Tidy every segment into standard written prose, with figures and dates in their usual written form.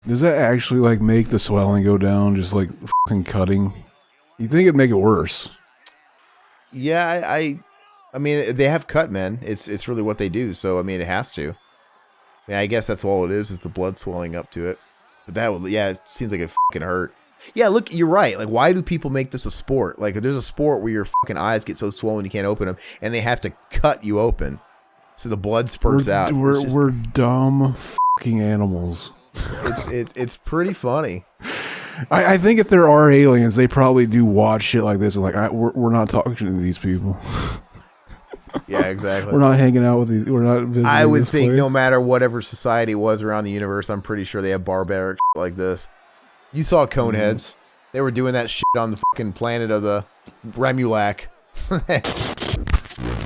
Does that actually like make the swelling go down? Just like fucking cutting? You think it'd make it worse? Yeah, I mean, they have cut, man. It's really what they do. So I mean, it has to. Yeah, I guess that's all it is the blood swelling up to it. But that would, yeah, it seems like it fucking hurt. Yeah, look, you're right. Like, why do people make this a sport? Like, there's a sport where your fucking eyes get so swollen you can't open them, and they have to cut you open so the blood spurts out. We're dumb fucking animals. It's pretty funny. I think if there are aliens, they probably do watch shit like this and like, we're not talking to these people. Yeah, exactly. We're not hanging out with these. We're not visiting. I would this think place. no matter whatever society was around the universe, I'm pretty sure they have barbaric shit like this. You saw Coneheads. They were doing that shit on the fucking planet of the Remulac.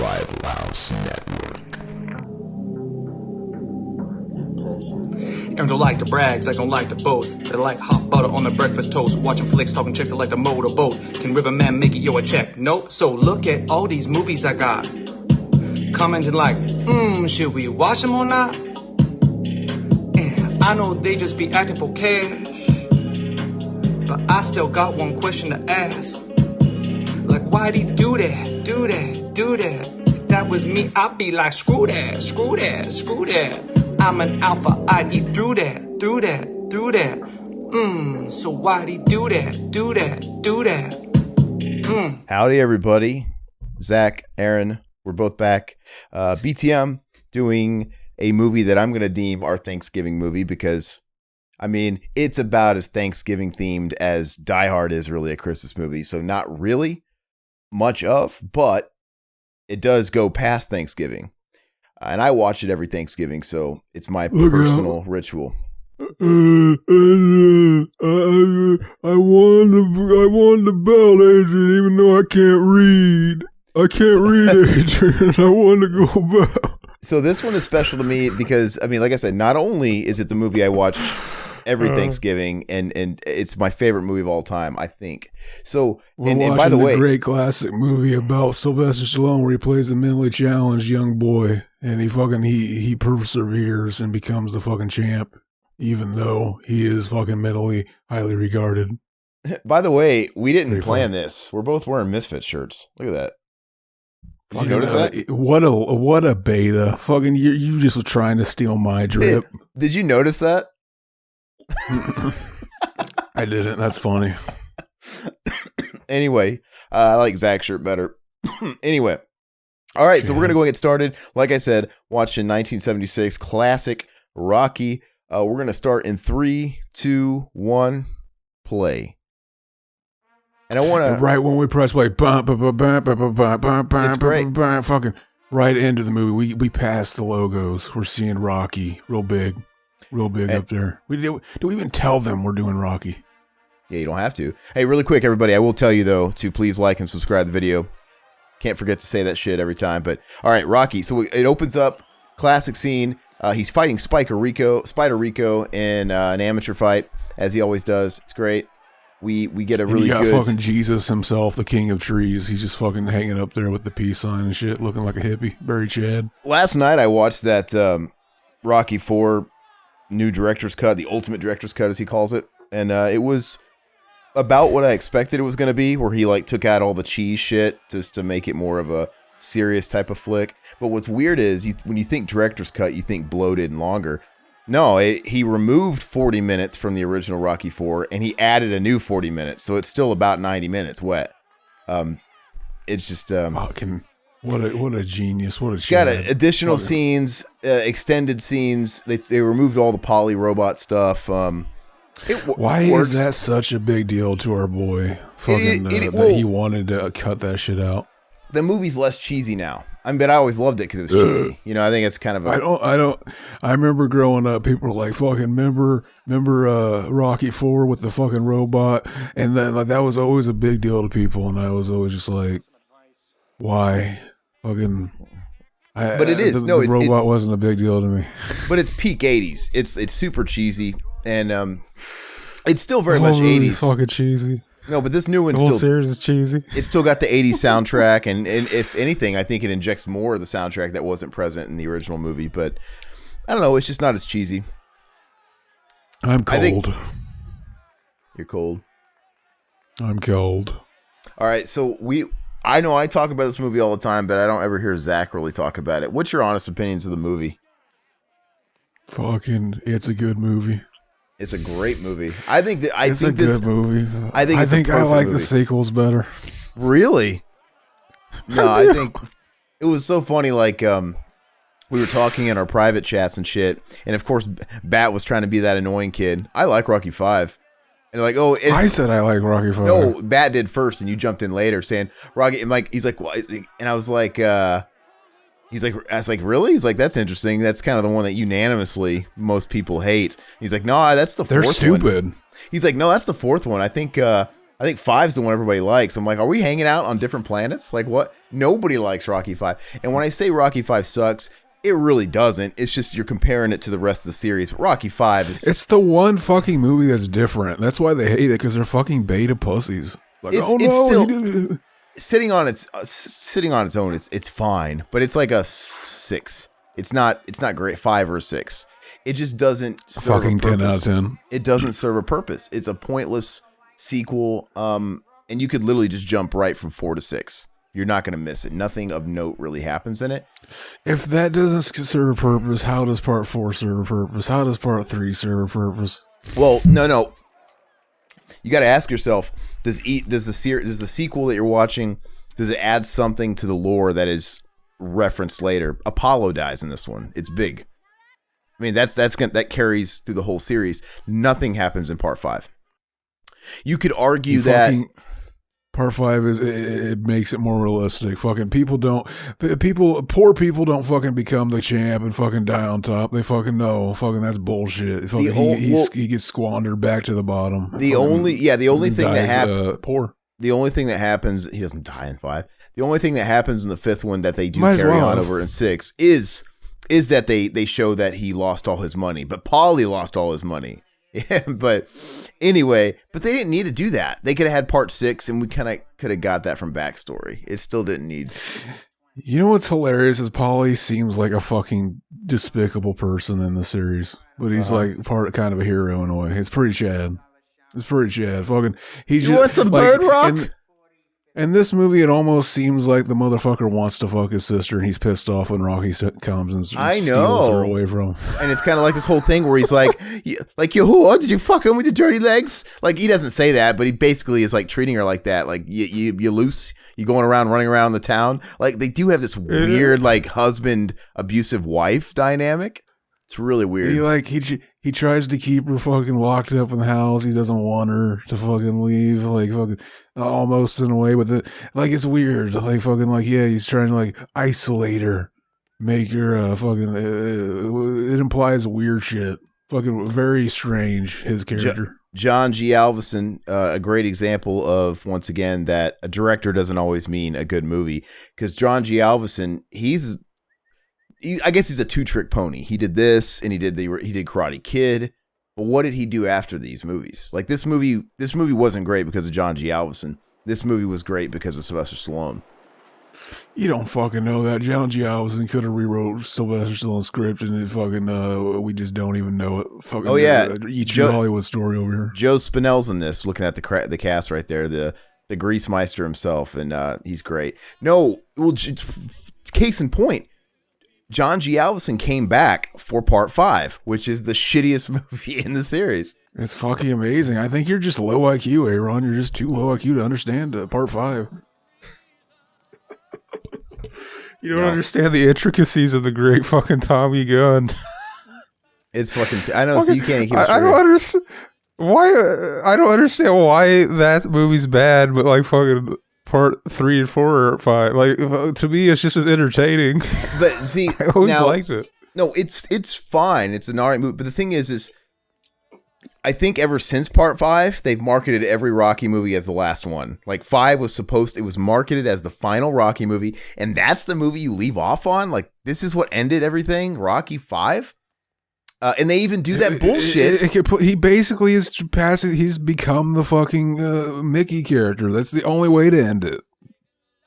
Rival House Network. And don't like the brags, I don't like the boast. They like hot butter on the breakfast toast. Watching flicks, talking chicks, I like to motorboat. Can Riverman make it yo a check? Nope. So look at all these movies I got. Commenting like, should we watch them or not? And I know they just be acting for cash, but I still got one question to ask. Like, why'd he do that, do that, do that? If that was me, I'd be like, screw that, screw that, screw that. I'm an alpha, I'd eat through that, through that, through that. So why'd he do that, do that, do that? Howdy, everybody. Zach, Aaron, we're both back. BTM doing a movie that I'm going to deem our Thanksgiving movie because, I mean, it's about as Thanksgiving themed as Die Hard is really a Christmas movie. So not really much of, but it does go past Thanksgiving. And I watch it every Thanksgiving, so it's my personal ritual. I won the belt, Adrian, even though I can't read. I can't read, Adrian. I won the gold belt. So this one is special to me because, I mean, like I said, not only is it the movie I watch every Thanksgiving, and it's my favorite movie of all time, I think. So, and by the way, great classic movie about Sylvester Stallone where he plays a mentally challenged young boy, and he perseveres and becomes the fucking champ, even though he is fucking mentally highly regarded. By the way, we didn't plan this. We're both wearing Misfit shirts. Look at that. Did you notice that? What a beta. Fucking you just were trying to steal my drip. Did you notice that? I didn't. That's funny. Anyway, I like Zach's shirt better. Anyway. All right, so we're going to go and get started. Like I said, watching 1976 classic Rocky. We're going to start in 3, 2, 1, play. And I want to... Right when we press play, it's great. Fucking right into the movie. We passed the logos. We're seeing Rocky real big up there. Do we even tell them we're doing Rocky? Yeah, you don't have to. Hey, really quick, everybody, I will tell you, though, to please like and subscribe to the video. Can't forget to say that shit every time. But, all right, Rocky. So it opens up, classic scene. He's fighting Spider Rico in an amateur fight, as he always does. It's great. We get a really good... fucking Jesus himself, the king of trees. He's just fucking hanging up there with the peace sign and shit, looking like a hippie. Barry Chad. Last night, I watched that Rocky IV new director's cut, the ultimate director's cut, as he calls it. And it was about what I expected it was going to be, where he like took out all the cheese shit just to make it more of a serious type of flick. But what's weird is when you think director's cut, you think bloated and longer. No, he removed 40 minutes from the original Rocky IV, and he added a new 40 minutes, so it's still about 90 minutes wet. It's just fucking what a genius! What a it's got additional scenes, extended scenes. They removed all the pauly robot stuff. Why is that such a big deal to our boy? Fucking that he wanted to cut that shit out. The movie's less cheesy now. But I always loved it because it was cheesy. You know, I think it's kind of I remember growing up, people were like, fucking remember Rocky IV with the fucking robot? And then like that was always a big deal to people, and I was always just like, why? Fucking But it is. The robot wasn't a big deal to me. But it's peak 80s. It's super cheesy, and it's still very much 80s. Fucking cheesy. No, but this new one still series is cheesy. It's still got the 80s soundtrack, and if anything, I think it injects more of the soundtrack that wasn't present in the original movie. But I don't know, it's just not as cheesy. I'm I think- cold. You're cold. I'm cold. All right, so I know I talk about this movie all the time, but I don't ever hear Zach really talk about it. What's your honest opinions of the movie? Fucking, it's a good movie. It's a great movie. I think that It's a good movie. I think it's a I perfect like movie. the sequels better. Really? No, I think it was so funny. Like, we were talking in our private chats and shit, and of course, Bat was trying to be that annoying kid. I like Rocky 5. And they're like, oh, I said I like Rocky 5. no, Bat did first, and you jumped in later saying Rocky. And like, he's like, what? And I was like, I was like, really? He's like, that's interesting. That's kind of the one that unanimously most people hate. He's like, no, that's the They're fourth stupid. one. He's like, no, that's the fourth one. I think 5's the one everybody likes. I'm like, are we hanging out on different planets? Like, what? Nobody likes Rocky 5. And when I say Rocky 5 sucks, it really doesn't. It's just you're comparing it to the rest of the series. But Rocky 5 is... It's the one fucking movie that's different. That's why they hate it, because they're fucking beta pussies. Like, It's- oh it's no, still- he did- sitting on its own, it's fine, but it's like a 6. It's not great. 5 or 6. It just doesn't serve fucking a purpose. 10 out of 10. It doesn't serve a purpose. It's a pointless sequel. And you could literally just jump right from 4 to 6. You're not going to miss it. Nothing of note really happens in it. If that doesn't serve a purpose, how does part 4 serve a purpose? How does part 3 serve a purpose? Well, no. You got to ask yourself: does the sequel that you're watching, does it add something to the lore that is referenced later? Apollo dies in this one. It's big. I mean, that carries through the whole series. Nothing happens in part 5. You could argue that part 5 it makes it more realistic. Fucking poor people don't fucking become the champ and fucking die on top. They fucking know. Fucking that's bullshit. Fucking he gets squandered back to the bottom. The only thing that happens poor. The only thing that happens, he doesn't die in 5. The only thing that happens in the 5th one that they do Might as carry well on have. over in 6 is that they show that he lost all his money, but Pauly lost all his money. Yeah, but anyway, but they didn't need to do that. They could have had part 6, and we kind of could have got that from backstory. It still didn't need. You know what's hilarious is Pauly seems like a fucking despicable person in the series, but he's like kind of a hero in a way. It's pretty Chad. Fucking, he's You want some bird rock? In this movie, it almost seems like the motherfucker wants to fuck his sister, and he's pissed off when Rocky comes and I steals know. her away from him. And it's kind of like this whole thing where he's like, you whore, did you fuck him with your dirty legs? Like, he doesn't say that, but he basically is like treating her like that. Like, you loose, you going around, running around the town. Like, they do have this weird, like, husband abusive wife dynamic. It's really weird. He tries to keep her fucking locked up in the house. He doesn't want her to fucking leave. Like fucking almost in a way with it. Like it's weird. Like fucking like yeah, he's trying to like isolate her, make her fucking. It implies weird shit. Fucking very strange. His character. John G Alvison, a great example of once again that a director doesn't always mean a good movie, because John G Alvison, I guess he's a 2-trick pony. He did this, and he did Karate Kid. But what did he do after these movies? Like this movie wasn't great because of John G. Alvison. This movie was great because of Sylvester Stallone. You don't fucking know that. John G. Alvison could have rewrote Sylvester Stallone's script, and it fucking we just don't even know it. Fucking, oh yeah, Hollywood story over here. Joe Spinell's in this. Looking at the cast right there, the Greasemeister himself, and he's great. No, well, case in point. John G. Alvison came back for part 5, which is the shittiest movie in the series. It's fucking amazing. I think you're just low IQ, Aaron. You're just too low IQ to understand part 5. You don't understand the intricacies of the great fucking Tommy gun. It's fucking. I know. So you can't keep it straight. I don't understand why. I don't understand why that movie's bad, but like fucking part 3 and 4 or 5. Like to me, it's just as entertaining. But see, I always liked it. No, it's fine. It's an alright movie. But the thing is I think ever since part 5, they've marketed every Rocky movie as the last one. Like 5 it was marketed as the final Rocky movie, and that's the movie you leave off on. Like this is what ended everything. Rocky 5. And they even do that bullshit. He basically is passing. He's become the fucking Mickey character. That's the only way to end it.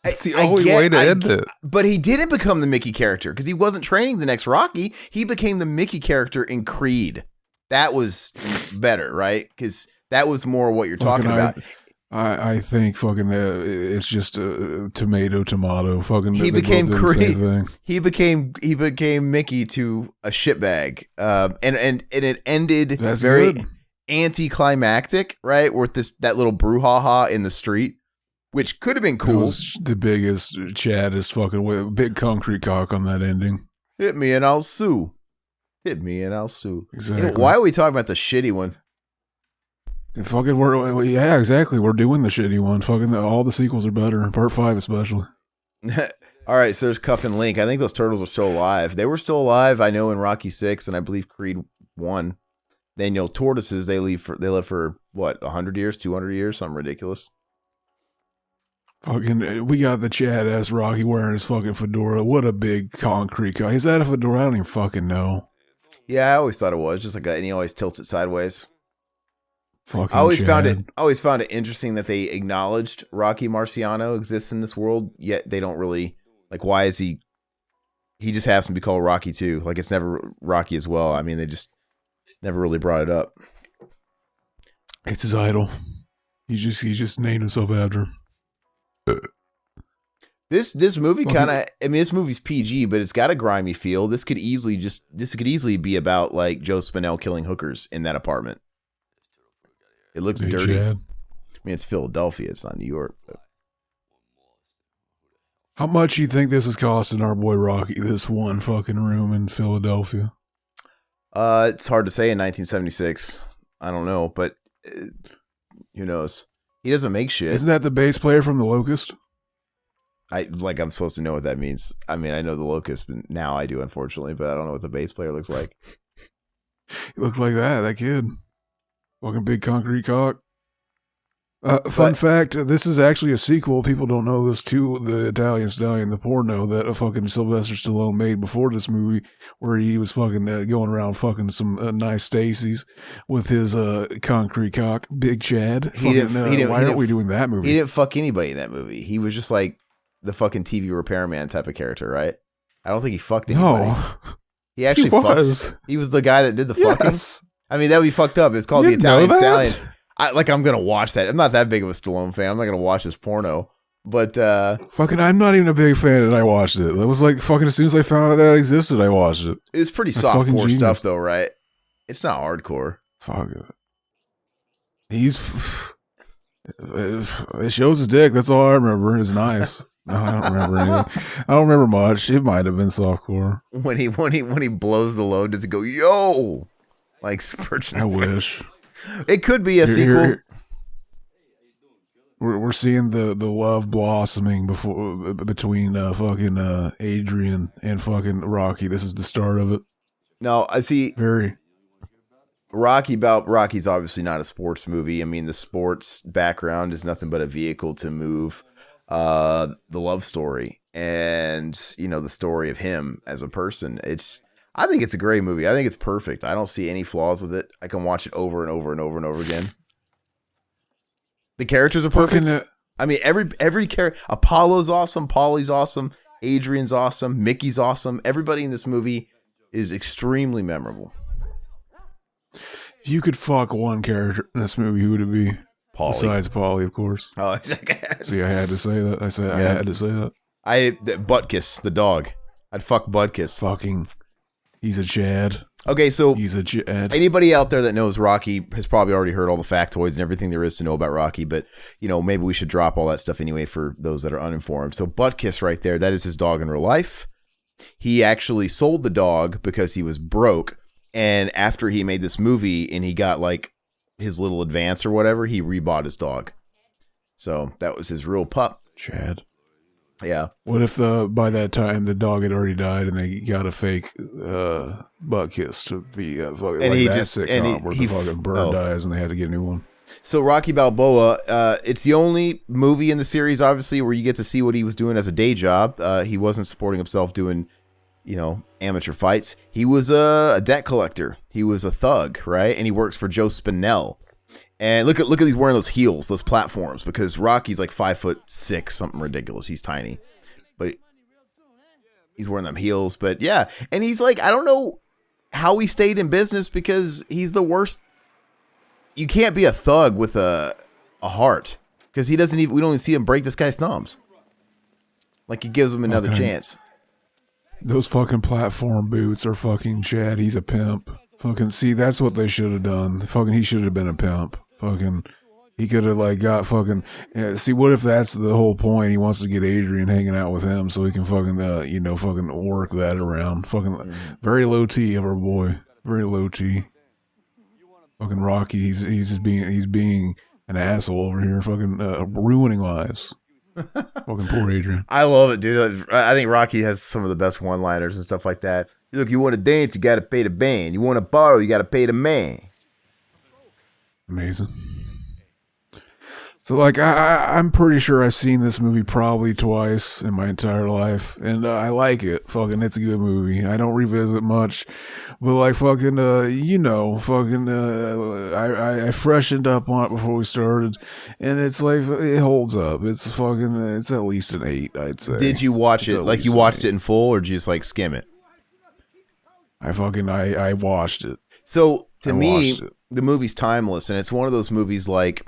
It's the only way to end it. But he didn't become the Mickey character because he wasn't training the next Rocky. He became the Mickey character in Creed. that was better, right? Because that was more what you're talking about. I think fucking it's just tomato. Fucking He they became both did the same thing. he became Mickey to a shitbag, and it ended That's very good. anticlimactic, right? With that little brouhaha in the street, which could have been It cool. was the biggest, chaddest fucking big concrete cock on that ending. Hit me and I'll sue. Hit me and I'll sue. Exactly. Why are we talking about the shitty one? And fucking, yeah, exactly. We're doing the shitty one. Fucking, all the sequels are better. Part 5 especially. All right, so there's Cuff and Link. I think those turtles are still alive. They were still alive, I know, in Rocky 6 and I believe Creed 1. Then, tortoises, they live for what, 100 years, 200 years, something ridiculous. Fucking, we got the Chad ass Rocky wearing his fucking fedora. What a big concrete cock. Is that a fedora? I don't even fucking know. Yeah, I always thought it was just like and he always tilts it sideways. Fucking I always Chad. found it interesting that they acknowledged Rocky Marciano exists in this world, yet they don't really like. Why is he just happens to be called Rocky too? Like it's never Rocky as well. I mean, they just never really brought it up. It's his idol. He just named himself after him. This movie kind of, I mean, this movie's PG, but it's got a grimy feel. This could easily be about like Joe Spinell killing hookers in that apartment. It looks Big dirty. Chad. I mean, it's Philadelphia. It's not New York. But. How much you think this is costing our boy Rocky this one fucking room in Philadelphia? It's hard to say in 1976. I don't know, but who knows? He doesn't make shit. Isn't that the bass player from The Locust? I'm supposed to know what that means. I mean, I know the Locust, but now I do, unfortunately, but I don't know what the bass player looks like. He looked like that kid. Fucking big concrete cock. Fun fact, this is actually a sequel. People don't know this, to the Italian Stallion, the porno that fucking Sylvester Stallone made before this movie, where he was fucking going around fucking some nice Stacy's with his concrete cock, Big Chad. Why aren't we doing that movie? He didn't fuck anybody in that movie. He was just like the fucking TV repairman type of character, right? I don't think he fucked anybody. No. He actually fucked. He was the guy that did the fucking. Yes. I mean, that would be fucked up. It's called You The didn't know Italian that? Stallion. I'm going to watch that. I'm not that big of a Stallone fan. I'm not going to watch this porno. But Fucking, I'm not even a big fan, and I watched it. It was like fucking as soon as I found out that existed, I watched it. it's pretty That's fucking softcore genius. stuff, though, right? It's not hardcore. Fuck it. It shows his dick. That's all I remember. It's nice. No, I don't remember anything. I don't remember much. It might have been softcore. When he blows the load, does it go yo? Like Spurgeon? I wish. It could be a sequel. We're seeing the love blossoming between fucking Adrian and fucking Rocky. This is the start of it. No, I see. Very. Rocky's obviously not a sports movie. I mean, the sports background is nothing but a vehicle to move the love story and the story of him as a person. I think it's a great movie. I think it's perfect. I don't see any flaws with it. I can watch it over and over and over and over again. The characters are perfect. I mean, every character. Apollo's awesome. Pauly's awesome. Adrian's awesome. Mickey's awesome. Everybody in this movie is extremely memorable. If you could fuck one character in this movie, who would it be? Pauly. Besides Pauly, of course. Oh, See, I had to say that. I had to say that. Butkus, the dog. I'd fuck Butkus. Fucking, he's a Chad. Okay, so He's a Chad. anybody out there that knows Rocky has probably already heard all the factoids and everything there is to know about Rocky, but maybe we should drop all that stuff anyway for those that are uninformed. So Butkus right there, that is his dog in real life. He actually sold the dog because he was broke, and after he made this movie and he got like his little advance or whatever, he rebought his dog. So that was his real pup. Chad. Yeah. What if by that time the dog had already died and they got a fake butt kiss to be fucking And like he that just- sitcom and he- where he the fucking bird oh. dies and they had to get a new one. So Rocky Balboa, it's the only movie in the series, obviously, where you get to see what he was doing as a day job. He wasn't supporting himself doing, amateur fights. He was a debt collector. He was a thug, right? And he works for Joe Spinell. And look at he's wearing those heels, those platforms, because Rocky's like 5'6", something ridiculous. He's tiny, but he's wearing them heels. But yeah, and he's like, I don't know how he stayed in business because he's the worst. You can't be a thug with a heart because he doesn't even. We don't even see him break this guy's thumbs. Like he gives him another chance. Those fucking platform boots are fucking Chad. He's a pimp. Fucking see, that's what they should have done. Fucking, he should have been a pimp. Fucking, he could have like got fucking. See, what if that's the whole point? He wants to get Adrian hanging out with him so he can fucking, fucking work that around. Fucking very low T of our boy. Very low T. Fucking Rocky, he's just being an asshole over here, fucking ruining lives. Fucking poor Adrian. I love it, dude. I think Rocky has some of the best one-liners and stuff like that. Look, you want to dance, you got to pay the band. You want to borrow, you got to pay the man. Amazing. So, like, I'm pretty sure I've seen this movie probably twice in my entire life, and I like it. Fucking, it's a good movie. I don't revisit much, but like, fucking, I freshened up on it before we started, and it's like it holds up. It's fucking, it's at least an 8, I'd say. Did you watch it? Like, you watched it in full, or did you just like skim it? I watched it. So to me, the movie's timeless, and it's one of those movies like.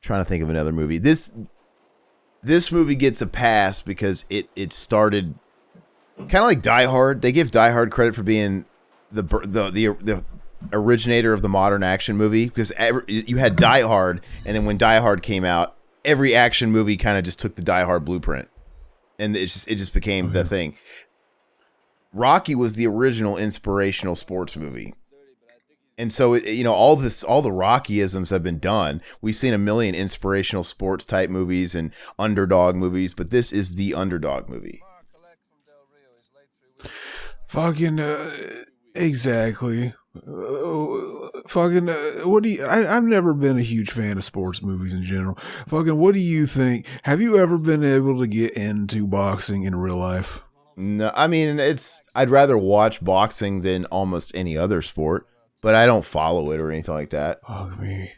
Trying to think of another movie. This movie gets a pass because it started kind of like Die Hard. They give Die Hard credit for being the originator of the modern action movie because you had Die Hard, and then when Die Hard came out, every action movie kind of just took the Die Hard blueprint, and it just became the thing. Rocky was the original inspirational sports movie. And so, all the Rockyisms have been done. We've seen a million inspirational sports type movies and underdog movies, but this is the underdog movie. Fucking, exactly. What do you, I've never been a huge fan of sports movies in general. Fucking, what do you think? Have you ever been able to get into boxing in real life? No, I mean, I'd rather watch boxing than almost any other sport. But I don't follow it or anything like that. Fuck me.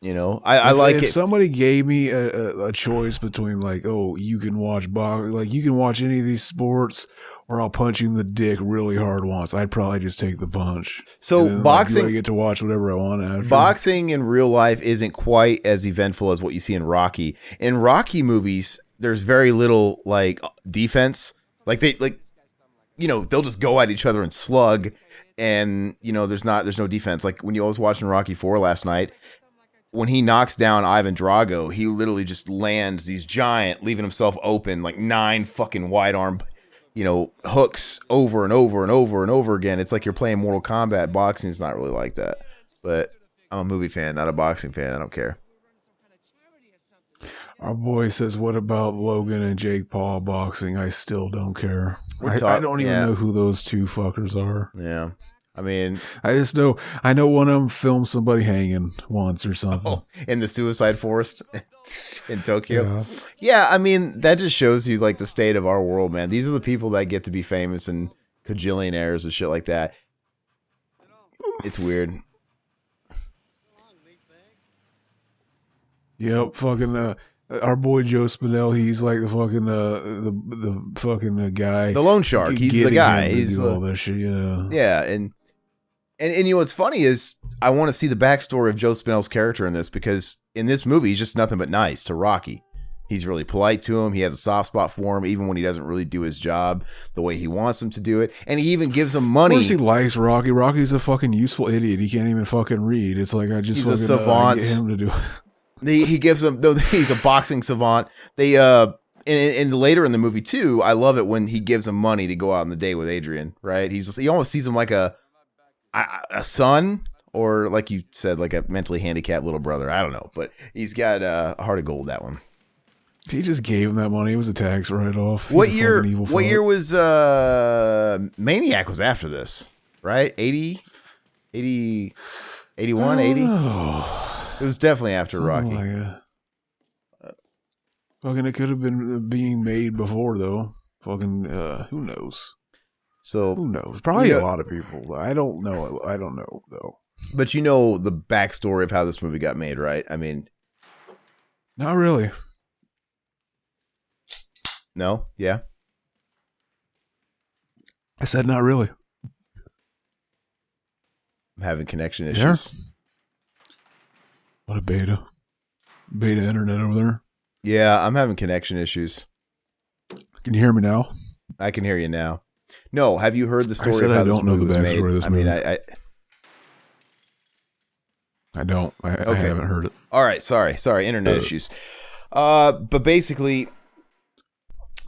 I like it. If somebody gave me a choice between like, oh, you can watch boxing, like you can watch any of these sports, or I'll punch you in the dick really hard once, I'd probably just take the punch. So then, boxing, I get to watch whatever I want after. Boxing in real life isn't quite as eventful as what you see in Rocky. In Rocky movies, there's very little like defense. Like they'll just go at each other and slug. And there's no defense. Like when I was watching Rocky 4 last night, when he knocks down Ivan Drago, he literally just lands these giant, leaving himself open, like 9 fucking wide arm, hooks over and over and over and over again. It's like you're playing Mortal Kombat. Boxing's not really like that. But I'm a movie fan, not a boxing fan. I don't care. Our boy says, what about Logan and Jake Paul boxing? I still don't care. I don't even know who those two fuckers are. Yeah. I mean, I know one of them filmed somebody hanging once or something. Oh, in the suicide forest in Tokyo. Yeah. I mean, that just shows you like the state of our world, man. These are the people that get to be famous and cajillionaires and shit like that. It's weird. Yep. Fucking, our boy Joe Spinell, he's like the fucking the fucking guy, the loan shark. He's the guy. He's all this shit. Yeah, and what's funny is I want to see the backstory of Joe Spinell's character in this because in this movie he's just nothing but nice to Rocky. He's really polite to him. He has a soft spot for him, even when he doesn't really do his job the way he wants him to do it. And he even gives him money. Of course he likes Rocky. Rocky's a fucking useful idiot. He can't even fucking read. It's like he's a savant. Get him to do it. He gives him, though he's a boxing savant. They and later in the movie too, I love it when he gives him money to go out on the date with Adrian. Right? He almost sees him like a son, or like you said, like a mentally handicapped little brother. I don't know, but he's got a heart of gold. That one. He just gave him that money. It was a tax write-off. What year? What year was Maniac? Was after this, right? 80, 81, 80. It was definitely after something Rocky. Like fucking, it could have been being made before though. Fucking, who knows? So who knows? Probably a lot of people. I don't know. I don't know though. But you know the backstory of how this movie got made, right? I mean, not really. No? Yeah? I said not really. I'm having connection issues. What a beta internet over there. Yeah, I'm having connection issues. Can you hear me now? I can hear you now. No, have you heard the story said of how I this don't know movie the was backstory made? of this I mean, movie. I don't. I haven't heard it. All right, sorry, internet issues. But basically,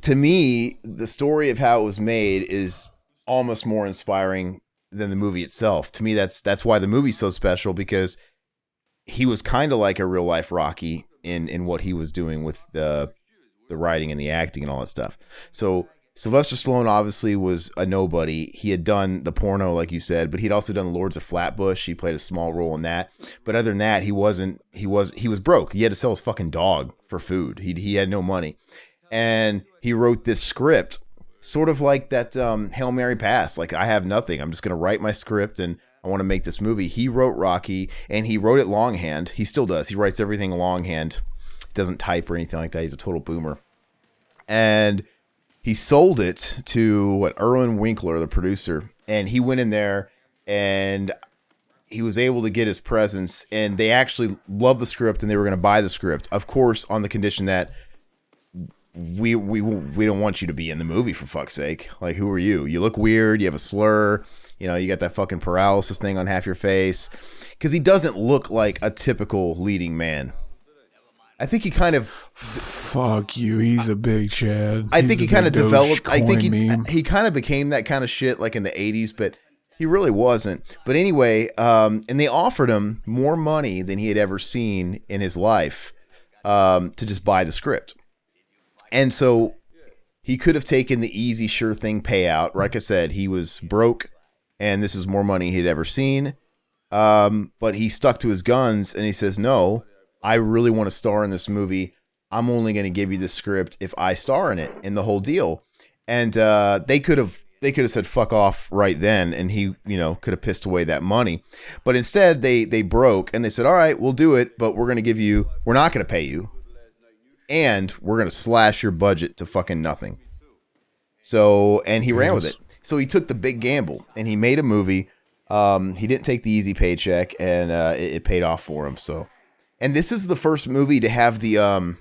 to me, the story of how it was made is almost more inspiring than the movie itself. To me, that's why the movie's so special, because he was kind of like a real life Rocky in what he was doing with the writing and the acting and all that stuff. So Sylvester Stallone obviously was a nobody. He had done the porno, like you said, but he'd also done Lords of Flatbush. He played a small role in that. But other than that, he was broke. He had to sell his fucking dog for food. He had no money. And he wrote this script, sort of like that Hail Mary pass. Like, I have nothing. I'm just going to write my script and I want to make this movie. He wrote Rocky, and he wrote it longhand. He still does. He writes everything longhand. Doesn't type or anything like that. He's a total boomer. And he sold it to Erwin Winkler, the producer, and he went in there and he was able to get his presence, and they actually loved the script and they were going to buy the script, of course, on the condition that we don't want you to be in the movie, for fuck's sake. Like, who are you? You look weird. You have a slur. You know, you got that fucking paralysis thing on half your face, because he doesn't look like a typical leading man. I think he kind of... Fuck you. He's a big Chad. I think he kind of developed... I think meme. he kind of became that kind of shit like in the 80s, but he really wasn't. But anyway, and they offered him more money than he had ever seen in his life to just buy the script. And so he could have taken the easy, sure thing payout. Like I said, he was broke, and this is more money he'd ever seen. But he stuck to his guns, and he says, no, I really want to star in this movie. I'm only going to give you the script if I star in it, in the whole deal. And they could have said fuck off right then, and he, could have pissed away that money. But instead, they broke, and they said, all right, we'll do it, but we're not going to pay you, and we're going to slash your budget to fucking nothing. So, and he ran with it. So he took the big gamble, and he made a movie. He didn't take the easy paycheck, and it paid off for him. So, and this is the first movie to have the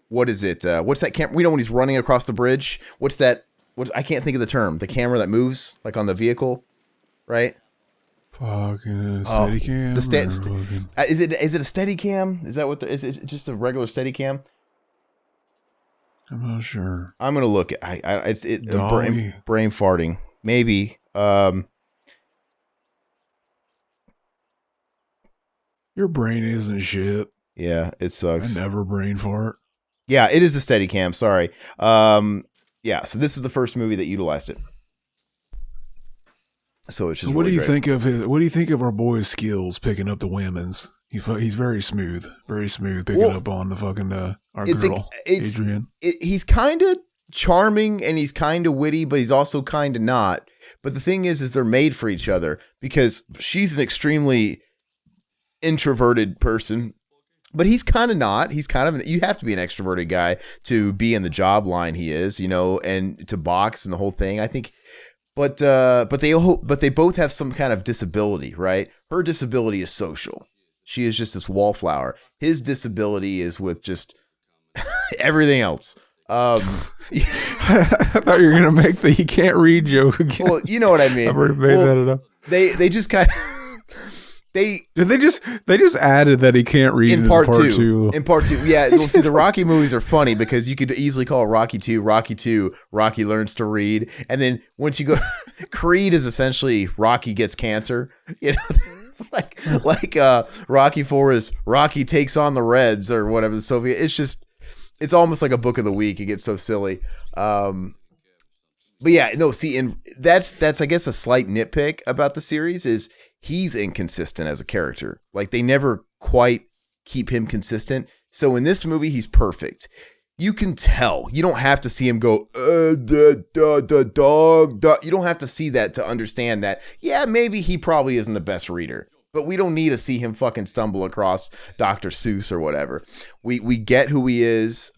what is it? What's that camera? We know when he's running across the bridge. What's that? I can't think of the term. The camera that moves, like on the vehicle, right? Fucking steady cam. Is it a steady cam? Is that what? Is it just a regular steady cam? I'm not sure. I'm gonna look at. It's Dolly. brain farting. Maybe. Your brain isn't shit. Yeah, it sucks. I never brain fart. Yeah, it is a Steadicam. Sorry. Yeah. So this is the first movie that utilized it. So it's just. What really do you great. think of his? What do you think of our boy's skills picking up the women's? He's very smooth picking up on the fucking our girl, Adrian. He's kind of charming and he's kind of witty, but he's also kind of not. But the thing is they're made for each other, because she's an extremely introverted person, but he's kind of not. He's kind of, you have to be an extroverted guy to be in the job line he is, and to box and the whole thing, I think. But they both have some kind of disability, right? Her disability is social. She is just this wallflower. His disability is with just everything else. I thought you were gonna make the "he can't read" joke again. Well, you know what I mean. I've already made that enough. They just kind of they just added that he can't read in part two. In part 2, yeah. Well, see, the Rocky movies are funny because you could easily call it Rocky 2. Rocky learns to read, and then once you go, Creed is essentially Rocky gets cancer. Like Rocky 4 is Rocky takes on the Reds or whatever, the Soviet. It's almost like a book of the week. It gets so silly. But yeah, no, see, and that's I guess a slight nitpick about the series is he's inconsistent as a character. Like, they never quite keep him consistent. So in this movie, he's perfect. You can tell. You don't have to see him go, the dog. You don't have to see that to understand that, yeah, maybe he probably isn't the best reader. But we don't need to see him fucking stumble across Dr. Seuss or whatever. We get who he is.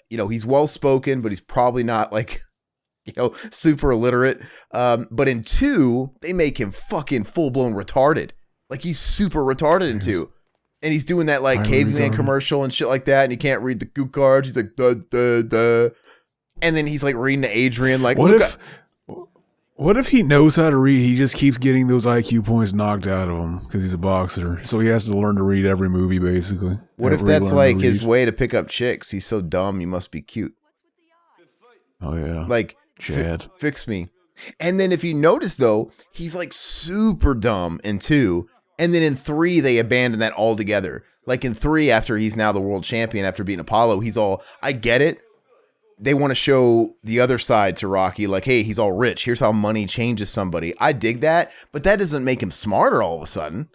He's well-spoken, but he's probably not like, super illiterate. But in 2, they make him fucking full-blown retarded. Like he's super retarded in 2. And he's doing that like Highly caveman retarded. commercial and shit like that, and he can't read the cue cards. He's like duh duh duh, and then he's like reading to Adrian like, What if he knows how to read? He just keeps getting those IQ points knocked out of him because he's a boxer. So he has to learn to read every movie, basically. What if that's like his way to pick up chicks? He's so dumb, you must be cute. Oh yeah, Like Chad. fix me. And then if you notice though, he's like super dumb in 2, and then in 3 they abandon that altogether. Like in 3, after he's now the world champion after beating Apollo, he's all, I get it. They want to show the other side to Rocky, like, hey, he's all rich. Here's how money changes somebody. I dig that, but that doesn't make him smarter all of a sudden.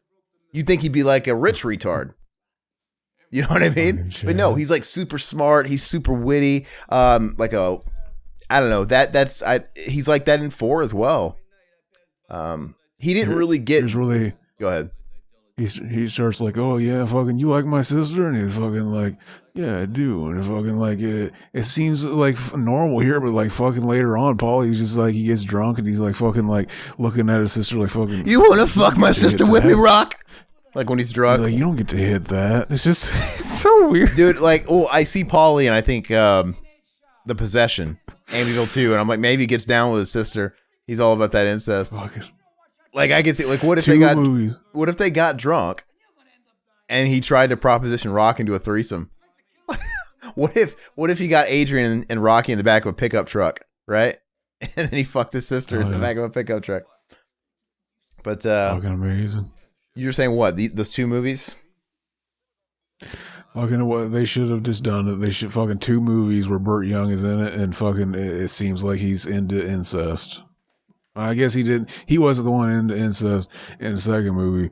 You'd think he'd be like a rich retard. You know what I mean? But no, he's like super smart. He's super witty. Like a, I don't know. He's like that in 4 as well. He didn't really get. Go ahead. He starts like, oh yeah, fucking, you like my sister? And he's fucking like, yeah, I do. And fucking like, it seems like normal here, but like fucking later on, Paulie's just like, he gets drunk and he's like fucking like looking at his sister like fucking. You want to fuck my sister with me, Rock? Like when he's drunk. He's like, you don't get to hit that. It's just, it's so weird. Dude, like, oh, I see Pauly and I think The Possession, Amityville 2, and I'm like, maybe he gets down with his sister. He's all about that incest. Fucking. Like I can see, like, what if they got drunk, and he tried to proposition Rock into a threesome? What if he got Adrian and Rocky in the back of a pickup truck, right? And then he fucked his sister in the back of a pickup truck. But fucking amazing. You're saying what? Those 2 movies? Fucking what they should have just done it. They should fucking 2 movies where Burt Young is in it, and fucking it seems like he's into incest. I guess he didn't. He wasn't the one into incest in the second movie,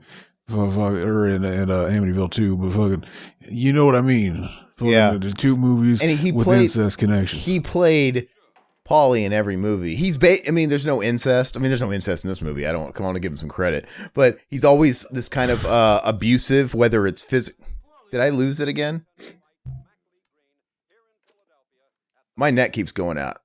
or in Amityville 2. But fucking, you know what I mean? Fucking Yeah, the 2 movies and he with played, incest connections. He played Pauly in every movie. I mean, there's no incest. I mean, there's no incest in this movie. I don't come on to give him some credit, but he's always this kind of abusive, whether it's physical. Did I lose it again? My net keeps going out.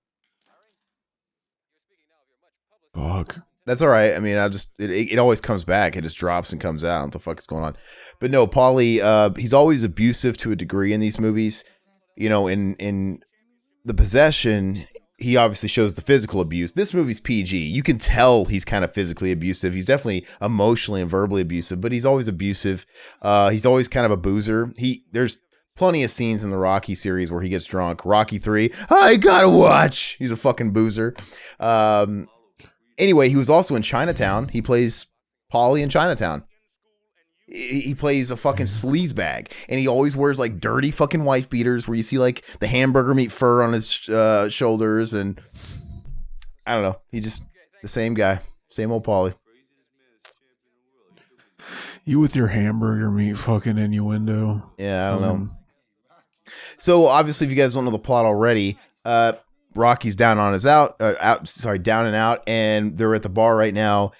Fuck. That's all right. I mean, it always comes back. It just drops and comes out. What the fuck is going on? But no, Pauly, he's always abusive to a degree in these movies. You know, in The Possession, he obviously shows the physical abuse. This movie's PG. You can tell he's kind of physically abusive. He's definitely emotionally and verbally abusive, but he's always abusive. He's always kind of a boozer. There's plenty of scenes in the Rocky series where he gets drunk. Rocky 3, I gotta watch. He's a fucking boozer. Anyway, he was also in Chinatown. He plays Pauly in Chinatown. He plays a fucking sleazebag, and he always wears like dirty fucking wife beaters where you see like the hamburger meat fur on his shoulders, and I don't know. He just the same guy, same old Pauly. You with your hamburger meat fucking innuendo. Yeah, I don't know. So obviously, if you guys don't know the plot already, Rocky's down and out, and they're at the bar right now,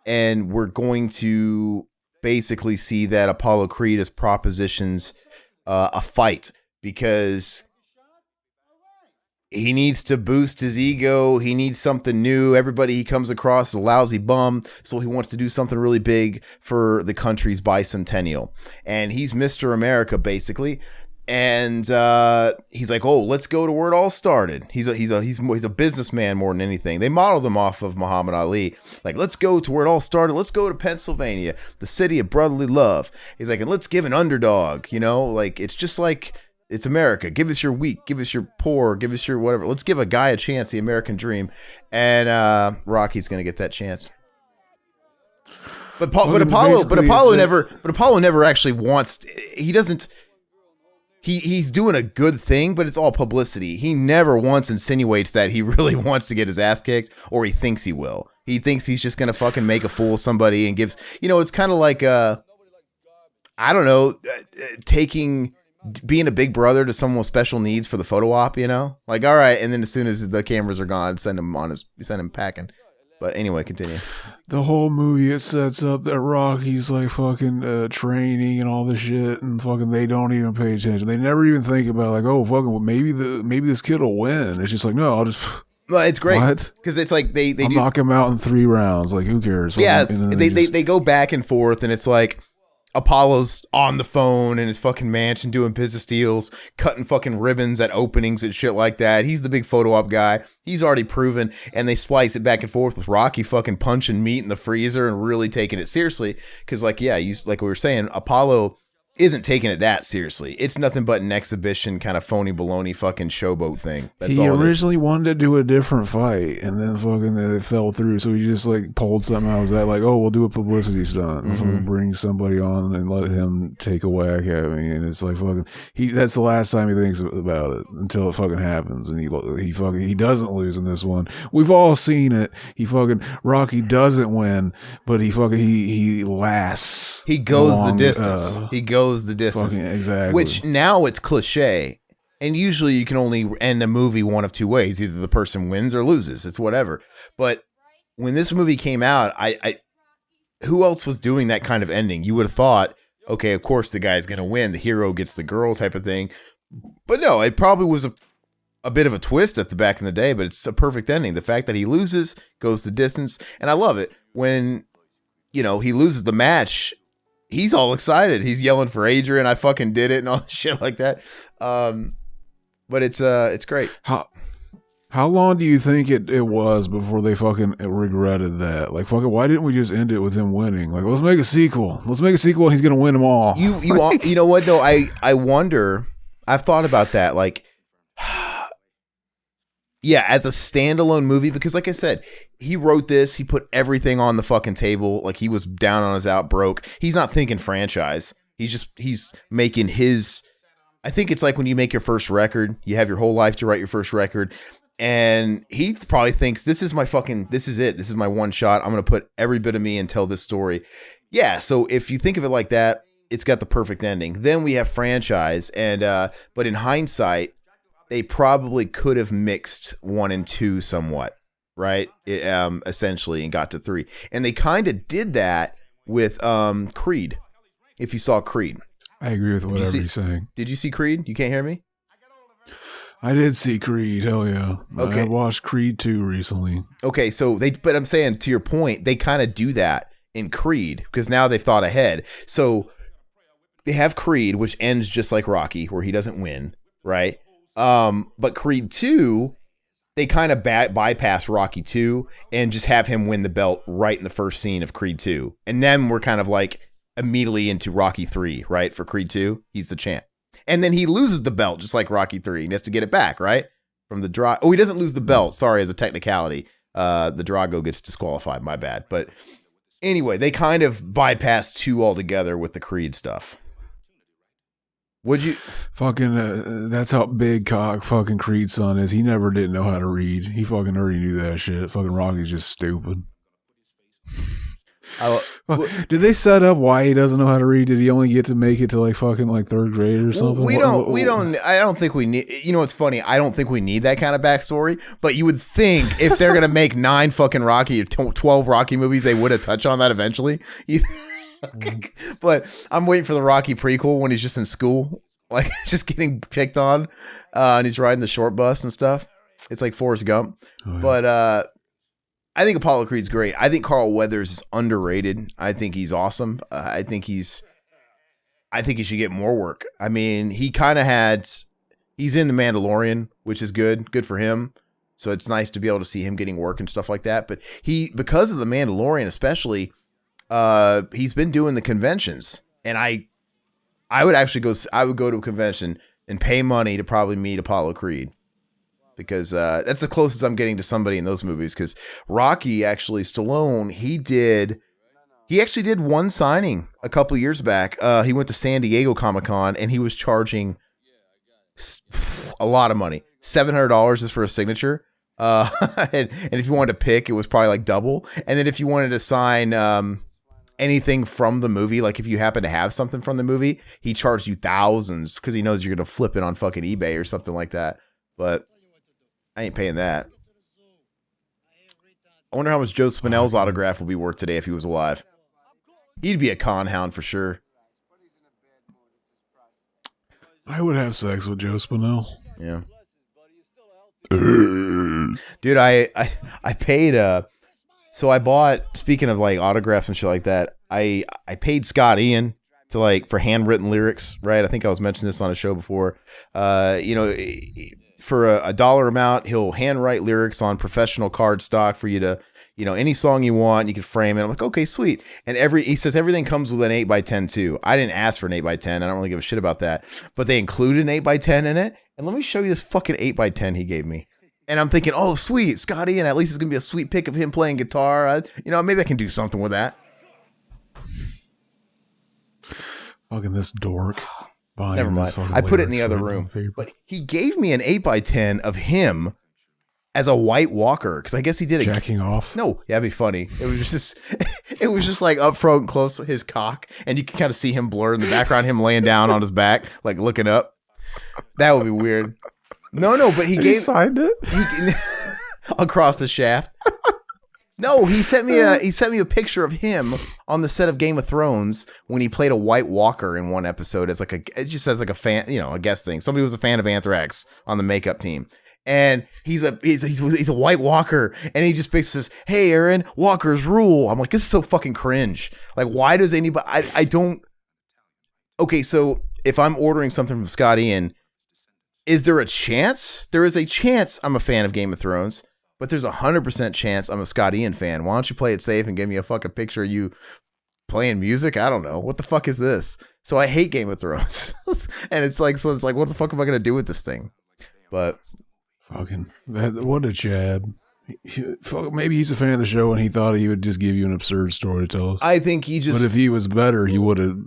and we're going to basically see that Apollo Creed has propositions a fight because he needs to boost his ego. He needs something new. Everybody he comes across is a lousy bum, so he wants to do something really big for the country's bicentennial. And he's Mr. America, basically. And he's like, "Oh, let's go to where it all started." He's a businessman more than anything. They modeled him off of Muhammad Ali. Like, let's go to where it all started. Let's go to Pennsylvania, the city of brotherly love. He's like, and let's give an underdog. You know, like it's just like it's America. Give us your weak. Give us your poor. Give us your whatever. Let's give a guy a chance. The American dream. And Rocky's gonna get that chance. But Apollo never actually wants. He doesn't. He's doing a good thing, but it's all publicity. He never once insinuates that he really wants to get his ass kicked, or he thinks he will. He thinks he's just going to fucking make a fool of somebody and gives, it's kind of like, I don't know, being a big brother to someone with special needs for the photo op, like, all right. And then as soon as the cameras are gone, send him packing. But anyway, continue. The whole movie, it sets up that Rocky's like fucking training and all this shit, and fucking they don't even pay attention. They never even think about like, oh fucking, well, maybe this kid will win. It's just like, no, Well, it's great What? because it's like they I'll do knock him out in 3 rounds. Like, who cares? yeah, And then they go back and forth, and it's like Apollo's on the phone in his fucking mansion doing business deals, cutting fucking ribbons at openings and shit like that. He's the big photo op guy. He's already proven, and they splice it back and forth with Rocky fucking punching meat in the freezer and really taking it seriously. Because, like, yeah, like we were saying, Apollo isn't taking it that seriously. It's nothing but an exhibition kind of phony baloney fucking showboat thing. That's he all originally wanted to do a different fight, and then fucking it fell through. So he just like pulled something out of that, like, oh, we'll do a publicity stunt. We'll bring somebody on and let him take a whack at me. And it's like fucking that's the last time he thinks about it until it fucking happens. And he doesn't lose in this one. We've all seen it. Rocky doesn't win, but he lasts. He goes the distance. He goes the distance. Exactly. Which now it's cliche. And usually you can only end a movie one of two ways. Either the person wins or loses. It's whatever. But when this movie came out, I who else was doing that kind of ending? You would have thought, okay, of course the guy's going to win. The hero gets the girl type of thing. But no, it probably was a bit of a twist at the back in the day, but it's a perfect ending. The fact that he loses, goes the distance. And I love it. When, he loses the match, he's all excited. He's yelling for Adrian. I fucking did it and all this shit like that. But it's great. How long do you think it was before they fucking regretted that? Like, fucking, why didn't we just end it with him winning? Like, let's make a sequel. And he's gonna win them all. You know what though? I wonder. I've thought about that. Like, yeah, as a standalone movie, because like I said, he wrote this. He put everything on the fucking table. Like, he was down on his out broke. He's not thinking franchise. He's making his. I think it's like when you make your first record, you have your whole life to write your first record. And he probably thinks, this is it. This is my one shot. I'm going to put every bit of me and tell this story. Yeah. So if you think of it like that, it's got the perfect ending. Then we have franchise. But in hindsight, they probably could have mixed 1 and 2 somewhat, right? Essentially, and got to 3. And they kind of did that with Creed. If you saw Creed. I agree with whatever you're saying. Did you see Creed? You can't hear me? I did see Creed. Hell yeah. Okay. I watched Creed 2 recently. Okay, but I'm saying, to your point, they kind of do that in Creed because now they've thought ahead. So they have Creed, which ends just like Rocky, where he doesn't win, right? But Creed 2, they kind of bypass Rocky 2 and just have him win the belt right in the first scene of Creed 2. And then we're kind of like immediately into Rocky 3, right? For Creed 2, he's the champ. And then he loses the belt just like Rocky 3. He has to get it back, right? From the Drago. Oh, he doesn't lose the belt. Sorry, as a technicality. The Drago gets disqualified. My bad. But anyway, they kind of bypass 2 altogether with the Creed stuff. Would you fucking that's how big cock fucking Creed's son is. He never didn't know how to read. He fucking already knew that shit. Fucking Rocky's just stupid. Did they set up why he doesn't know how to read? Did he only get to make it to like fucking like 3rd grade or something? We don't. I don't think we need. You know what's funny? I don't think we need that kind of backstory. But you would think if they're gonna make 9 fucking Rocky, 12 Rocky movies, they would have touched on that eventually. But I'm waiting for the Rocky prequel when he's just in school, like just getting picked on, and he's riding the short bus and stuff. It's like Forrest Gump. Oh, yeah. But I think Apollo Creed's great. I think Carl Weathers is underrated. I think he's awesome. I think he should get more work. I mean, he's in The Mandalorian, which is good for him. So it's nice to be able to see him getting work and stuff like that. But because of The Mandalorian, especially, he's been doing the conventions, and I would go to a convention and pay money to probably meet Apollo Creed. Because that's the closest I'm getting to somebody in those movies. Because Rocky, actually, Stallone, he actually did one signing a couple of years back. He went to San Diego Comic-Con, and he was charging a lot of money. $700 just for a signature. And if you wanted to pick, it was probably like double. And then if you wanted to sign anything from the movie, like if you happen to have something from the movie, he charged you thousands because he knows you're going to flip it on fucking eBay or something like that. But I ain't paying that. I wonder how much Joe Spinell's autograph would be worth today if he was alive. He'd be a con hound for sure. I would have sex with Joe Spinell. Yeah. Dude, I paid so I bought, speaking of like autographs and shit like that, I paid Scott Ian to like for handwritten lyrics, right? I think I was mentioning this on a show before. You know, for a dollar amount, he'll handwrite lyrics on professional cardstock for you to, you know, any song you want, you can frame it. I'm like, okay, sweet. And he says everything comes with an 8x10 too. I didn't ask for an 8x10. I don't really give a shit about that, but they included an 8x10 in it. And let me show you this fucking 8x10 he gave me. And I'm thinking, oh, sweet, Scotty, and at least it's going to be a sweet pic of him playing guitar. You know, maybe I can do something with that. Fucking this dork. Never mind. I put it in the other room. But he gave me an 8x10 of him as a White Walker, because I guess he did it. Jacking off? No, yeah, that'd be funny. It was just it was just like up front and close, his cock, and you can kind of see him blur in the background, him laying down on his back, like looking up. That would be weird. No, but he signed it across the shaft. No, he sent me a picture of him on the set of Game of Thrones when he played a White Walker in one episode as like it just says like a fan, you know, a guest thing. Somebody was a fan of Anthrax on the makeup team. And he's a White Walker, and he just basically says, "Hey, Aaron, Walkers rule." I'm like, this is so fucking cringe. Like, why does anybody? I don't. Okay, so if I'm ordering something from Scott Ian, is there a chance? There is a chance I'm a fan of Game of Thrones, but there's 100% chance I'm a Scott Ian fan. Why don't you play it safe and give me a fucking picture of you playing music? I don't know. What the fuck is this? So I hate Game of Thrones, and it's like, what the fuck am I gonna do with this thing? But. Fucking what a Chad. Maybe he's a fan of the show and he thought he would just give you an absurd story to tell us. I think he just. But if he was better, he would have.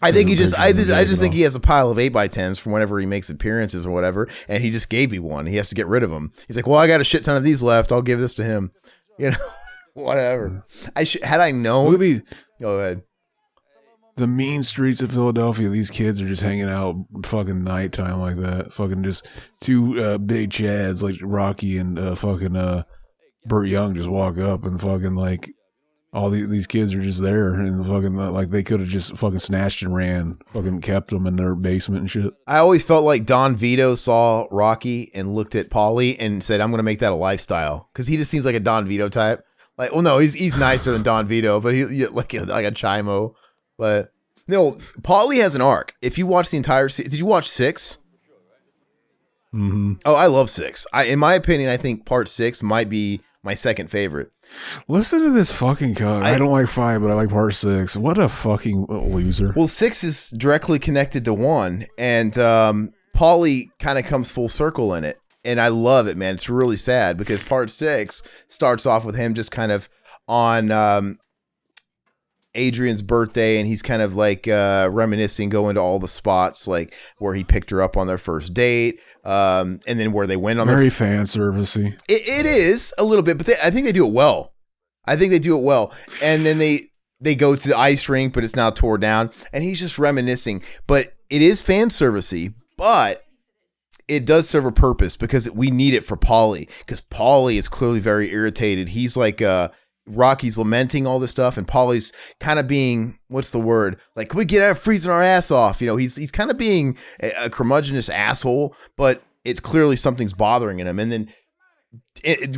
I think he just. I just think he has a pile of 8x10s from whenever he makes appearances or whatever, and he just gave me one. He has to get rid of them. He's like, well, I got a shit ton of these left. I'll give this to him. You know, whatever. Had I known. Look at these. Go ahead. The mean streets of Philadelphia, these kids are just hanging out fucking nighttime like that. Fucking just two big chads like Rocky and fucking Burt Young just walk up and fucking like all these kids are just there and fucking like they could have just fucking snatched and ran, fucking kept them in their basement and shit. I always felt like Don Vito saw Rocky and looked at Pauly and said, I'm going to make that a lifestyle, because he just seems like a Don Vito type. Like, well, no, he's nicer than Don Vito, but he like a Chimo. But no, Pauly has an arc. If you watch the entire series, did you watch 6? Mm-hmm. Oh, I love 6. In my opinion, I think part 6 might be my second favorite. Listen to this fucking cunt. I don't like 5, but I like part 6. What a fucking loser. Well, 6 is directly connected to 1, and Pauly kind of comes full circle in it. And I love it, man. It's really sad because part 6 starts off with him just kind of on Adrian's birthday, and he's kind of like reminiscing, going to all the spots like where he picked her up on their first date, and then where they went on very fan servicey. It is a little bit, but I think they do it well. And then they go to the ice rink, but it's now tore down, and he's just reminiscing. But it is fan servicey, but it does serve a purpose because we need it for Pauly, because Pauly is clearly very irritated. He's like Rocky's lamenting all this stuff, and Pauly's kind of being, what's the word? Like, can we get out of freezing our ass off? You know, he's kind of being a curmudgeonous asshole, but it's clearly something's bothering him. And then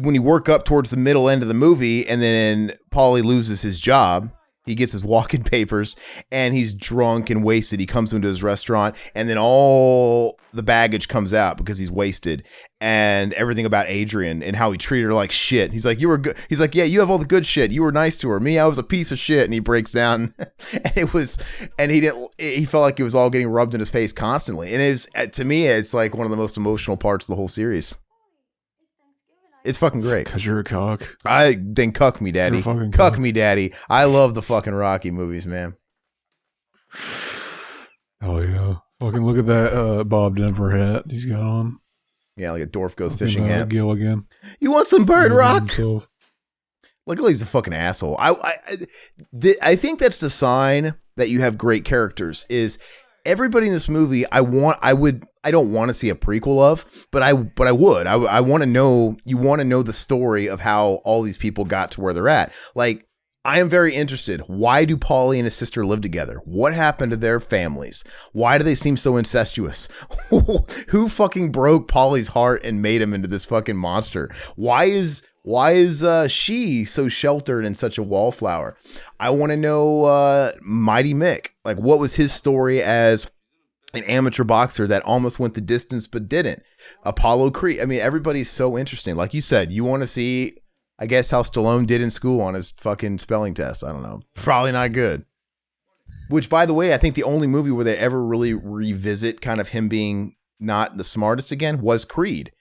when you work up towards the middle end of the movie, and then Pauly loses his job, he gets his walk-in papers, and he's drunk and wasted. He comes into his restaurant, and then all the baggage comes out because he's wasted, and everything about Adrian and how he treated her like shit. He's like, you were good. He's like, yeah, you have all the good shit. You were nice to her. Me, I was a piece of shit. And he breaks down, and he felt like it was all getting rubbed in his face constantly. And it was, to me, it's like one of the most emotional parts of the whole series. It's fucking great. Because you're a cock. Then cuck me, daddy. Cuck me, daddy. I love the fucking Rocky movies, man. Oh, yeah. Fucking look at that Bob Denver hat he's got on. Yeah, like a Dorf Goes Fishing hat. Gilligan. You want some bird rock? Look like he's a fucking asshole. I think that's the sign that you have great characters, is everybody in this movie I don't want to see a prequel of, but I would. I want to know, you want to know the story of how all these people got to where they're at. Like, I am very interested. Why do Pauly and his sister live together? What happened to their families? Why do they seem so incestuous? Who fucking broke Pauly's heart and made him into this fucking monster? Why is she so sheltered and such a wallflower? I want to know Mighty Mick. Like, what was his story as an amateur boxer that almost went the distance but didn't? Apollo Creed. I mean, everybody's so interesting. Like you said, you want to see, I guess, how Stallone did in school on his fucking spelling test. I don't know. Probably not good. Which, by the way, I think the only movie where they ever really revisit kind of him being not the smartest again was Creed.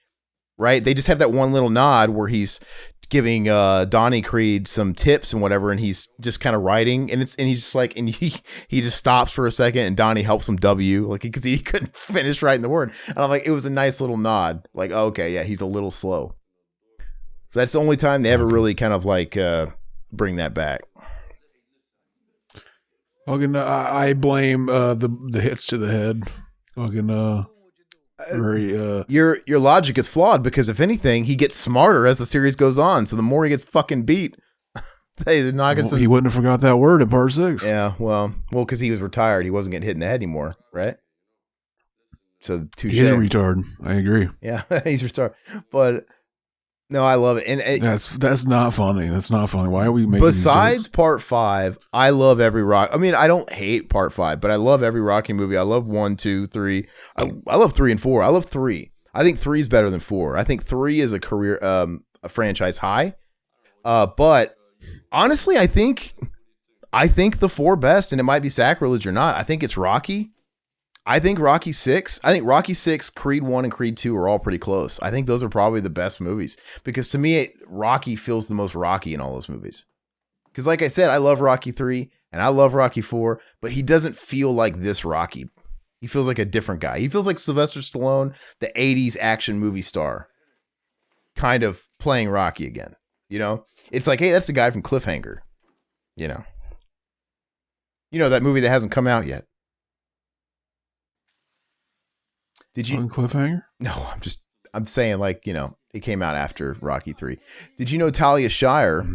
Right? They just have that one little nod where he's giving Donnie Creed some tips and whatever, and he's just kind of writing, and he's just like, and he just stops for a second, and Donnie helps him like, because he couldn't finish writing the word. And I'm like, it was a nice little nod. Like, oh, okay, yeah, he's a little slow. That's the only time they ever really kind of like bring that back. Fucking, I blame the hits to the head. Fucking, very. Your logic is flawed, because if anything, he gets smarter as the series goes on. So the more he gets fucking beat, he wouldn't have forgot that word in part 6. Yeah, well, because he was retired, he wasn't getting hit in the head anymore, right? So touche. He's a retard. I agree. Yeah, he's retarded, but. No, I love it. And that's not funny. That's not funny. Why are we making besides part 5, I love every Rock. I mean, I don't hate part 5, but I love every Rocky movie. I love 1, 2, 3. I love 3 and 4. I love 3. I think 3 is better than 4. I think 3 is a career, a franchise high. But honestly, I think the 4 best, and it might be sacrilege or not. I think it's Rocky. I think Rocky 6, Creed 1 and Creed 2 are all pretty close. I think those are probably the best movies, because to me, Rocky feels the most Rocky in all those movies. Because like I said, I love Rocky 3 and I love Rocky 4, but he doesn't feel like this Rocky. He feels like a different guy. He feels like Sylvester Stallone, the 80s action movie star, kind of playing Rocky again. You know, it's like, hey, that's the guy from Cliffhanger. You know that movie that hasn't come out yet. Did you on Cliffhanger? No, I'm saying, like, it came out after Rocky 3. Did you know Talia Shire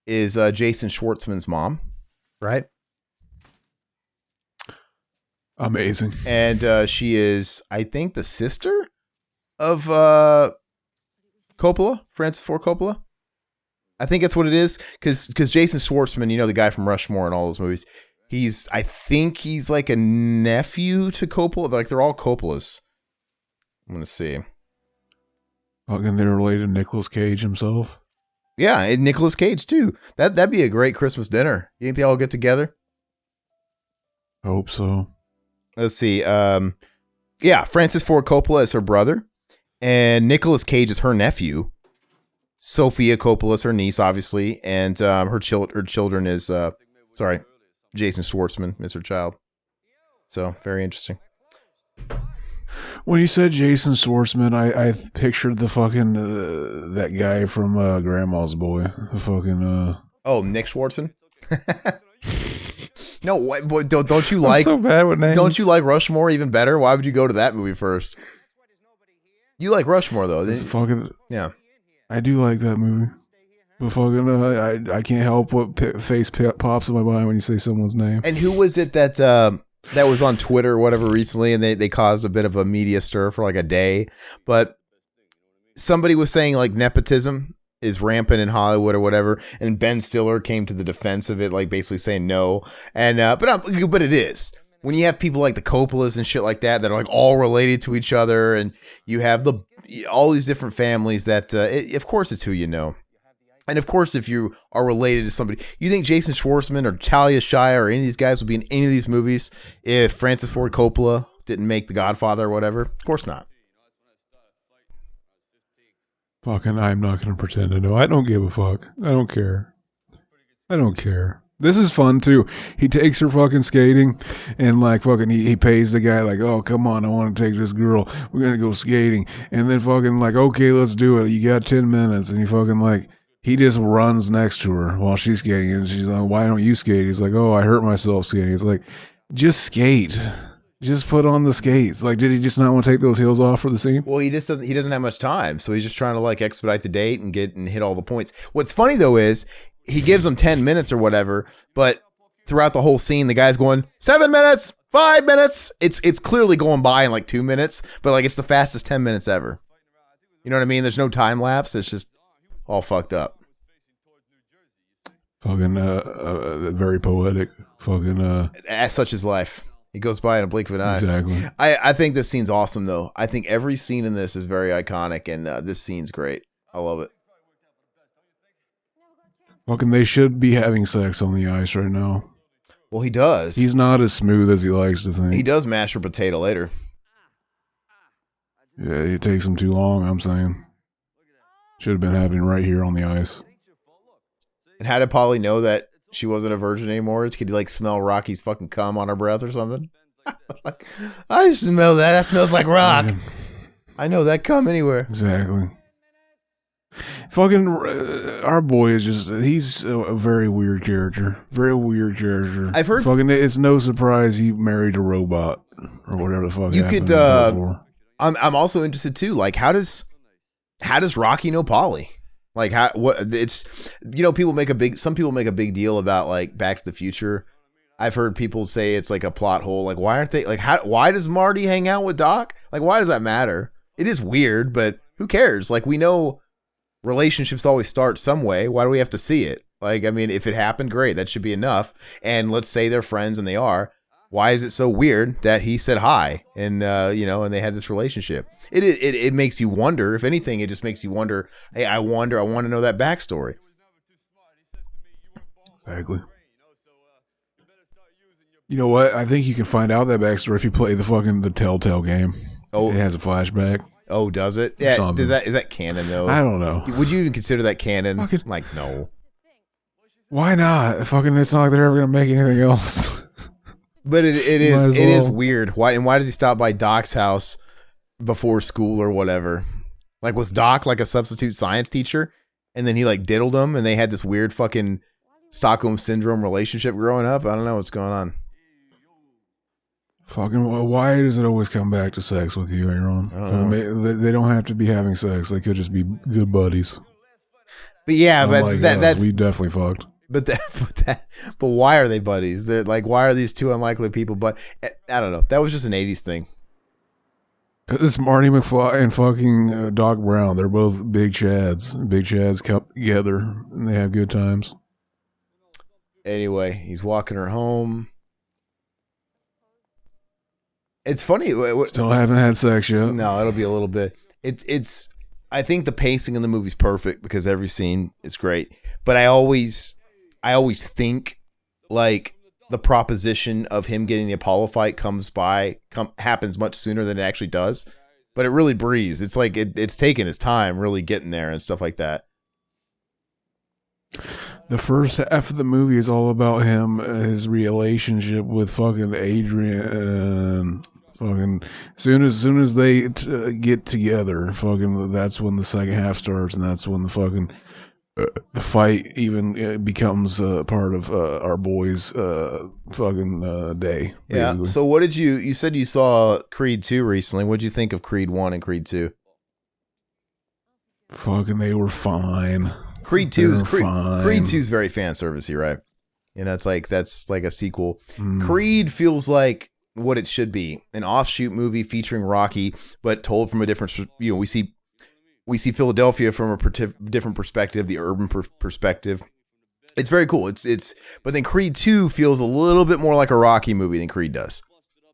is Jason Schwartzman's mom? Right? Amazing. And she is, I think, the sister of Coppola, Francis Ford Coppola. I think that's what it is, because Jason Schwartzman, the guy from Rushmore and all those movies, I think he's like a nephew to Coppola. Like, they're all Coppolas. I'm going to see. Fucking, they're related to Nicolas Cage himself. Yeah, and Nicolas Cage too. That'd be a great Christmas dinner. You think they all get together? I hope so. Let's see. Yeah, Francis Ford Coppola is her brother, and Nicolas Cage is her nephew. Sofia Coppola is her niece, obviously, and her children is Jason Schwartzman is her child. So, very interesting. When you said Jason Schwartzman, I pictured the fucking that guy from Grandma's Boy. The fucking Oh, Nick Schwartzen? No, don't you like? I'm so bad with names. Don't you like Rushmore even better? Why would you go to that movie first? You like Rushmore though? Fucking yeah. I do like that movie. But fucking, I can't help what face pops in my mind when you say someone's name. And who was it that was on Twitter or whatever recently, and they caused a bit of a media stir for like a day? But somebody was saying like nepotism is rampant in Hollywood or whatever, and Ben Stiller came to the defense of it, like basically saying no. And but it is. When you have people like the Coppolas and shit like that are like all related to each other, and you have all these different families that, of course, it's who you know. And of course, if you are related to somebody, you think Jason Schwartzman or Talia Shire or any of these guys would be in any of these movies if Francis Ford Coppola didn't make The Godfather or whatever? Of course not. Fucking, I'm not going to pretend to know. I don't give a fuck. I don't care. This is fun too. He takes her fucking skating, and like fucking he pays the guy like, oh come on, I want to take this girl. We're gonna go skating, and then fucking like, okay, let's do it. You got 10 minutes, and he fucking like he just runs next to her while she's skating, and she's like, why don't you skate? He's like, oh, I hurt myself skating. It's like, just skate. Just put on the skates. Like, did he just not want to take those heels off for the scene? Well, he doesn't have much time, so he's just trying to like expedite the date and hit all the points. What's funny though is he gives them 10 minutes or whatever, but throughout the whole scene, the guy's going 7 minutes, 5 minutes. It's clearly going by in like 2 minutes, but like it's the fastest 10 minutes ever. You know what I mean? There's no time lapse. It's just all fucked up. Fucking very poetic. Fucking As such is life. He goes by in a blink of an eye. exactly. I think this scene's awesome though. I think every scene in this is very iconic, and this scene's great. I love it. Fucking they should be having sex on the ice right now. Well, he does. He's not as smooth as he likes to think. He does mash her potato later. Yeah, it takes him too long, I'm saying. Should have been happening right here on the ice. And how did Pauly know that she wasn't a virgin anymore? Could he like smell Rocky's fucking cum on her breath or something? Like, I smell that. That smells like rock. Yeah. I know that cum anywhere. Exactly. Fucking our boy is he's a very weird character. Very weird character. I've heard fucking it's no surprise he married a robot or whatever the fuck you happened could before. I'm also interested too, like how does Rocky know Pauly? Like it's some people make a big deal about like Back to the Future. I've heard people say it's like a plot hole. Like why aren't they like why does Marty hang out with Doc? Like why does that matter? It is weird, but who cares? Like we know relationships always start some way. Why do we have to see it? Like, I mean, if it happened, great. That should be enough. And let's say they're friends and they are. Why is it so weird that he said hi and, and they had this relationship? It makes you wonder. If anything, it just makes you wonder, hey, I want to know that backstory. Exactly. You know what? I think you can find out that backstory if you play the Telltale game. Oh, it has a flashback. Oh, does it? Yeah. Something. Is that canon though? I don't know. Would you even consider that canon? Like, no. Why not? Fucking, it's not like they're ever gonna make anything else. But it is weird. Why does he stop by Doc's house before school or whatever? Like, was Doc like a substitute science teacher, and then he like diddled him, and they had this weird fucking Stockholm syndrome relationship growing up? I don't know what's going on. Fucking, why does it always come back to sex with you, Aaron? They don't have to be having sex. They could just be good buddies. But yeah, that's we definitely fucked. But why are they buddies? They're like, why are these two unlikely people? But I don't know. That was just an 80s thing. It's Marty McFly and fucking Doc Brown. They're both big Chads. Big Chads come together and they have good times. Anyway, he's walking her home. It's funny. Still haven't had sex yet. No, it'll be a little bit. It's. I think the pacing in the movie's perfect because every scene is great. But I always think like the proposition of him getting the Apollo fight happens much sooner than it actually does. But it really breezes. It's like it's taking its time really getting there and stuff like that. The first half of the movie is all about his relationship with fucking Adrian. Fucking soon as they get together, fucking that's when the second half starts, and that's when the fucking the fight even becomes part of our boys' fucking day. Basically. Yeah. So what did you said you saw Creed 2 recently? What did you think of Creed 1 and Creed 2? Fucking, they were fine. Creed 2 is very fan servicey, right? You know, that's like a sequel. Creed feels like what it should be, an offshoot movie featuring Rocky, but told from a different. You know, we see Philadelphia from a different perspective, the urban perspective. It's very cool. But then Creed 2 feels a little bit more like a Rocky movie than Creed does.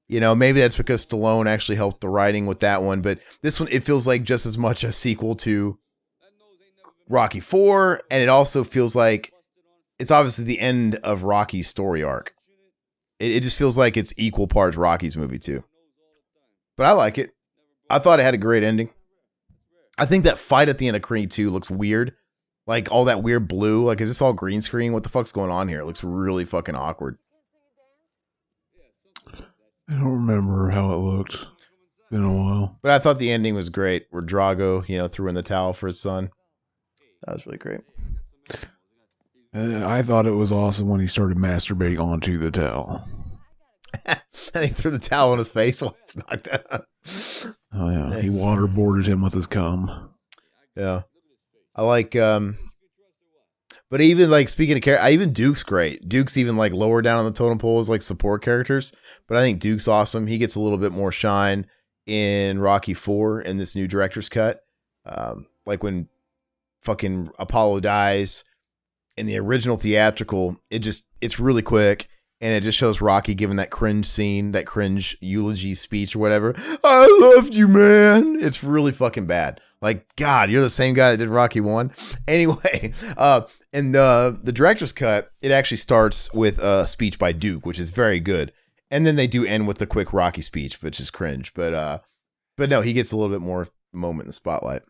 You know, maybe that's because Stallone actually helped the writing with that one, but this one, it feels like just as much a sequel to Rocky 4, and it also feels like it's obviously the end of Rocky's story arc. It just feels like it's equal parts Rocky's movie too. But I like it. I thought it had a great ending. I think that fight at the end of Creed 2 looks weird. Like all that weird blue. Like, is this all green screen? What the fuck's going on here? It looks really fucking awkward. I don't remember how it looked. Been a while. But I thought the ending was great. Where Drago, threw in the towel for his son. That was really great. I thought it was awesome when he started masturbating onto the towel. And he threw the towel on his face while he's knocked out. Oh yeah, he waterboarded him with his cum. Yeah, I like. But But even like speaking of character, even Duke's great. Duke's even like lower down on the totem pole as like support characters. But I think Duke's awesome. He gets a little bit more shine in Rocky 4 in this new director's cut. Like when fucking Apollo dies in the original theatrical, it's really quick. And it just shows Rocky giving that cringe scene, that cringe eulogy speech or whatever. I loved you, man. It's really fucking bad. Like, God, you're the same guy that did Rocky 1. Anyway, in the director's cut, it actually starts with a speech by Duke, which is very good. And then they do end with the quick Rocky speech, which is cringe. But no, he gets a little bit more moment in the spotlight.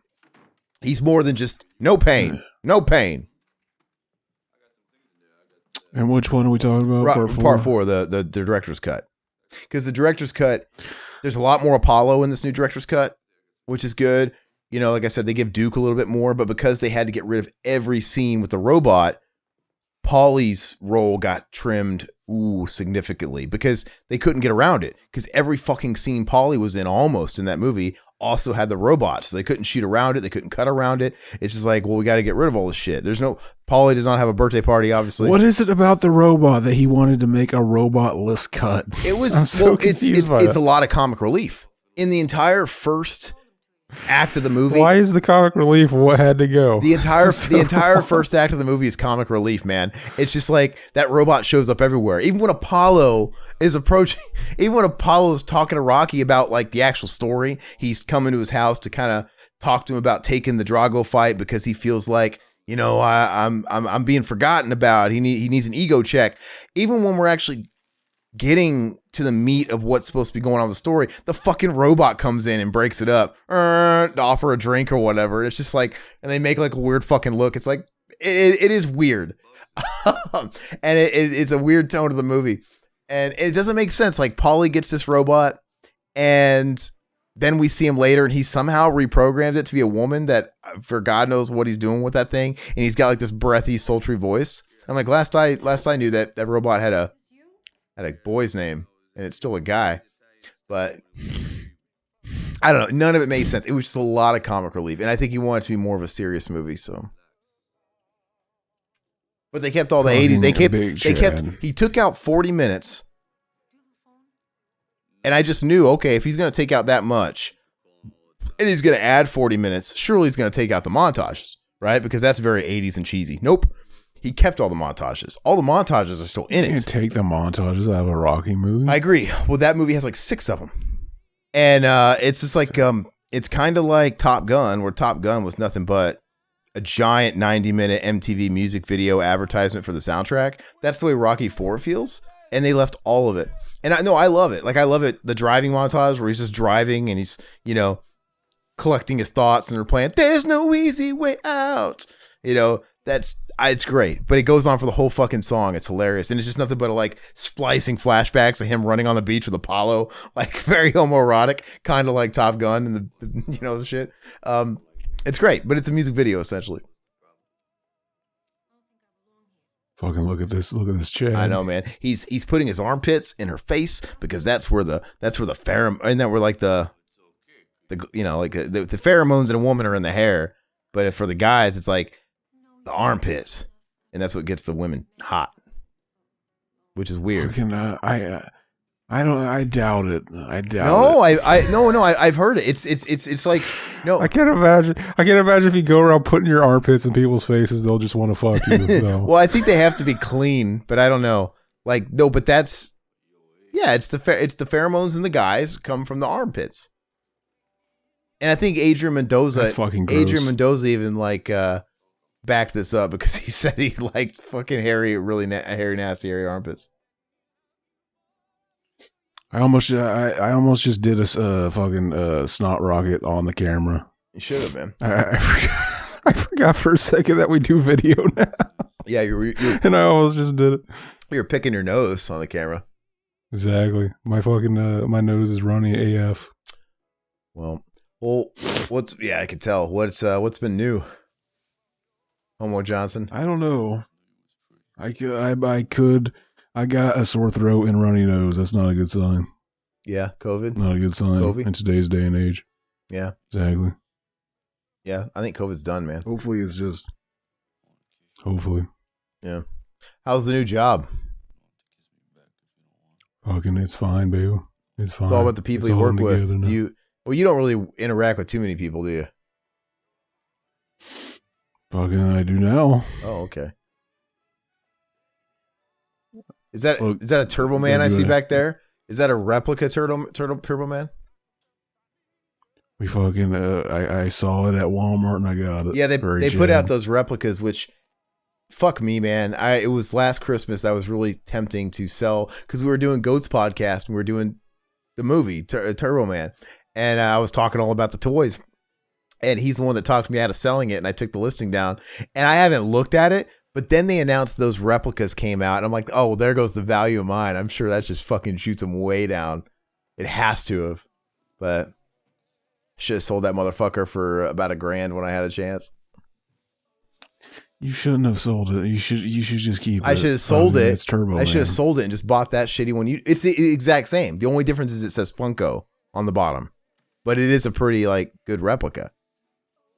He's more than just no pain, no pain. And which one are we talking about? Part 4, the director's cut. Because the director's cut, there's a lot more Apollo in this new director's cut, which is good. You know, like I said, they give Duke a little bit more, but because they had to get rid of every scene with the robot, Pauly's role got trimmed significantly because they couldn't get around it. Because every fucking scene Pauly was in almost in that movie also had the robot. So they couldn't shoot around it. They couldn't cut around it. It's just like, well, we got to get rid of all this shit. Pauly does not have a birthday party, obviously. What is it about the robot that he wanted to make a robotless cut? It was, it's a lot of comic relief. In the entire first act of the movie. Why is the comic relief what had to go? The entire first act of the movie is comic relief, man. It's just like that robot shows up everywhere. Even when Apollo is approaching, even when Apollo's talking to Rocky about like the actual story, he's coming to his house to kind of talk to him about taking the Drago fight because he feels like, you know, I'm being forgotten about. He needs an ego check. Even when we're actually getting to the meat of what's supposed to be going on with the story, the fucking robot comes in and breaks it up to offer a drink or whatever. It's just like, and they make like a weird fucking look. It's like, it is weird. And it's a weird tone of the movie. And it doesn't make sense. Like Pauly gets this robot and then we see him later and he somehow reprogrammed it to be a woman that for God knows what he's doing with that thing. And he's got like this breathy, sultry voice. I'm like, last I knew that robot had a boy's name and it's still a guy, but I don't know. None of it made sense. It was just a lot of comic relief. And I think he wanted it to be more of a serious movie. So, but they kept all the 80s. He took out 40 minutes and I just knew, okay, if he's going to take out that much and he's going to add 40 minutes, surely he's going to take out the montages, right? Because that's very 80s and cheesy. Nope. He kept all the montages. All the montages are still in it. You can't take the montages out of a Rocky movie. I agree. Well, that movie has like 6 of them. And it's just like, it's kind of like Top Gun, where Top Gun was nothing but a giant 90-minute MTV music video advertisement for the soundtrack. That's the way Rocky 4 feels. And they left all of it. And I love it. Like, I love it. The driving montage where he's just driving and he's, you know, collecting his thoughts and they're playing, "There's no easy way out." You know, it's great, but it goes on for the whole fucking song. It's hilarious. And it's just nothing but like splicing flashbacks of him running on the beach with Apollo, like very homoerotic, kind of like Top Gun and the you know, the shit. It's great, but it's a music video essentially. Fucking look at this Chad. I know, man. He's putting his armpits in her face because that's where the pheromone, and that where like the you know, like the pheromones in a woman are in the hair, but for the guys it's like the armpits, and that's what gets the women hot, which is weird. Fucking, I doubt it. No, I've heard it. It's like, no. I can't imagine if you go around putting your armpits in people's faces, they'll just want to fuck you. So. Well, I think they have to be clean, but I don't know. Like, no, but that's, yeah, it's the pheromones in the guys come from the armpits. And I think Adrian Mendoza, that's fucking gross. even like backed this up because he said he liked fucking hairy, really hairy, nasty, hairy armpits. I almost just did a fucking snot rocket on the camera. You should have, man. I forgot for a second that we do video now. Yeah, you're and I almost just did it. You're picking your nose on the camera. Exactly. My fucking my nose is running AF. Well, I could tell. What's been new? Homo Johnson. I don't know. I got a sore throat and runny nose. That's not a good sign. Yeah, COVID. Not a good sign in today's day and age. Yeah, exactly. Yeah, I think COVID's done, man. Hopefully. Yeah. How's the new job? Fucking, it's fine, baby. It's fine. It's all about the people It's you all work with. together now. You don't really interact with too many people, do you? Fucking, I do now. Oh, okay. Is that Look, a Turbo Man I go see ahead. back there? Is that a replica Turbo Man? We fucking, I saw it at Walmart and I got it. Yeah, they Very put out jacked. those replicas, which, fuck me, man. It was last Christmas that was really tempting to sell because we were doing Goats podcast and we were doing the movie Turbo Man, and I was talking all about the toys, and he's the one that talked me out of selling it, and I took the listing down, and I haven't looked at it. But then they announced those replicas came out, and I'm like, oh, there goes the value of mine. I'm sure that just fucking shoots them way down. It has to have, but should have sold that motherfucker for about $1,000 when I had a chance. You shouldn't have sold it. You should just keep it. I should have sold it. It's Turbo I should have Man. sold it and just bought that shitty one. It's the exact same. The only difference is it says Funko on the bottom, but it is a pretty like good replica.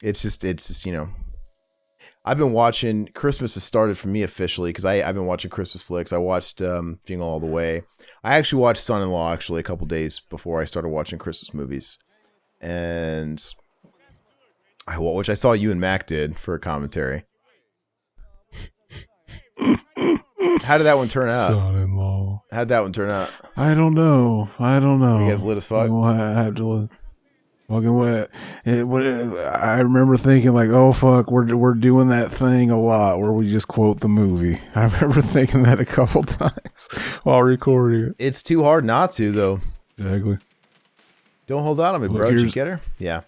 It's just I've been watching. Christmas has started for me officially because I've been watching Christmas flicks. I watched Jingle All the Way. I actually watched Son-in-Law a couple days before I started watching Christmas movies, and which I saw you and Mac did for a commentary. How did that one turn out? Son-in-law. How'd that one turn out? I don't know. You guys lit as fuck? I have to fucking what? I remember thinking like, oh fuck, we're doing that thing a lot where we just quote the movie. I remember thinking that a couple times while recording it. It's too hard not to, though. Exactly. Don't hold out on me, Look, bro. Did you get her? Yeah.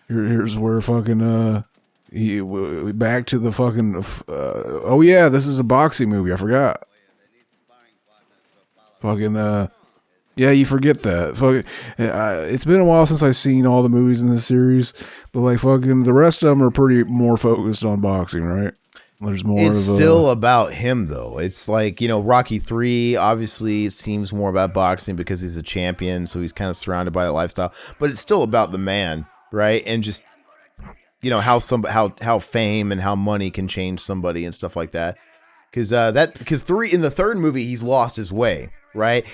Here's where fucking back to the fucking oh yeah, this is a boxing movie. I forgot. Fucking yeah, you forget that. Fucking, it's been a while since I've seen all the movies in this series, but like fucking the rest of them are pretty more focused on boxing, right? There's more. It's still about him, though. It's like, Rocky 3, obviously, it seems more about boxing because he's a champion, so he's kind of surrounded by that lifestyle. But it's still about the man, right? And just, how fame and how money can change somebody and stuff like that. Because in the third movie, he's lost his way, right?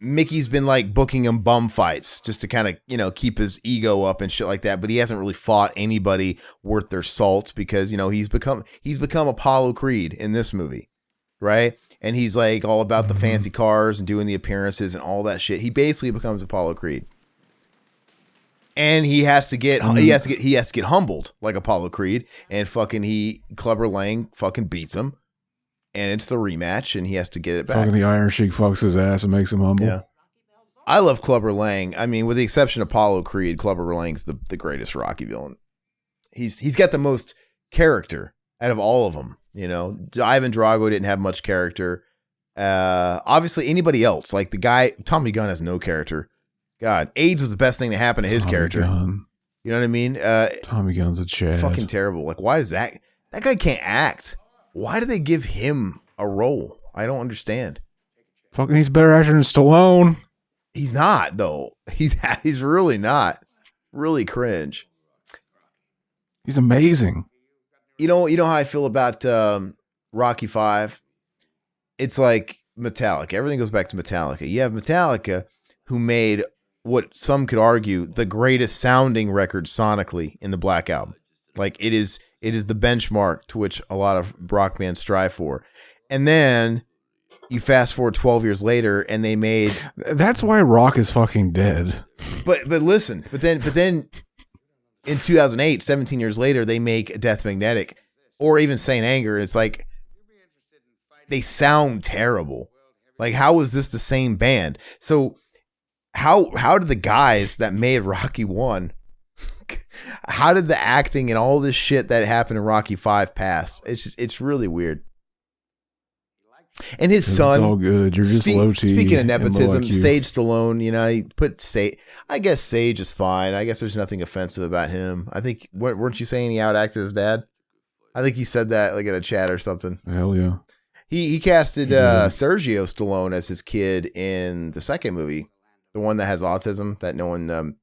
Mickey's been like booking him bum fights just to kind of, keep his ego up and shit like that. But he hasn't really fought anybody worth their salt because, he's become Apollo Creed in this movie. Right. And he's like all about the fancy cars and doing the appearances and all that shit. He basically becomes Apollo Creed. And he has to get humbled like Apollo Creed, and fucking Clubber Lang fucking beats him. And it's the rematch, and he has to get it back. fucking the Iron Sheik fucks his ass and makes him humble. Yeah. I love Clubber Lang. I mean, with the exception of Apollo Creed, Clubber Lang's the greatest Rocky villain. He's got the most character out of all of them. Ivan Drago didn't have much character. Obviously, anybody else, like the guy, Tommy Gunn has no character. God, AIDS was the best thing that happened to his character. Gunn. You know what I mean? Tommy Gunn's a Chad. Fucking terrible. Like, why is that guy can't act? Why do they give him a role? I don't understand. Fucking, he's a better actor than Stallone. He's not, though. He's really not. Really cringe. He's amazing. You know how I feel about Rocky 5? It's like Metallica. Everything goes back to Metallica. You have Metallica, who made what some could argue the greatest sounding record sonically in the Black Album. Like it is the benchmark to which a lot of rock bands strive for. And then you fast forward 12 years later and they made... That's why rock is fucking dead. But listen, but then in 2008, 17 years later, they make Death Magnetic or even Saint Anger. And it's like, they sound terrible. Like, how is this the same band? So how did the guys that made Rocky 1, how did the acting and all this shit that happened in Rocky 5 pass? It's really weird. And his son, it's all good. You're just low T. Speaking of and low nepotism, IQ. Sage Stallone, he put Sage. I guess Sage is fine. I guess there's nothing offensive about him. I think, weren't you saying he outacted his dad? I think you said that like in a chat or something. Hell yeah. He casted Sergio Stallone as his kid in the second movie, the one that has autism that no one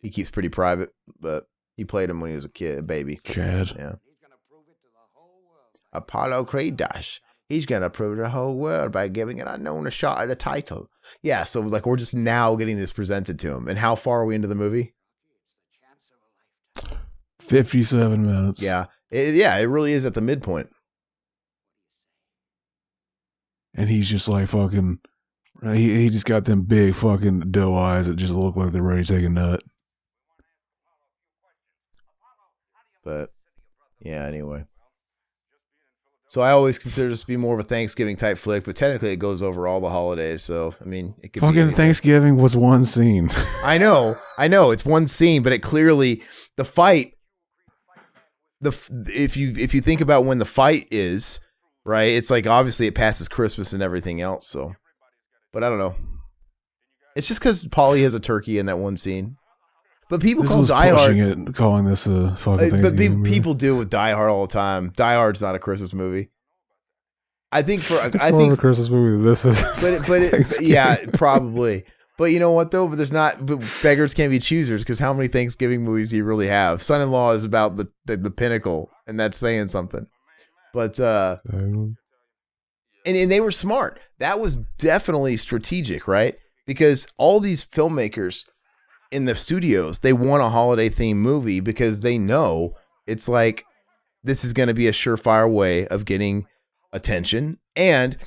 he keeps pretty private, but he played him when he was a baby. Chad. Yeah. Apollo Creed Dash. He's going to prove to the whole world by giving an unknown a shot at the title. Yeah, so it was like we're just now getting this presented to him. And how far are we into the movie? 57 minutes. Yeah. It really is at the midpoint. And he's just like fucking, he just got them big fucking doe eyes that just look like they're ready to take a nut. But yeah, anyway. So I always consider this to be more of a Thanksgiving type flick, but technically it goes over all the holidays. So, I mean, it could fucking be Thanksgiving was one scene. I know. It's one scene, but it clearly, the fight, if you think about when the fight is, right, it's like obviously it passes Christmas and everything else. So, but I don't know. It's just because Pauly has a turkey in that one scene. But people call Die Hard, calling this a fucking Thanksgiving movie. People do with Die Hard all the time. Die Hard's not a Christmas movie. I think more of a Christmas movie than this is. But yeah, probably. But you know what though? But beggars can't be choosers, because how many Thanksgiving movies do you really have? Son-in-Law is about the pinnacle, and that's saying something. But and they were smart. That was definitely strategic, right? Because all these filmmakers in the studios, they want a holiday themed movie because they know it's like this is going to be a surefire way of getting attention, and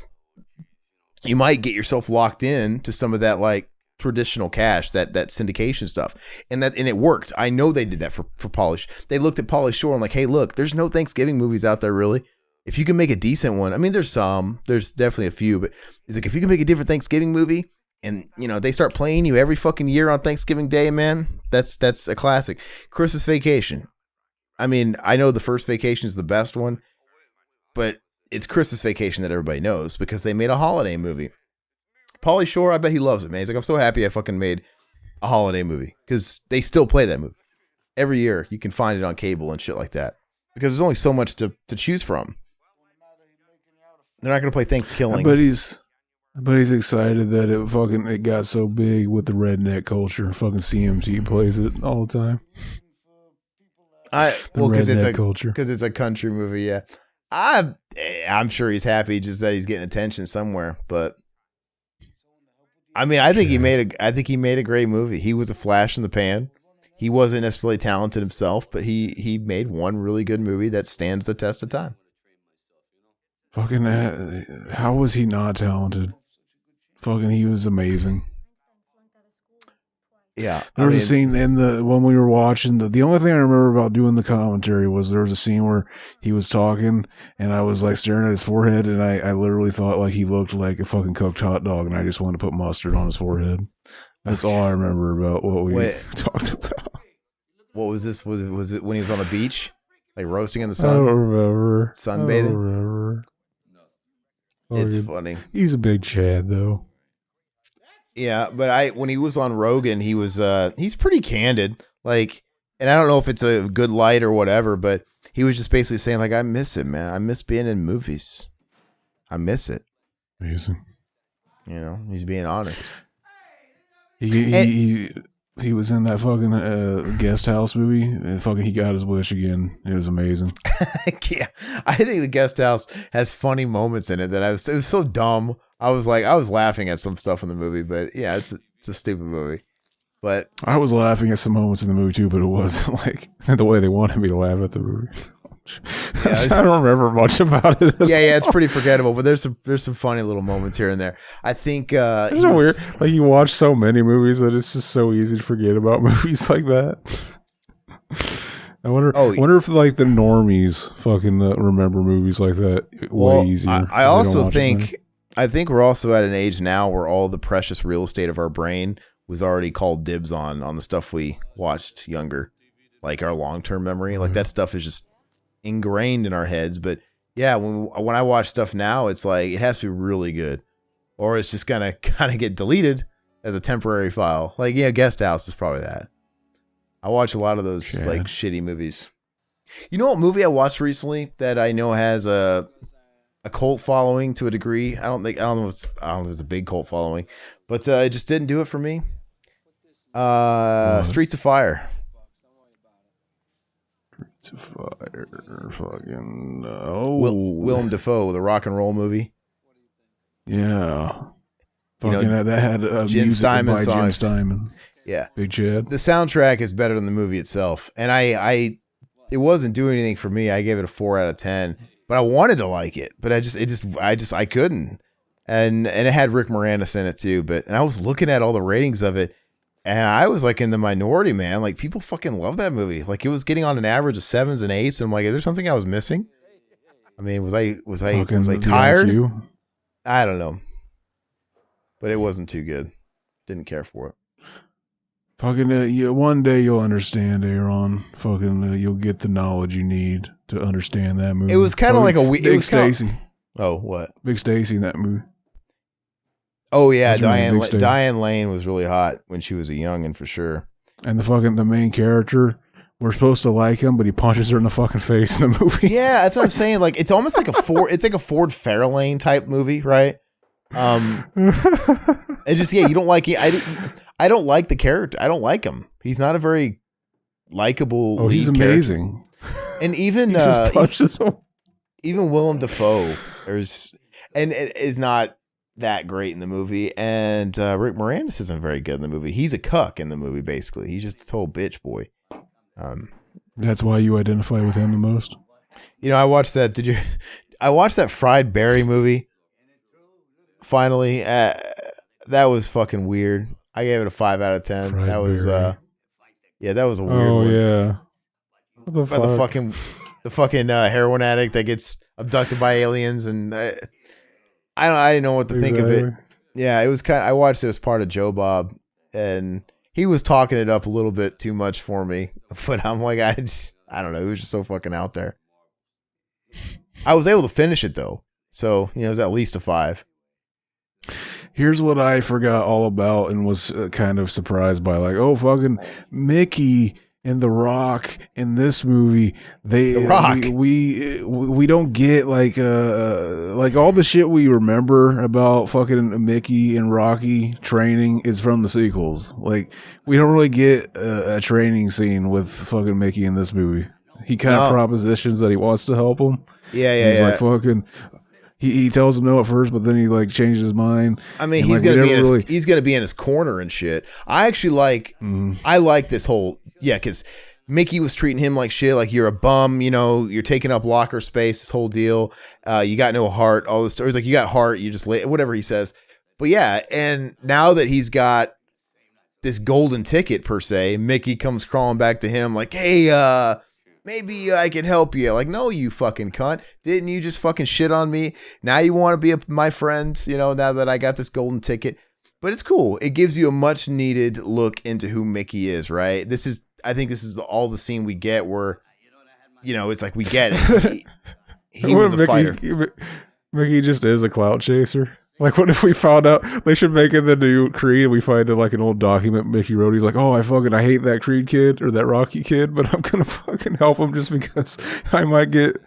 you might get yourself locked in to some of that like traditional cash, that syndication stuff, and it worked. I know they did that for Pauly. They looked at Pauly Shore and like, hey, look, there's no Thanksgiving movies out there really. If you can make a decent one, I mean, there's definitely a few, but it's like if you can make a different Thanksgiving movie. And, you know, they start playing you every fucking year on Thanksgiving Day, man. That's a classic. Christmas Vacation. I mean, I know the first Vacation is the best one, but it's Christmas Vacation that everybody knows because they made a holiday movie. Pauly Shore, I bet he loves it, man. He's like, I'm so happy I fucking made a holiday movie, because they still play that movie. Every year you can find it on cable and shit like that, because there's only so much to choose from. They're not going to play Thanksgiving. But he's excited that it got so big with the redneck culture. Fucking CMT plays it all the time. Because it's a country movie. Yeah, I'm sure he's happy just that he's getting attention somewhere. But I mean, I think he made a great movie. He was a flash in the pan. He wasn't necessarily talented himself, but he made one really good movie that stands the test of time. Fucking, how was he not talented? Fucking, he was amazing. Yeah. There was a scene when we were watching, the only thing I remember about doing the commentary was there was a scene where he was talking and I was like staring at his forehead, and I literally thought like he looked like a fucking cooked hot dog, and I just wanted to put mustard on his forehead. That's all I remember about what we talked about. What was this? Was it when he was on the beach? Like roasting in the sun? I don't remember. Sunbathing? I don't remember. It's funny. He's a big Chad though. Yeah, but when he was on Rogan, he's pretty candid. Like, and I don't know if it's a good light or whatever, but he was just basically saying like, I miss it, man. I miss being in movies. I miss it. Amazing. You know, he's being honest. He was in that fucking Guest House movie, and fucking he got his wish again. It was amazing. Yeah, I think the Guest House has funny moments in it that it was so dumb. I was laughing at some stuff in the movie, but yeah, it's a stupid movie. But I was laughing at some moments in the movie too, but it wasn't like the way they wanted me to laugh at the movie. Yeah, I don't remember much about it. Yeah, it's pretty forgettable, but there's some funny little moments here and there. I think isn't it weird? Like you watch so many movies that it's just so easy to forget about movies like that. I wonder if like the normies fucking remember movies like that way easier. I also think we're also at an age now where all the precious real estate of our brain was already called dibs on the stuff we watched younger, like our long-term memory. Like that stuff is just ingrained in our heads. But yeah, when I watch stuff now, it's like it has to be really good, or it's just gonna kind of get deleted as a temporary file. Like Guest House is probably that. I watch a lot of those like shitty movies. You know what movie I watched recently that I know has a cult following to a degree? I don't know if it's a big cult following, but it just didn't do it for me. Streets of Fire. to fire. Fucking Willem Dafoe, the rock and roll movie. Yeah. You know, Fucking that had Jim music Steinman by Jim songs. Steinman. Yeah, Big Chad. the soundtrack is better than the movie itself, and it wasn't doing anything for me. I gave it a 4 out of 10, but I wanted to like it, but I couldn't. And it had Rick Moranis in it too, and I was looking at all the ratings of it, and I was like in the minority, man. Like people fucking love that movie. Like it was getting on an average of 7s and 8s. And I'm like, is there something I was missing? I mean, was I tired? IQ. I don't know, but it wasn't too good. Didn't care for it. Fucking, one day you'll understand, Aaron. Fucking, you'll get the knowledge you need to understand that movie. It was kind of like a Big Stacy. Oh, what? Big Stacy in that movie. Oh yeah, That's really Big Stacy. Diane Lane was really hot when she was a youngin' for sure. And the main character, we're supposed to like him, but he punches her in the fucking face in the movie. Yeah, that's what I'm saying. Like it's almost like it's like a Ford Fairlane type movie, right? It just you don't like it. I don't like the character. I don't like him. He's not a very likable. Oh, he's amazing. And even he just punches him. Even Willem Dafoe is not that great in the movie, and Rick Moranis isn't very good in the movie. He's a cuck in the movie, basically. He's just a total bitch boy. That's why you identify with him the most. You know, I watched that. I watched that Fried Berry movie. Finally, that was fucking weird. I gave it a 5 out of 10. Fried that was Berry. that was a weird one. Oh yeah. What the fucking heroin addict that gets abducted by aliens, and I didn't know what to think of it. Yeah, it was I watched it as part of Joe Bob, and he was talking it up a little bit too much for me. But I'm like, I don't know. It was just so fucking out there. I was able to finish it though, so it was at least a 5. Here's what I forgot all about and was kind of surprised by. Like, oh, fucking Mickey and The Rock in this movie, we don't get like all the shit we remember about fucking Mickey and Rocky training is from the sequels. Like, we don't really get a training scene with fucking Mickey in this movie. He kind of propositions that he wants to help him. Yeah. He's like fucking. He tells him no at first, but then he like changes his mind. I mean, he's gonna be in his corner and shit. I actually I like this whole because Mickey was treating him like shit, like you're a bum, you're taking up locker space, this whole deal. You got no heart, all this stories like you got heart, you just whatever he says. But yeah, and now that he's got this golden ticket per se, Mickey comes crawling back to him like, hey, maybe I can help you. Like, no, you fucking cunt. Didn't you just fucking shit on me? Now you want to be my friend, now that I got this golden ticket. But it's cool. It gives you a much needed look into who Mickey is, right? I think this is all the scene we get where, it's like we get it. He was a fighter. Mickey just is a clout chaser. Like, what if we found out they should make it the new Creed and we find like an old document Mickey wrote? He's like, oh, I hate that Creed kid or that Rocky kid, but I'm gonna fucking help him just because I might get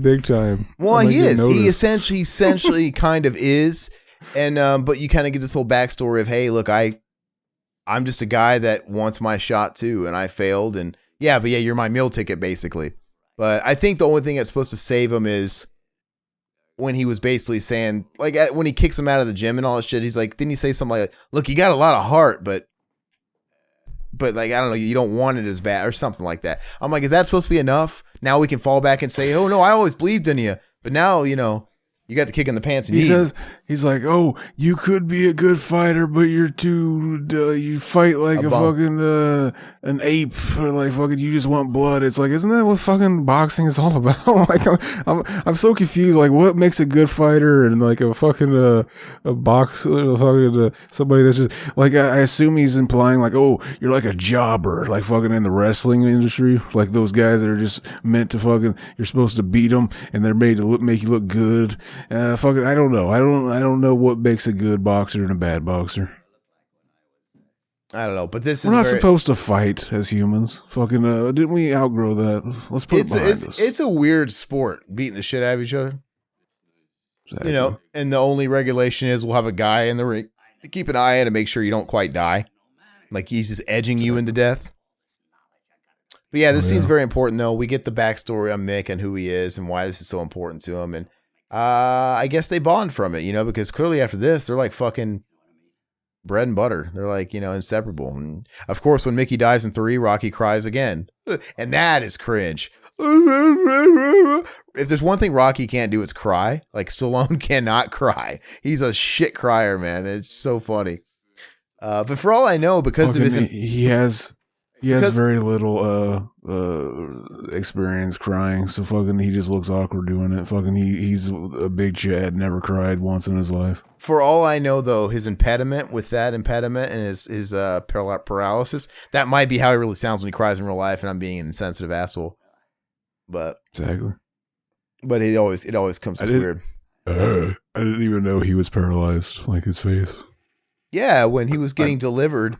big time. Well, he is. He essentially kind of is, and but you kind of get this whole backstory of, hey, look, I'm just a guy that wants my shot too, and I failed, and you're my meal ticket basically. But I think the only thing that's supposed to save him is when he was basically saying, like, when he kicks him out of the gym and all that shit, he's like, didn't he say something like, look, you got a lot of heart, but like, I don't know, you don't want it as bad or something like that. I'm like, is that supposed to be enough? Now we can fall back and say, oh no, I always believed in you. But now, you got the kick in the pants. And he's like, oh, you could be a good fighter, but you're too, you fight like a fucking, an ape, or like fucking, you just want blood. It's like, isn't that what fucking boxing is all about? Like, I'm so confused. Like, what makes a good fighter and like a fucking, a boxer, fucking, somebody that's just, like, I assume he's implying like, oh, you're like a jobber, like fucking in the wrestling industry, like those guys that are just meant to fucking, you're supposed to beat them and they're made to make you look good. Fucking, I don't know. I don't know what makes a good boxer and a bad boxer. I don't know, but we're not supposed to fight as humans. Fucking, didn't we outgrow that? Let's put it behind us. It's a weird sport, beating the shit out of each other. Exactly. And the only regulation is we'll have a guy in the ring to keep an eye on to make sure you don't quite die. Like he's just edging you into death. But yeah, this Oh, scene's yeah. very important, though. We get the backstory on Mick and who he is and why this is so important to him. And I guess they bond from it, because clearly after this, they're like fucking bread and butter. They're like, inseparable. And of course, when Mickey dies in 3, Rocky cries again. And that is cringe. If there's one thing Rocky can't do, it's cry. Like, Stallone cannot cry. He's a shit crier, man. It's so funny. But for all I know, because of his... He has very little experience crying, so fucking he just looks awkward doing it. Fucking he's a big Chad, never cried once in his life. For all I know, though, his impediment and his paralysis, that might be how he really sounds when he cries in real life, and I'm being an insensitive asshole. But Exactly. But it always comes as weird. I didn't even know he was paralyzed, like his face. Yeah, when he was getting delivered,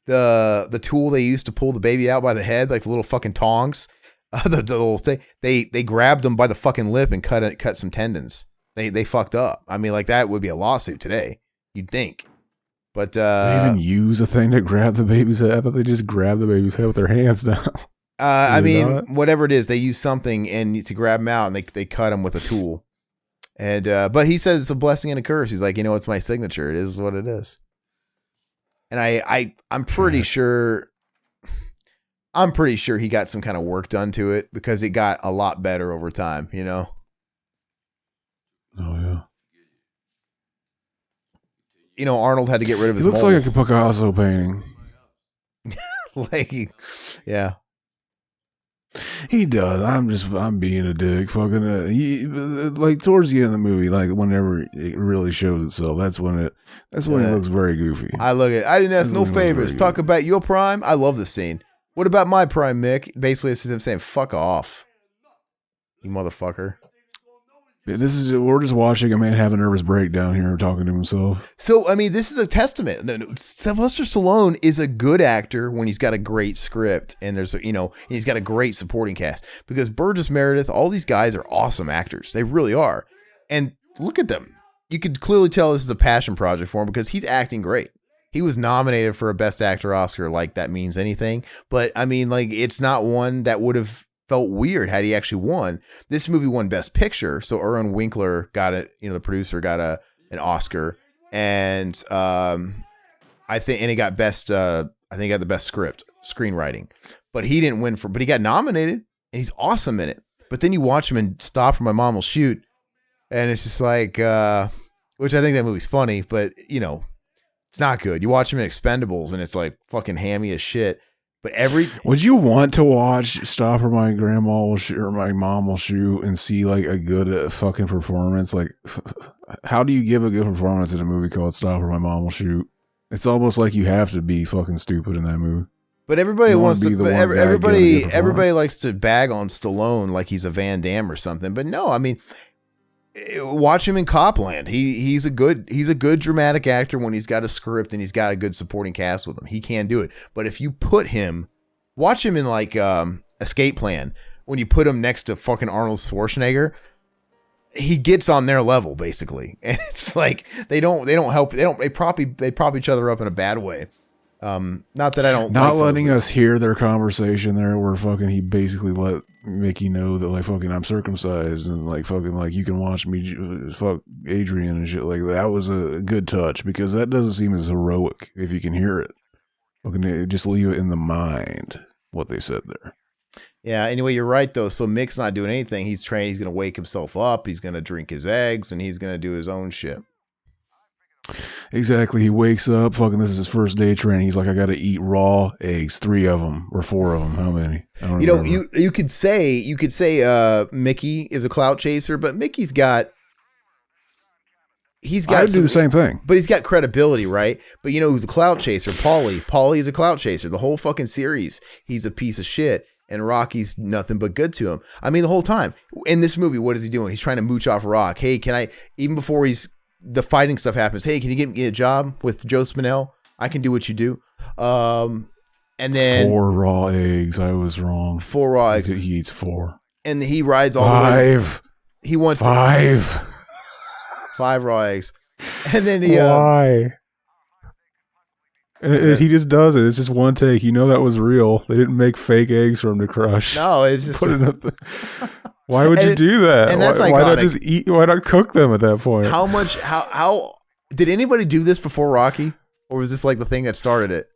the tool they used to pull the baby out by the head, like the little fucking tongs, the little thing, they grabbed him by the fucking lip and cut some tendons. They fucked up. I mean, like, that would be a lawsuit today, you'd think. But they even use a thing to grab the baby's head. I thought they just grab the baby's head with their hands now. I mean, whatever it is, they use something and to grab him out, and they cut him with a tool. And but he says it's a blessing and a curse. He's like, it's my signature. It is what it is. And I'm pretty sure he got some kind of work done to it, because it got a lot better over time. Oh yeah. Arnold had to get rid of his. It looks mold. like a Picasso painting. Yeah. He does. I'm being a dick. Fucking like towards the end of the movie, like whenever it really shows itself, that's when it looks very goofy. I didn't ask no favors. Talk about your prime. I love this scene. What about my prime, Mick? Basically, this is him saying, "Fuck off, you motherfucker." We're just watching a man have a nervous breakdown here, talking to himself. So, I mean, this is a testament. Sylvester Stallone is a good actor when he's got a great script and he's got a great supporting cast, because Burgess Meredith, all these guys are awesome actors. They really are. And look at them. You could clearly tell this is a passion project for him, because he's acting great. He was nominated for a Best Actor Oscar, like that means anything. But I mean, like, it's not one that would have felt weird had he actually won. This movie won Best Picture, so Erwin Winkler got it. The producer got an Oscar, and I think he got best. I think he got the best script, screenwriting, but he didn't win but he got nominated, and he's awesome in it. But then you watch him in Stop or My Mom Will Shoot, and it's just like, which I think that movie's funny, but it's not good. You watch him in Expendables, and it's like fucking hammy as shit. But would you want to watch Stop or My Grandma Will Shoot or My Mom Will Shoot and see like a good fucking performance? Like, how do you give a good performance in a movie called Stop or My Mom Will Shoot? It's almost like you have to be fucking stupid in that movie. But everybody wants to. Everybody likes to bag on Stallone like he's a Van Damme or something. But no, I mean, watch him in Copland. He's a good dramatic actor when he's got a script and he's got a good supporting cast with him. He can do it. But if you watch him in like Escape Plan, when you put him next to fucking Arnold Schwarzenegger, he gets on their level basically. And it's like they prop each other up in a bad way. Not that I don't. Not letting us hear their conversation there, where fucking he basically let Mickey know that like fucking I'm circumcised and like fucking like you can watch me fuck Adrian and shit like that. That was a good touch, because that doesn't seem as heroic if you can hear it. Fucking just leave it in the mind what they said there. Yeah. Anyway, you're right though. So Mick's not doing anything. He's trained. He's gonna wake himself up. He's gonna drink his eggs, and he's gonna do his own shit. Exactly. He wakes up, fucking this is his first day of training. He's like, I gotta eat raw eggs, 3 of them or 4 of them. How many? I don't remember. You could say Mickey is a clout chaser, but Mickey's got I'd do the same thing. But he's got credibility, right? But who's a clout chaser? Pauly. Pauly is a clout chaser. The whole fucking series, he's a piece of shit. And Rocky's nothing but good to him. I mean, the whole time. In this movie, what is he doing? He's trying to mooch off Rock. Hey, can I, even before the fighting stuff happens, hey, can you get me a job with Joe Spinell? I can do what you do. And then 4 raw eggs. I was wrong. 4 raw eggs. He eats 4. And he rides all 5. The way. He wants 5. 5 raw eggs. And then he why? And he just does it. It's just one take. You know that was real. They didn't make fake eggs for him to crush. No, it's just Put it up there. Why would you do that? And that's why not just eat? Why not cook them at that point? How did anybody do this before Rocky, or was this like the thing that started it?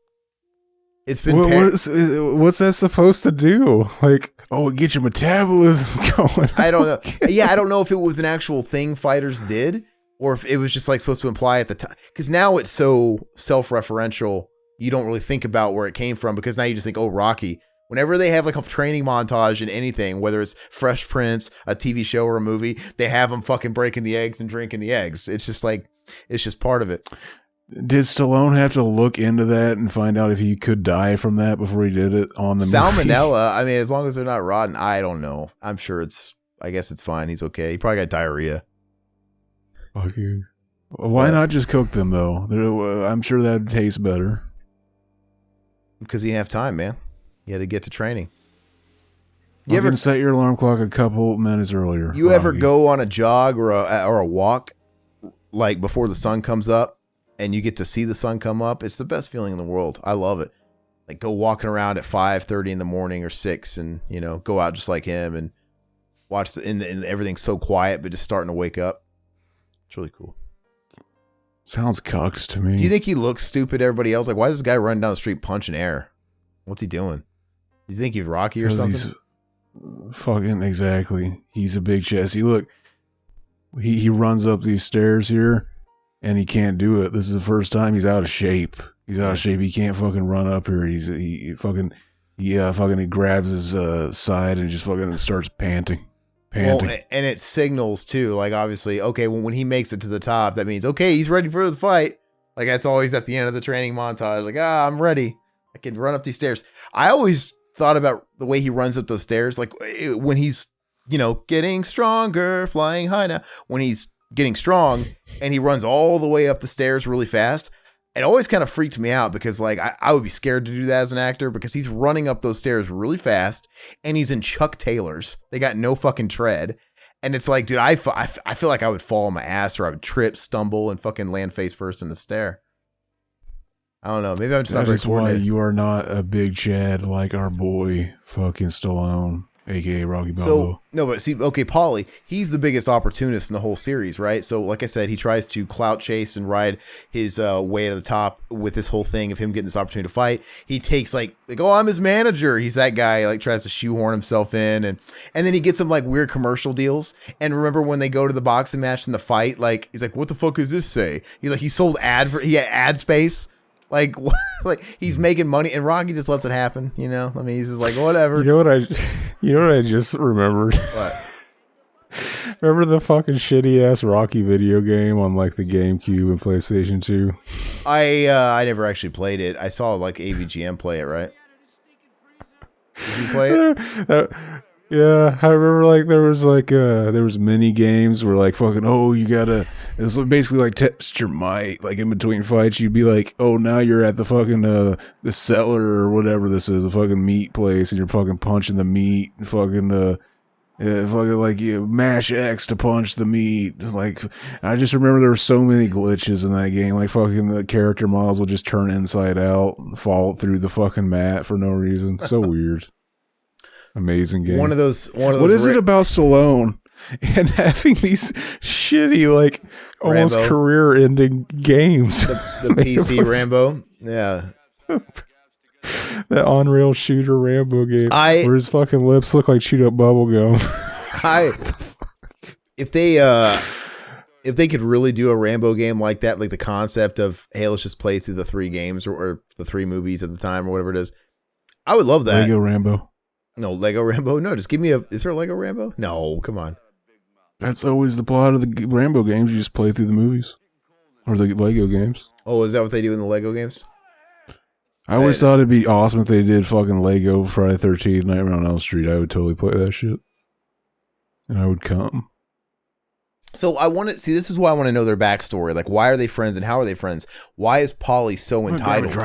It's been what's that supposed to do? Like, get your metabolism going. I don't know. Yeah, I don't know if it was an actual thing fighters did, or if it was just like supposed to imply at the time. Because now it's so self-referential, you don't really think about where it came from. Because now you just think, oh, Rocky. Whenever they have like a training montage in anything, whether it's Fresh Prince, a TV show, or a movie, they have them fucking breaking the eggs and drinking the eggs. It's just like, it's just part of it. Did Stallone have to look into that and find out if he could die from that before he did it on the salmonella? I mean, as long as they're not rotten, I don't know. I'm sure I guess it's fine. He's okay. He probably got diarrhea. Okay. Why not just cook them though? I'm sure that'd taste better. Because he didn't have time, man. He had to get to training. You ever set your alarm clock a couple minutes earlier? You ever go on a jog or a walk like before the sun comes up and you get to see the sun come up? It's the best feeling in the world. I love it. Like go walking around at 5:30 in the morning or 6 and, go out just like him and watch and everything's so quiet but just starting to wake up. It's really cool. Sounds cucked to me. Do you think he looks stupid to everybody else? Like, why is this guy running down the street punching air? What's he doing? Do you think he's Rocky or something? Fucking exactly. He's a big chesty. Look, he runs up these stairs here, and he can't do it. This is the first time he's out of shape. He's out of shape. He can't fucking run up here. He grabs his side and just fucking starts panting. Well, and it signals too. Like obviously, okay, when he makes it to the top, that means okay, he's ready for the fight. Like that's always at the end of the training montage. Like I'm ready. I can run up these stairs. I always thought about the way he runs up those stairs. Like when he's, getting stronger, flying high now. When he's getting strong and he runs all the way up the stairs really fast, it always kind of freaked me out because like I would be scared to do that as an actor because he's running up those stairs really fast and he's in Chuck Taylors. They got no fucking tread. And it's like, dude, I feel like I would fall on my ass or I would trip, stumble, and fucking land face first in the stair. I don't know. Maybe I'm just not very coordinated. That's why you are not a big Chad like our boy fucking Stallone, a.k.a. Rocky Balboa. No, but see, okay, pauly, he's the biggest opportunist in the whole series, right? So like I said, he tries to clout chase and ride his way to the top with this whole thing of him getting this opportunity to fight. He takes like oh, I'm his manager. He's that guy, like tries to shoehorn himself in. And then he gets some like weird commercial deals. And remember when they go to the boxing match and the fight, like he's like, what the fuck does this say? He sold he had ad space. Like he's making money, and Rocky just lets it happen. I mean, he's just like whatever. You know what I just remembered? What? Remember the fucking shitty ass Rocky video game on like the GameCube and PlayStation 2? I never actually played it. I saw like AVGM play it. Right? Did you play it? Yeah, I remember like there was mini games where like fucking it was basically like test your might, like in between fights you'd be like, oh, now you're at the fucking the cellar or whatever this is, the fucking meat place, and you're fucking punching the meat and fucking like you mash X to punch the meat. Like I just remember there were so many glitches in that game, like fucking the character models would just turn inside out and fall through the fucking mat for no reason. So weird. Amazing game. One of those. What is it about Stallone and having these shitty, like almost Rambo. career-ending games? The PC Rambo. Yeah. That on-rail shooter Rambo game where his fucking lips look like chewed up bubble gum. If they could really do a Rambo game like that, like the concept of, hey, let's just play through the 3 games or the 3 movies at the time or whatever it is, I would love that. Lego Rambo. No, Lego Rambo? No, just give me is there a Lego Rambo? No, come on. That's always the plot of the Rambo games. You just play through the movies. Or the Lego games. Oh, is that what they do in the Lego games? I always thought it'd be awesome if they did fucking Lego Friday 13th, Nightmare on Elm Street. I would totally play that shit. And I would come. So I want to see, this is why I want to know their backstory. Like, why are they friends and how are they friends? Why is Pauly so entitled?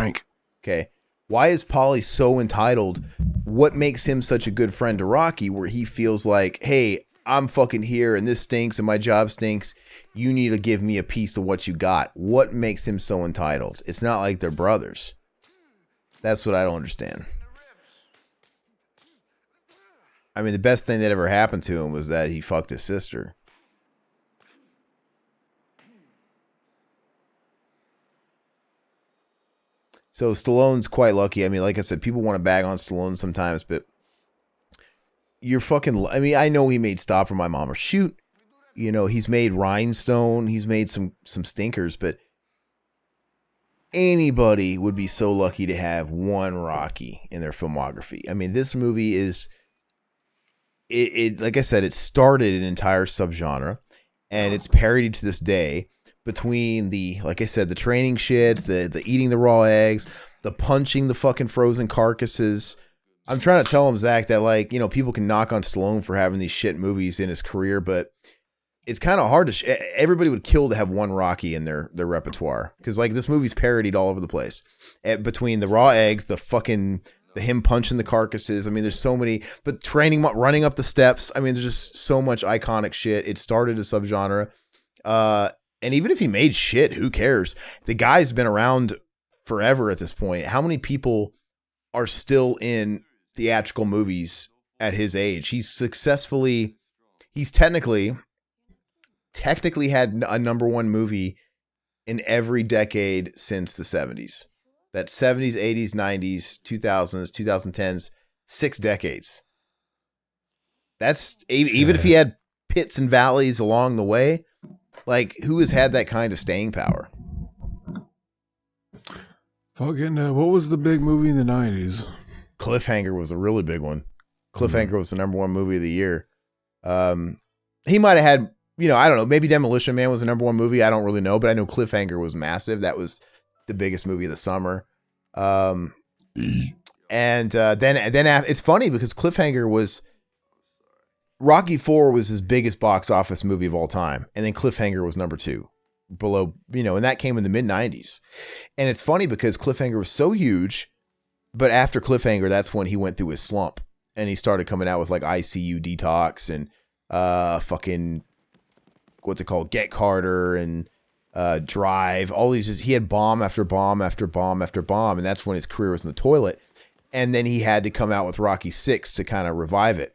Okay. Why is Pauly so entitled? What makes him such a good friend to Rocky where he feels like, hey, I'm fucking here and this stinks and my job stinks. You need to give me a piece of what you got. What makes him so entitled? It's not like they're brothers. That's what I don't understand. I mean, the best thing that ever happened to him was that he fucked his sister. So Stallone's quite lucky. I mean, like I said, people want to bag on Stallone sometimes, but you're fucking... I mean, I know he made Stop for My Mom or Shoot. You know, he's made Rhinestone. He's made some stinkers, but anybody would be so lucky to have one Rocky in their filmography. I mean, this movie is... It like I said, it started an entire subgenre, and it's parodied to this day. Between the, like I said, the training shits, the eating the raw eggs, the punching the fucking frozen carcasses. I'm trying to tell him, Zach, that like, you know, people can knock on Stallone for having these shit movies in his career, but it's kind of hard to, everybody would kill to have one Rocky in their repertoire. Cause like this movie's parodied all over the place. Between the raw eggs, the him punching the carcasses. I mean, there's so many, but running up the steps. I mean, there's just so much iconic shit. It started a subgenre. And even if he made shit, who cares? The guy's been around forever at this point. How many people are still in theatrical movies at his age? He's technically had a number one movie in every decade since the 70s. That's 70s, 80s, 90s, 2000s, 2010s, 6 decades. That's even if he had pits and valleys along the way. Like, who has had that kind of staying power? Fucking, what was the big movie in the 90s? Cliffhanger was a really big one. Cliffhanger was the number one movie of the year. He might have had, you know, I don't know, maybe Demolition Man was the number one movie. I don't really know, but I know Cliffhanger was massive. That was the biggest movie of the summer. Then it's funny because Cliffhanger was... Rocky IV was his biggest box office movie of all time. And then Cliffhanger was number 2 below, you know, and that came in the mid 90s. And it's funny because Cliffhanger was so huge, but after Cliffhanger, that's when he went through his slump and he started coming out with like ICU Detox and, fucking, what's it called? Get Carter and, Drive, all these, he had bomb after bomb after bomb after bomb. And that's when his career was in the toilet. And then he had to come out with Rocky VI to kind of revive it.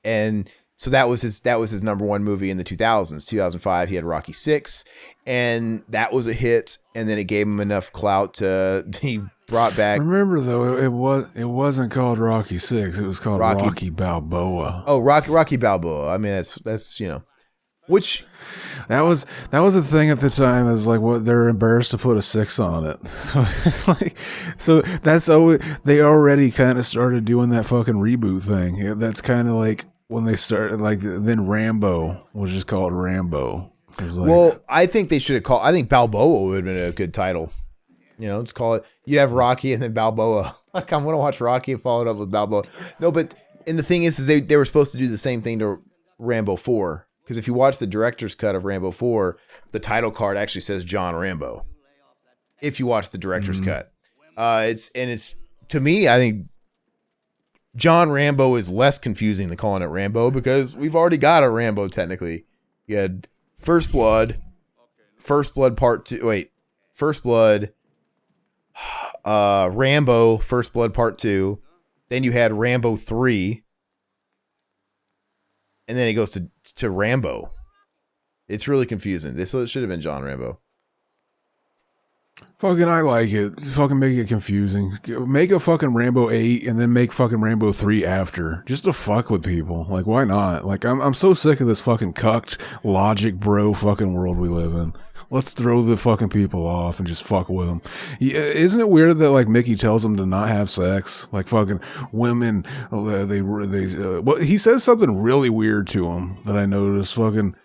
And so that was his number one movie in the 2000s. 2005, he had Rocky VI, and that was a hit. And then it gave him enough clout he brought back. Remember though, it wasn't called Rocky VI. It was called Rocky Balboa. Oh, Rocky Balboa. I mean, that's you know, which that was a thing at the time. It was like what they're embarrassed to put a 6 on it. So it's like, so that's always, they already kind of started doing that fucking reboot thing. Yeah, that's kind of like when they started, like then Rambo was just called Rambo. Like, well, I think they should have called. I think Balboa would have been a good title. You know, let's call it. You have Rocky and then Balboa. Like I'm gonna watch Rocky and follow it up with Balboa. No, but and the thing is they were supposed to do the same thing to Rambo 4. Because if you watch the director's cut of Rambo 4, the title card actually says John Rambo. If you watch the director's cut, it's to me, I think John Rambo is less confusing than calling it Rambo because we've already got a Rambo technically. You had First Blood Part 2. Wait, First Blood, Rambo, First Blood Part 2. Then you had Rambo 3. And then it goes to Rambo. It's really confusing. This should have been John Rambo. Fucking, I like it. Fucking make it confusing. Make a fucking Rambo 8 and then make fucking Rambo 3 after. Just to fuck with people. Like, why not? Like, I'm so sick of this fucking cucked logic bro fucking world we live in. Let's throw the fucking people off and just fuck with them. Isn't it weird that like Mickey tells them to not have sex? Like fucking women, well, he says something really weird to them that I noticed. Fucking,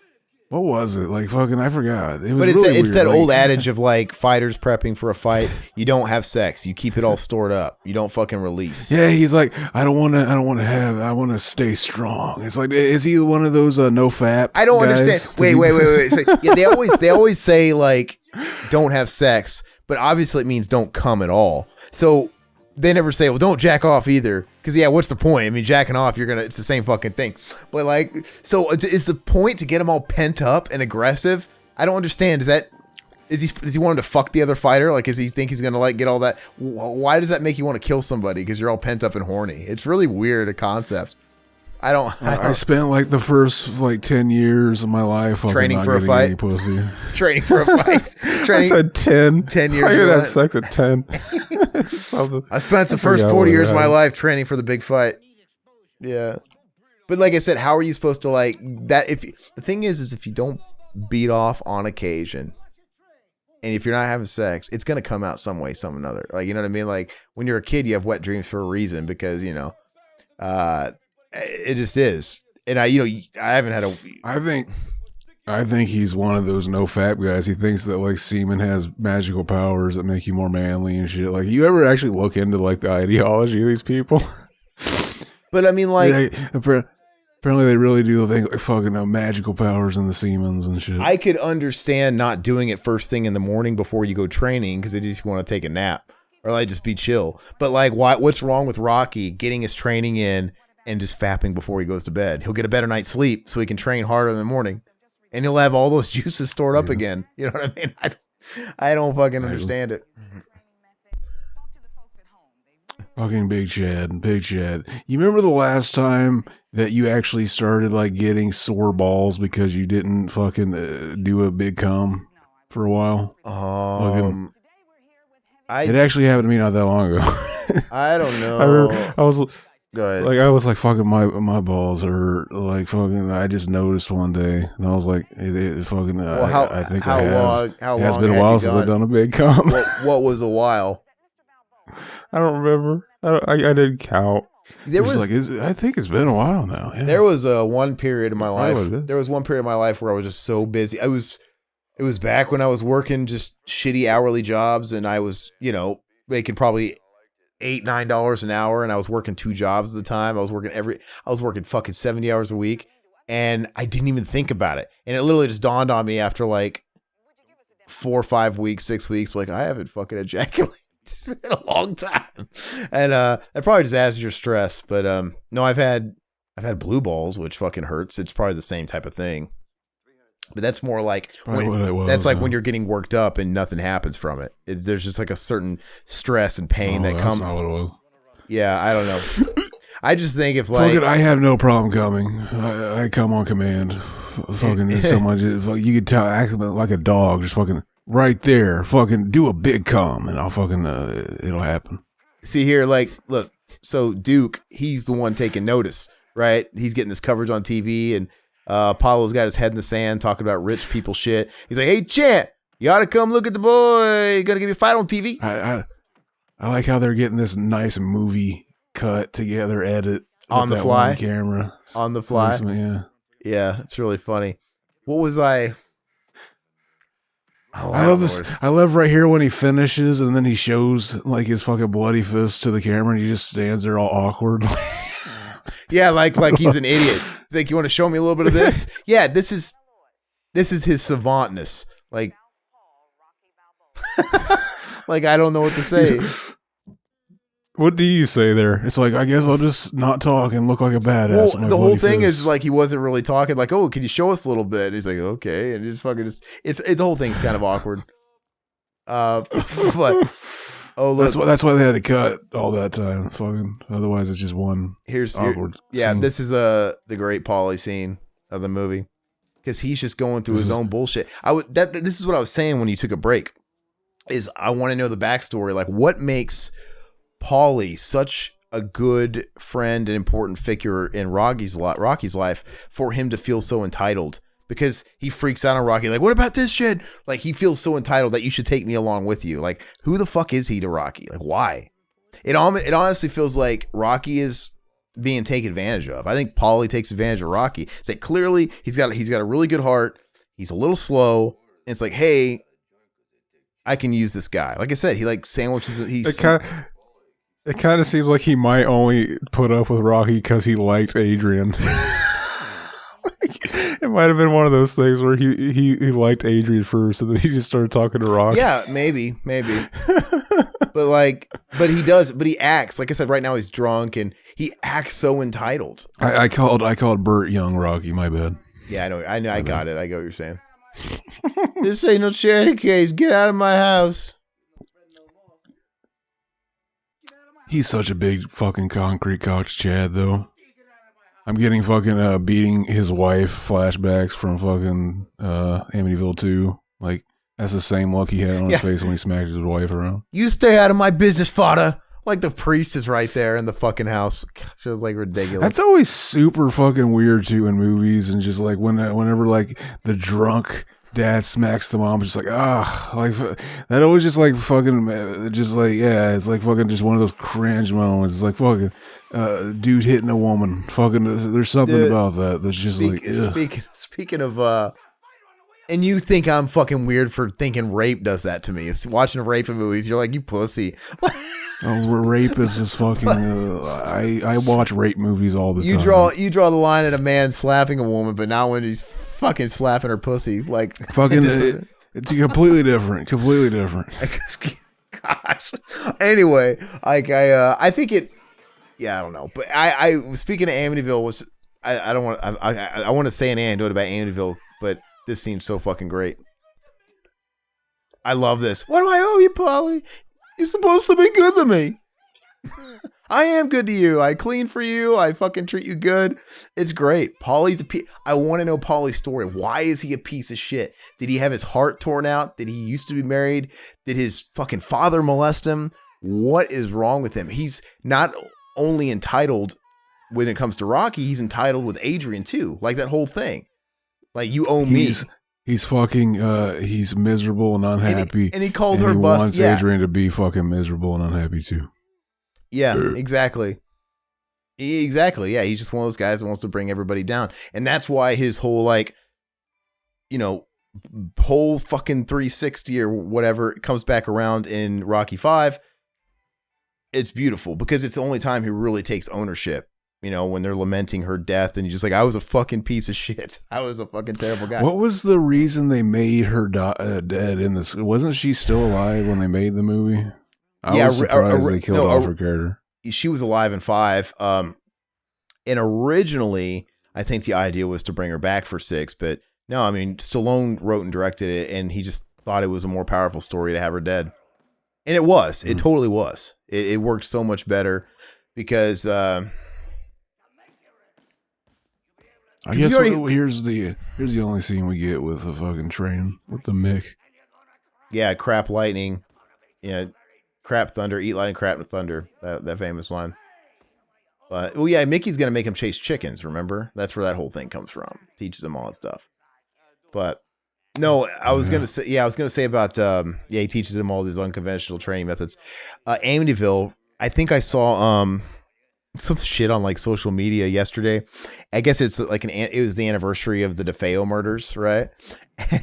what was it? Like fucking, I forgot. It was but really it's weird. that like, old adage of like fighters prepping for a fight. You don't have sex. You keep it all stored up. You don't fucking release. Yeah, he's like, I want to stay strong. It's like, is he one of those no fap? I don't guys? understand. Wait. It's like, yeah, they always say like, don't have sex, but obviously it means don't come at all. So they never say, well, don't jack off either. Because, yeah, what's the point? I mean, jacking off, it's the same fucking thing. But, like, so is the point to get him all pent up and aggressive? I don't understand. Does he want him to fuck the other fighter? Like, does he think he's going to, like, get all that? Why does that make you want to kill somebody? Because you're all pent up and horny. It's really weird, a concept. I spent like the first like 10 years of my life training for a fight. Pussy. Training for a fight. I said 10. 10 years. I could have sex at 10. I spent the first 40 years of my life training for the big fight. Yeah. But like I said, how are you supposed to like that? The thing is if you don't beat off on occasion, and if you're not having sex, it's going to come out some way, some another. Like, you know what I mean? Like when you're a kid, you have wet dreams for a reason because, it just is. And I haven't had I think he's one of those no fap guys. He thinks that like semen has magical powers that make you more manly and shit. Like, you ever actually look into like the ideology of these people? But I mean, like, apparently they really do think like fucking magical powers in the semens and shit. I could understand not doing it first thing in the morning before you go training because they just want to take a nap or like just be chill. But like, what's wrong with Rocky getting his training in and just fapping before he goes to bed? He'll get a better night's sleep so he can train harder in the morning, and he'll have all those juices stored up again. You know what I mean? I don't fucking understand it. Fucking Big Chad. You remember the last time that you actually started like getting sore balls because you didn't fucking do a big cum for a while? It actually happened to me not that long ago. I don't know. I was. Go ahead. Like, I was like, fucking my balls are like fucking. I just noticed one day, and I was like, is it fucking? Well, I think how long? It has been a while since I've done a big cum. What was a while? I don't remember. I didn't count. There was like, I think it's been a while now. Yeah. There was one period in my life. There was one period in my life where I was just so busy. It was back when I was working just shitty hourly jobs, and I was, making probably $8-9 an hour, and I was working 2 jobs at the time. I was working fucking 70 hours a week, and I didn't even think about it. And it literally just dawned on me after like 4 or 5 weeks, 6 weeks, like, I haven't fucking ejaculated in a long time. And that probably just adds to your stress. But no, I've had blue balls, which fucking hurts. It's probably the same type of thing. But that's more like when you're getting worked up and nothing happens from it. There's just like a certain stress and pain that comes. That's not what it was. Yeah, I don't know. I just think if like I have no problem coming. I come on command. Fucking someone you could tell acting like a dog, just fucking right there. Fucking do a big cum and I'll fucking it'll happen. See here, like look. So Duke, he's the one taking notice, right? He's getting this coverage on TV and. Paulo's got his head in the sand talking about rich people shit. He's like, hey, Champ, you ought to come look at the boy. He's going to give you a fight on TV. I like how they're getting this nice movie cut together, edit. On the fly? Camera. On the fly? Yeah. Yeah, it's really funny. What was I... Oh, I love this. I love right here when he finishes and then he shows like his fucking bloody fist to the camera and he just stands there all awkward. Yeah, like he's an idiot. He's like, you want to show me a little bit of this? Yeah, this is his savantness. Like, like I don't know what to say. What do you say there? It's like, I guess I'll just not talk and look like a badass. Well, the whole thing is like he wasn't really talking. Like, oh, can you show us a little bit? And he's like, okay, and he's fucking just the whole thing's kind of awkward. But. Oh, look. That's why they had to cut all that time. Fucking, otherwise it's just one awkward scene. This is the great pauly scene of the movie because he's just going through his own bullshit. This is what I was saying when you took a break. Is I want to know the backstory, like what makes pauly such a good friend and important figure in Rocky's life for him to feel so entitled. Because he freaks out on Rocky, like, what about this shit? Like, he feels so entitled that you should take me along with you. Like, who the fuck is he to Rocky? Like, why? It honestly feels like Rocky is being taken advantage of. I think pauly takes advantage of Rocky. It's like, clearly, he's got a really good heart. He's a little slow. And it's like, hey, I can use this guy. Like I said, he like sandwiches. It kind of seems like he might only put up with Rocky because he liked Adrian. It might have been one of those things where he liked Adrian first and then he just started talking to Rocky. Yeah, maybe. But like But he does. But he acts like I said. Right now he's drunk and he acts so entitled. I called Burt Young Rocky. My bad. Yeah, I know. I got it. I get what you're saying. This ain't no charity case. Get out of my house. He's such a big fucking concrete cocked Chad, though. I'm getting fucking beating his wife flashbacks from fucking Amityville 2. Like, that's the same look he had on his face when he smacked his wife around. You stay out of my business, fodder. Like the priest is right there in the fucking house. Gosh, it was like ridiculous. That's always super fucking weird too in movies, and just like whenever like the drunk dad smacks the mom, just like like that always just like fucking just like it's like fucking just one of those cringe moments. It's like fucking dude hitting a woman. Fucking there's something about that that's just speaking of and you think I'm fucking weird for thinking rape does that to me. Watching rape movies, you're like, you pussy. Rape is just fucking. I watch rape movies all the time. You draw the line at a man slapping a woman, but not when he's fucking slapping her pussy. Like fucking, it's completely different. Completely different. Gosh. Anyway, like I think it. Yeah, I don't know, but I speaking of Amityville was I don't want I want to say an anecdote about Amityville, but this scene's so fucking great. I love this. What do I owe you, Pauly? You're supposed to be good to me. I am good to you. I clean for you. I fucking treat you good. It's great. Pauly's I want to know Pauly's story. Why is he a piece of shit? Did he have his heart torn out? Did he used to be married? Did his fucking father molest him? What is wrong with him? He's not only entitled when it comes to Rocky, he's entitled with Adrian too. Like that whole thing. Like you owe me. He's fucking, he's miserable and unhappy. And he called her bust. He wants Adrian to be fucking miserable and unhappy too. Yeah, exactly. Exactly. Yeah, he's just one of those guys that wants to bring everybody down. And that's why his whole, like, you know, whole fucking 360 or whatever comes back around in Rocky 5. It's beautiful because it's the only time he really takes ownership. You know, when they're lamenting her death and he's just like, I was a fucking piece of shit. I was a fucking terrible guy. What was the reason they made her dead in this? Wasn't she still alive when they made the movie? I was surprised they killed off her character. She was alive in 5. And originally, I think the idea was to bring her back for 6. But no, I mean, Stallone wrote and directed it, and he just thought it was a more powerful story to have her dead. And it was. It totally was. It worked so much better because... I guess here's the only scene we get with the fucking train with the Mick. Yeah, crap lightning. Yeah, crap thunder. Eat lightning, crap thunder. That famous line. But yeah, Mickey's gonna make him chase chickens. Remember, that's where that whole thing comes from. Teaches him all that stuff. But no, I was gonna say about he teaches him all these unconventional training methods. Amityville. I think I saw some shit on like social media yesterday. I guess it's like it was the anniversary of the DeFeo murders, right?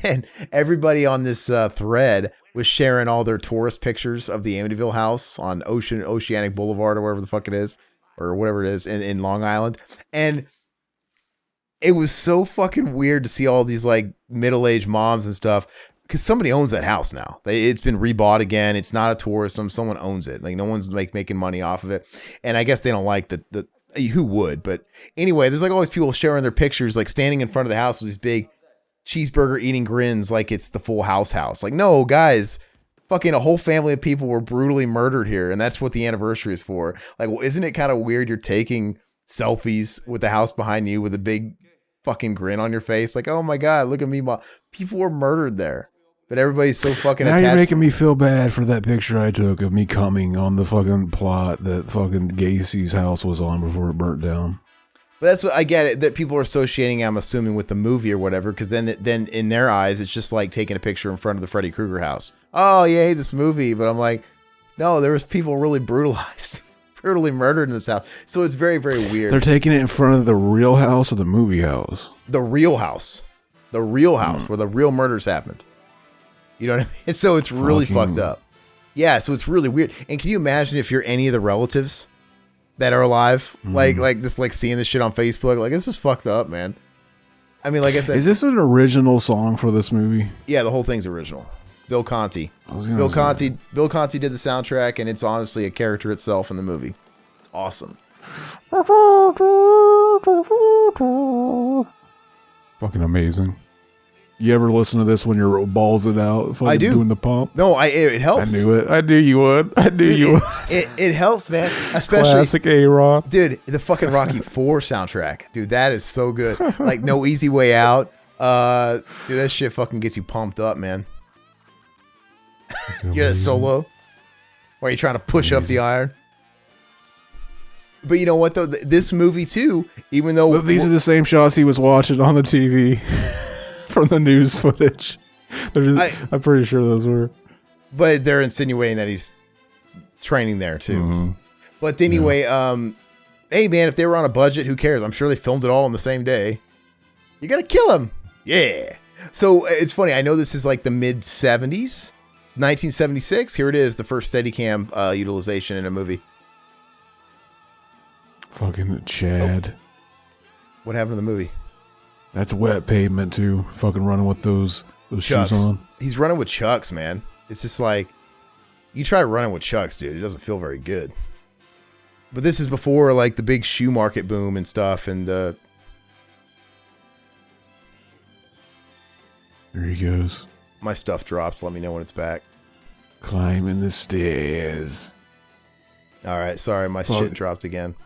And everybody on this thread was sharing all their tourist pictures of the Amityville house on Oceanic Boulevard or wherever the fuck it is, or whatever it is in Long Island. And it was so fucking weird to see all these like middle-aged moms and stuff. Because somebody owns that house now. It's been rebought again. It's not a tourist home. Someone owns it. Like no one's making money off of it. And I guess they don't like the who would. But anyway, there's like all these people sharing their pictures, like standing in front of the house with these big cheeseburger eating grins, like it's the Full House. Like no, guys, fucking a whole family of people were brutally murdered here, and that's what the anniversary is for. Like, well, isn't it kind of weird? You're taking selfies with the house behind you with a big fucking grin on your face, like, oh my god, look at me, mom. People were murdered there. But everybody's so fucking now attached. You're making me feel bad for that picture I took of me coming on the fucking plot that fucking Gacy's house was on before it burnt down. But that's what I get it, that people are associating, I'm assuming, with the movie or whatever, because then in their eyes, it's just like taking a picture in front of the Freddy Krueger house. Oh, yeah, this movie. But I'm like, no, there was people really brutalized, brutally murdered in this house. So it's very, very weird. They're taking it in front of the real house or the movie house? The real house. The real house where the real murders happened. You know what I mean? So it's really fucked up. Yeah, so it's really weird. And can you imagine if you're any of the relatives that are alive? Like just like seeing this shit on Facebook? Like, this is fucked up, man. I mean, like I said... Is this an original song for this movie? Yeah, the whole thing's original. Bill Conti. Bill Conti did the soundtrack, and it's honestly a character itself in the movie. It's awesome. Fucking amazing. You ever listen to this when you're ballsing out? I do. Doing the pump? No, it helps. I knew it. I knew you would. It helps, man. Especially classic A-Ron. Dude, the fucking Rocky 4 soundtrack. Dude, that is so good. Like No Easy Way Out. Dude, that shit fucking gets you pumped up, man. You got a solo where you're trying to push up the iron. But you know what though? This movie too, even though these are the same shots he was watching on the TV from the news footage. I'm pretty sure those were. But they're insinuating that he's training there too. Mm-hmm. But anyway, hey man, if they were on a budget, who cares? I'm sure they filmed it all in the same day. You gotta kill him. Yeah. So it's funny. I know this is like the mid 70s, 1976. Here it is, the first Steadicam utilization in a movie. Fucking Chad. Oh. What happened to the movie? That's wet pavement too. Fucking running with those Chucks. shoes on. He's running with Chucks, man. It's just like, you try running with Chucks, dude. It doesn't feel very good. But this is before like the big shoe market boom and stuff. And there he goes. My stuff dropped. Let me know when it's back. Climbing the stairs. All right. Sorry, my shit dropped again.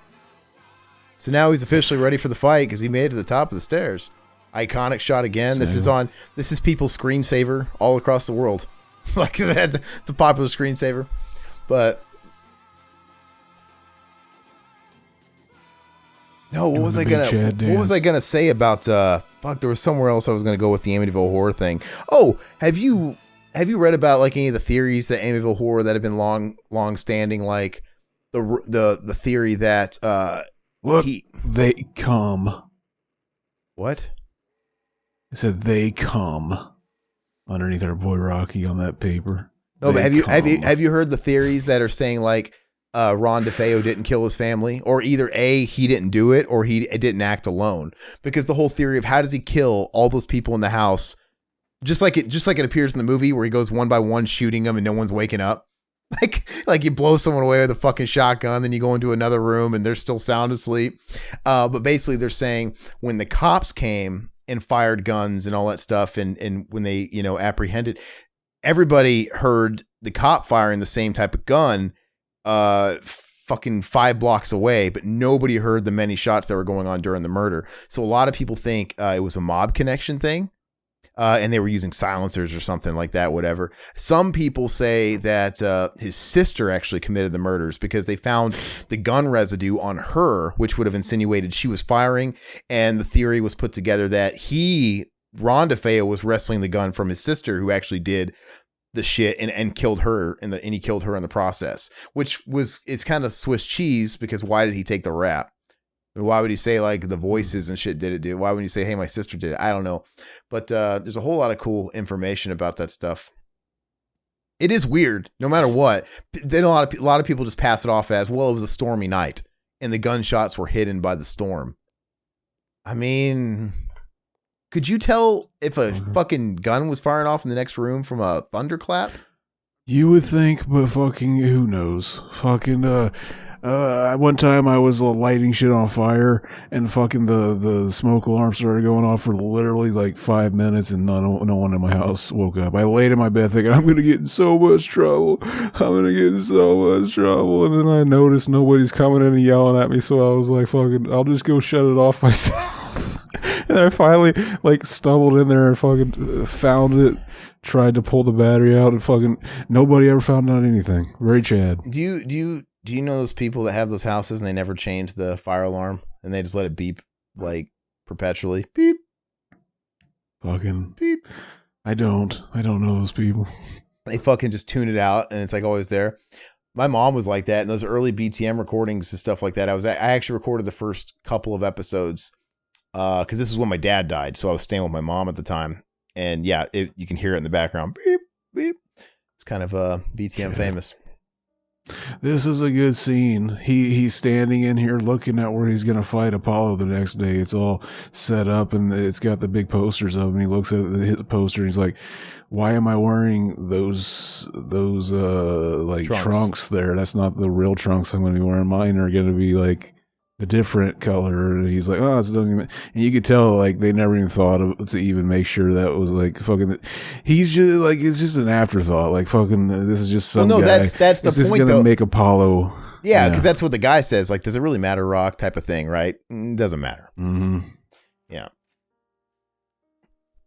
So now he's officially ready for the fight because he made it to the top of the stairs. Iconic shot again. Same. This is people's screensaver all across the world. Like it's a popular screensaver. But no, what was I gonna say about there was somewhere else I was gonna go with the Amityville horror thing. Oh, have you read about like any of the theories that Amityville horror that have been long standing, like the theory that they come. What? I said they come underneath our boy Rocky on that paper. No, but have you heard the theories that are saying like Ron DeFeo didn't kill his family, or either A, he didn't do it, or he didn't act alone? Because the whole theory of how does he kill all those people in the house, just like it appears in the movie where he goes one by one shooting them and no one's waking up. Like you blow someone away with a fucking shotgun, then you go into another room and they're still sound asleep. But basically they're saying when the cops came and fired guns and all that stuff, and when they, apprehended, everybody heard the cop firing the same type of gun fucking 5 blocks away, but nobody heard the many shots that were going on during the murder. So a lot of people think it was a mob connection thing. And they were using silencers or something like that, whatever. Some people say that his sister actually committed the murders because they found the gun residue on her, which would have insinuated she was firing. And the theory was put together that Ron DeFeo, was wrestling the gun from his sister, who actually did the shit and killed her, and he killed her in the process, it's kind of Swiss cheese, because why did he take the rap? Why would he say like the voices and shit did it, dude? Why wouldn't you say, hey, my sister did it? I don't know. But there's a whole lot of cool information about that stuff. It is weird, no matter what. Then a lot of people just pass it off as, well, it was a stormy night and the gunshots were hidden by the storm. I mean, could you tell if a fucking gun was firing off in the next room from a thunderclap? You would think, but fucking who knows? Fucking one time I was lighting shit on fire, and fucking the smoke alarm started going off for literally like 5 minutes, and no one in my house woke up. I laid in my bed thinking, I'm gonna get in so much trouble. And then I noticed nobody's coming in and yelling at me, so I was like, fucking, I'll just go shut it off myself. And I finally like stumbled in there and fucking found it, tried to pull the battery out, and fucking nobody ever found out anything. Very Chad. Do you know those people that have those houses and they never change the fire alarm and they just let it beep like perpetually? Beep. Fucking beep. I don't know those people. They fucking just tune it out and it's like always there. My mom was like that, and those early BTM recordings and stuff like that. I actually recorded the first couple of episodes because this is when my dad died, so I was staying with my mom at the time. And yeah, you can hear it in the background. Beep, beep. It's kind of BTM famous. This is a good scene. He's standing in here looking at where he's gonna fight Apollo the next day. It's all set up and it's got the big posters of him. He looks at his poster and he's like, "Why am I wearing those like trunks there? That's not the real trunks I'm gonna be wearing. Mine are gonna be like a different color." And he's like, "Oh, it's doesn't even." And you could tell like they never even thought of to even make sure that was like fucking. He's just like it's just an afterthought. Like fucking, this is just some. Well, no, guy. that's the It's point. gonna Though. make Apollo. Yeah, because that's what the guy says. Like, does it really matter, Rock? Type of thing, right? Doesn't matter. Mm-hmm. Yeah.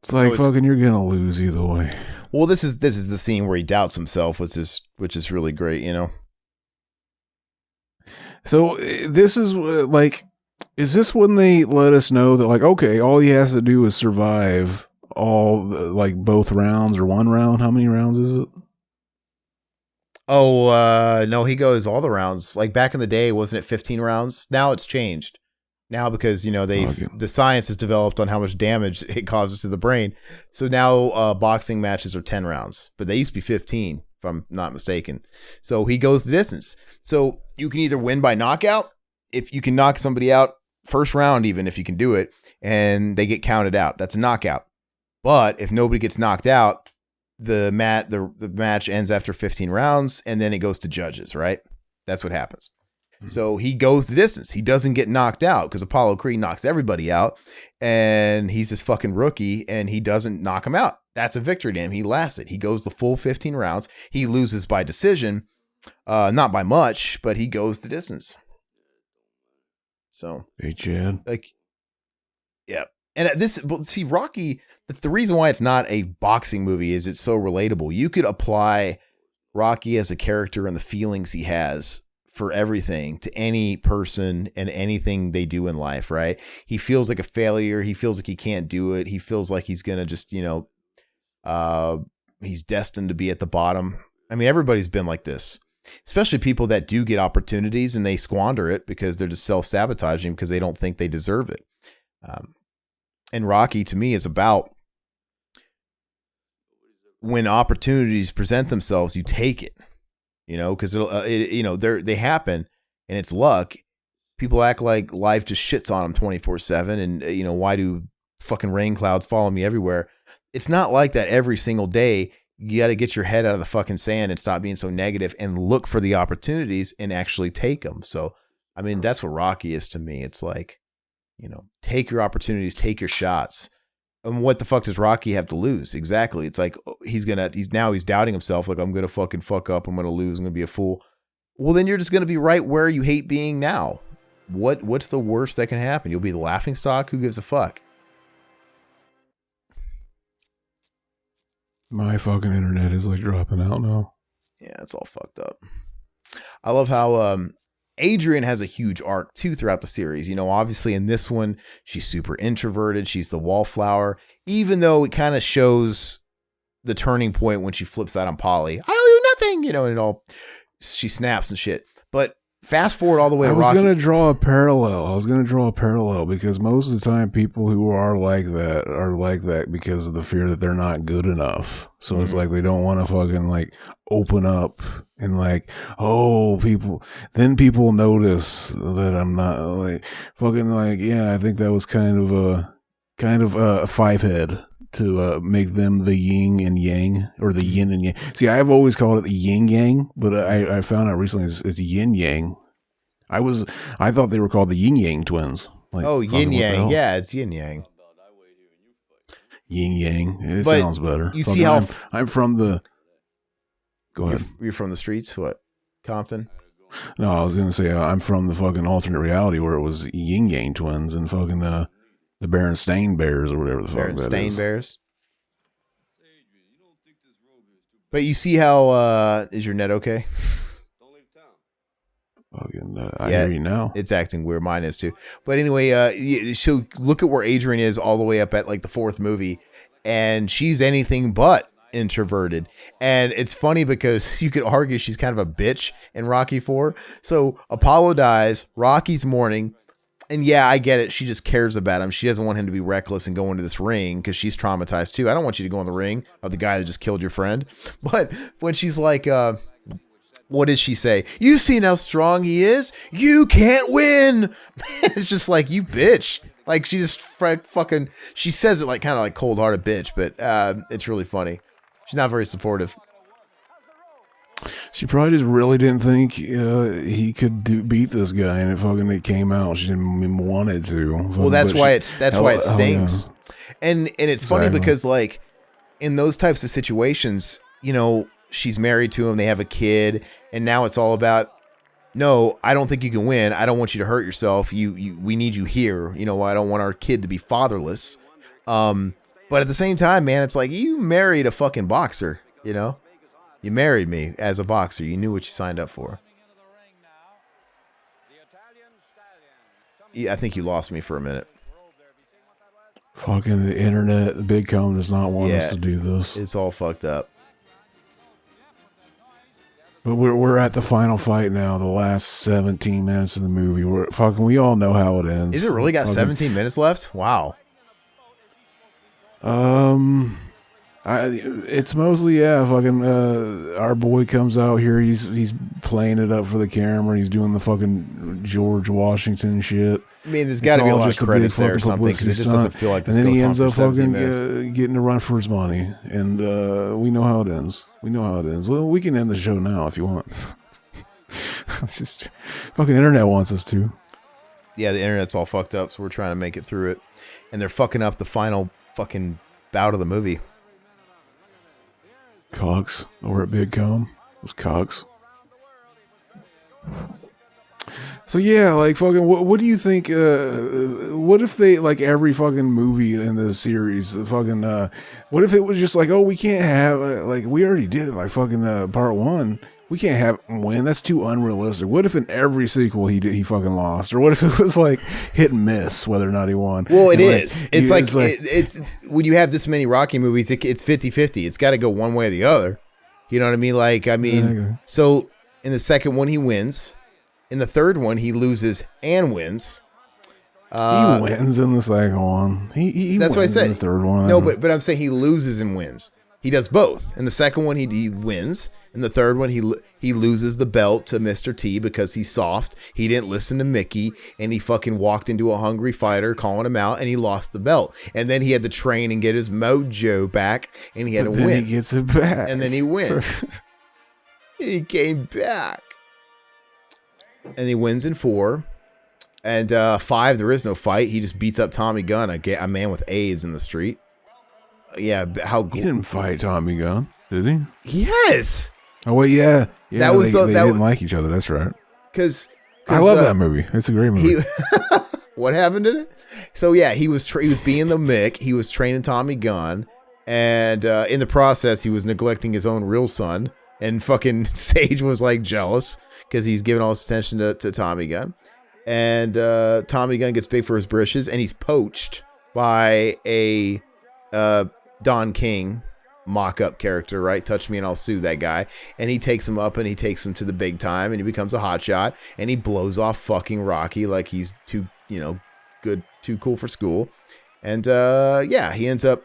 It's like fucking, you're gonna lose either way. Well, this is the scene where he doubts himself, which is really great. You know. So this is like, is this when they let us know that like, okay, all he has to do is survive all like both rounds or one round? How many rounds is it? Oh, no, he goes all the rounds. Like back in the day, wasn't it 15 rounds? Now it's changed. Now because, the science has developed on how much damage it causes to the brain. So now boxing matches are 10 rounds, but they used to be 15, if I'm not mistaken. So he goes the distance. So you can either win by knockout, if you can knock somebody out first round, even if you can do it, and they get counted out. That's a knockout. But if nobody gets knocked out, the match ends after 15 rounds, and then it goes to judges, right? That's what happens. Mm-hmm. So he goes the distance. He doesn't get knocked out because Apollo Creed knocks everybody out, and he's this fucking rookie, and he doesn't knock him out. That's a victory to him. He lasted. He goes the full 15 rounds. He loses by decision, not by much, but he goes the distance. So, hey, Chad. like, yeah. And see, Rocky, the reason why it's not a boxing movie is it's so relatable. You could apply Rocky as a character and the feelings he has for everything to any person and anything they do in life, right? He feels like a failure. He feels like he can't do it. He feels like he's going to just, he's destined to be at the bottom. I mean, everybody's been like this, especially people that do get opportunities and they squander it because they're just self-sabotaging because they don't think they deserve it. And Rocky, to me, is about when opportunities present themselves, you take it, because they happen and it's luck. People act like life just shits on them 24/7. And, why do fucking rain clouds follow me everywhere? It's not like that every single day. You got to get your head out of the fucking sand and stop being so negative and look for the opportunities and actually take them. So, I mean, that's what Rocky is to me. It's like, take your opportunities, take your shots. And what the fuck does Rocky have to lose? Exactly. It's like, he's doubting himself. Like, I'm going to fucking fuck up. I'm going to lose. I'm going to be a fool. Well, then you're just going to be right where you hate being now. What's the worst that can happen? You'll be the laughing stock. Who gives a fuck? My fucking internet is like dropping out now. Yeah, it's all fucked up. I love how, Adrian has a huge arc too throughout the series. Obviously in this one, she's super introverted. She's the wallflower, even though it kind of shows the turning point when she flips out on Pauly. I owe you nothing, and it all, she snaps and shit. But fast forward all the way. I was going to draw a parallel because most of the time people who are like that because of the fear that they're not good enough. So it's like they don't want to fucking like open up and like, oh, people notice that I'm not like fucking like, yeah, I think that was kind of a five head to make them the yin and yang, or the yin and yang. See, I've always called it the yin yang, but I found out recently it's yin yang. I thought they were called the yin yang twins. Like, oh, yin yang, yeah, it's yin yang. Yin yang, it sounds better. You see how I'm from the. Go ahead. You're from the streets. What? Compton? No, I was gonna say I'm from the fucking alternate reality where it was yin yang twins and fucking the Berenstain Bears or whatever the fuck that is. Berenstain Bears. But you see how is your net okay? I hear you now. It's acting weird. Mine is too. But anyway, so look at where Adrian is all the way up at like the fourth movie, and she's anything but introverted. And it's funny because you could argue she's kind of a bitch in Rocky 4. So Apollo dies, Rocky's mourning, and yeah, I get it. She just cares about him. She doesn't want him to be reckless and go into this ring because she's traumatized too. I don't want you to go in the ring of the guy that just killed your friend. But when she's like, what did she say? You seen how strong he is? You can't win. It's just like, you bitch. Like, she just fucking, she says it like kind of like cold-hearted bitch, but it's really funny. She's not very supportive. She probably just really didn't think he could beat this guy, and it came out. She didn't even wanted to. Well, that's why it stings. Yeah. And it's funny because, like, in those types of situations, you know, she's married to him, they have a kid, and now it's all about, no, I don't think you can win. I don't want you to hurt yourself. We need you here. You know, I don't want our kid to be fatherless. But at the same time, man, it's like, you married a fucking boxer, you know? You married me as a boxer. You knew what you signed up for. Yeah, I think you lost me for a minute. Fucking the internet, the big com does not want us to do this. It's all fucked up. But we're at the final fight now. The last 17 minutes of the movie. We all know how it ends. Is it really got 17 minutes left? Wow. It's mostly our boy comes out here, he's playing it up for the camera, he's doing the fucking George Washington shit. I mean, there's got to be a lot of credits there or something, because it just doesn't feel like this. And then he ends up fucking getting to run for his money, and we know how it ends. Well, we can end the show now if you want. Just fucking internet wants us to. Yeah, the internet's all fucked up, so we're trying to make it through it, and they're fucking up the final fucking bout of the movie. Cox over at Big Com. It was Cox. So yeah, like fucking, what do you think? What if they, like, every fucking movie in the series, fucking, what if it was just like, oh, we can't have like, we already did it, like fucking part 1. We can't have him win. That's too unrealistic. What if in every sequel he fucking lost? Or what if it was like hit and miss whether or not he won? Well, it is. It's like it's when you have this many Rocky movies, it's 50-50. It's got to go one way or the other. You know what I mean? Like, I mean, so in the second one he wins. In the third one he loses and wins. He wins in the second one. He that's what I said. In the third one. No, but I'm saying he loses and wins. He does both. In the second one he wins. In the third one, he loses the belt to Mr. T because he's soft. He didn't listen to Mickey, and he fucking walked into a hungry fighter calling him out, and he lost the belt. And then he had to train and get his mojo back, and he had to win. Then he gets it back. And then he wins. He came back. And he wins in 4. And 5, there is no fight. He just beats up Tommy Gunn, a man with AIDS in the street. Yeah, he didn't fight Tommy Gunn, did he? Yes. Oh wait, yeah. That was they didn't like each other. That's right. Because I love that movie. It's a great movie. What happened in it? So yeah, he was being the Mick. He was training Tommy Gunn, and in the process, he was neglecting his own real son. And fucking Sage was like jealous because he's giving all his attention to Tommy Gunn. And Tommy Gunn gets big for his britches, and he's poached by a Don King mock-up character, right? Touch me and I'll sue that guy. And he takes him up and he takes him to the big time, and he becomes a hotshot, and he blows off fucking Rocky like he's too cool for school. And he ends up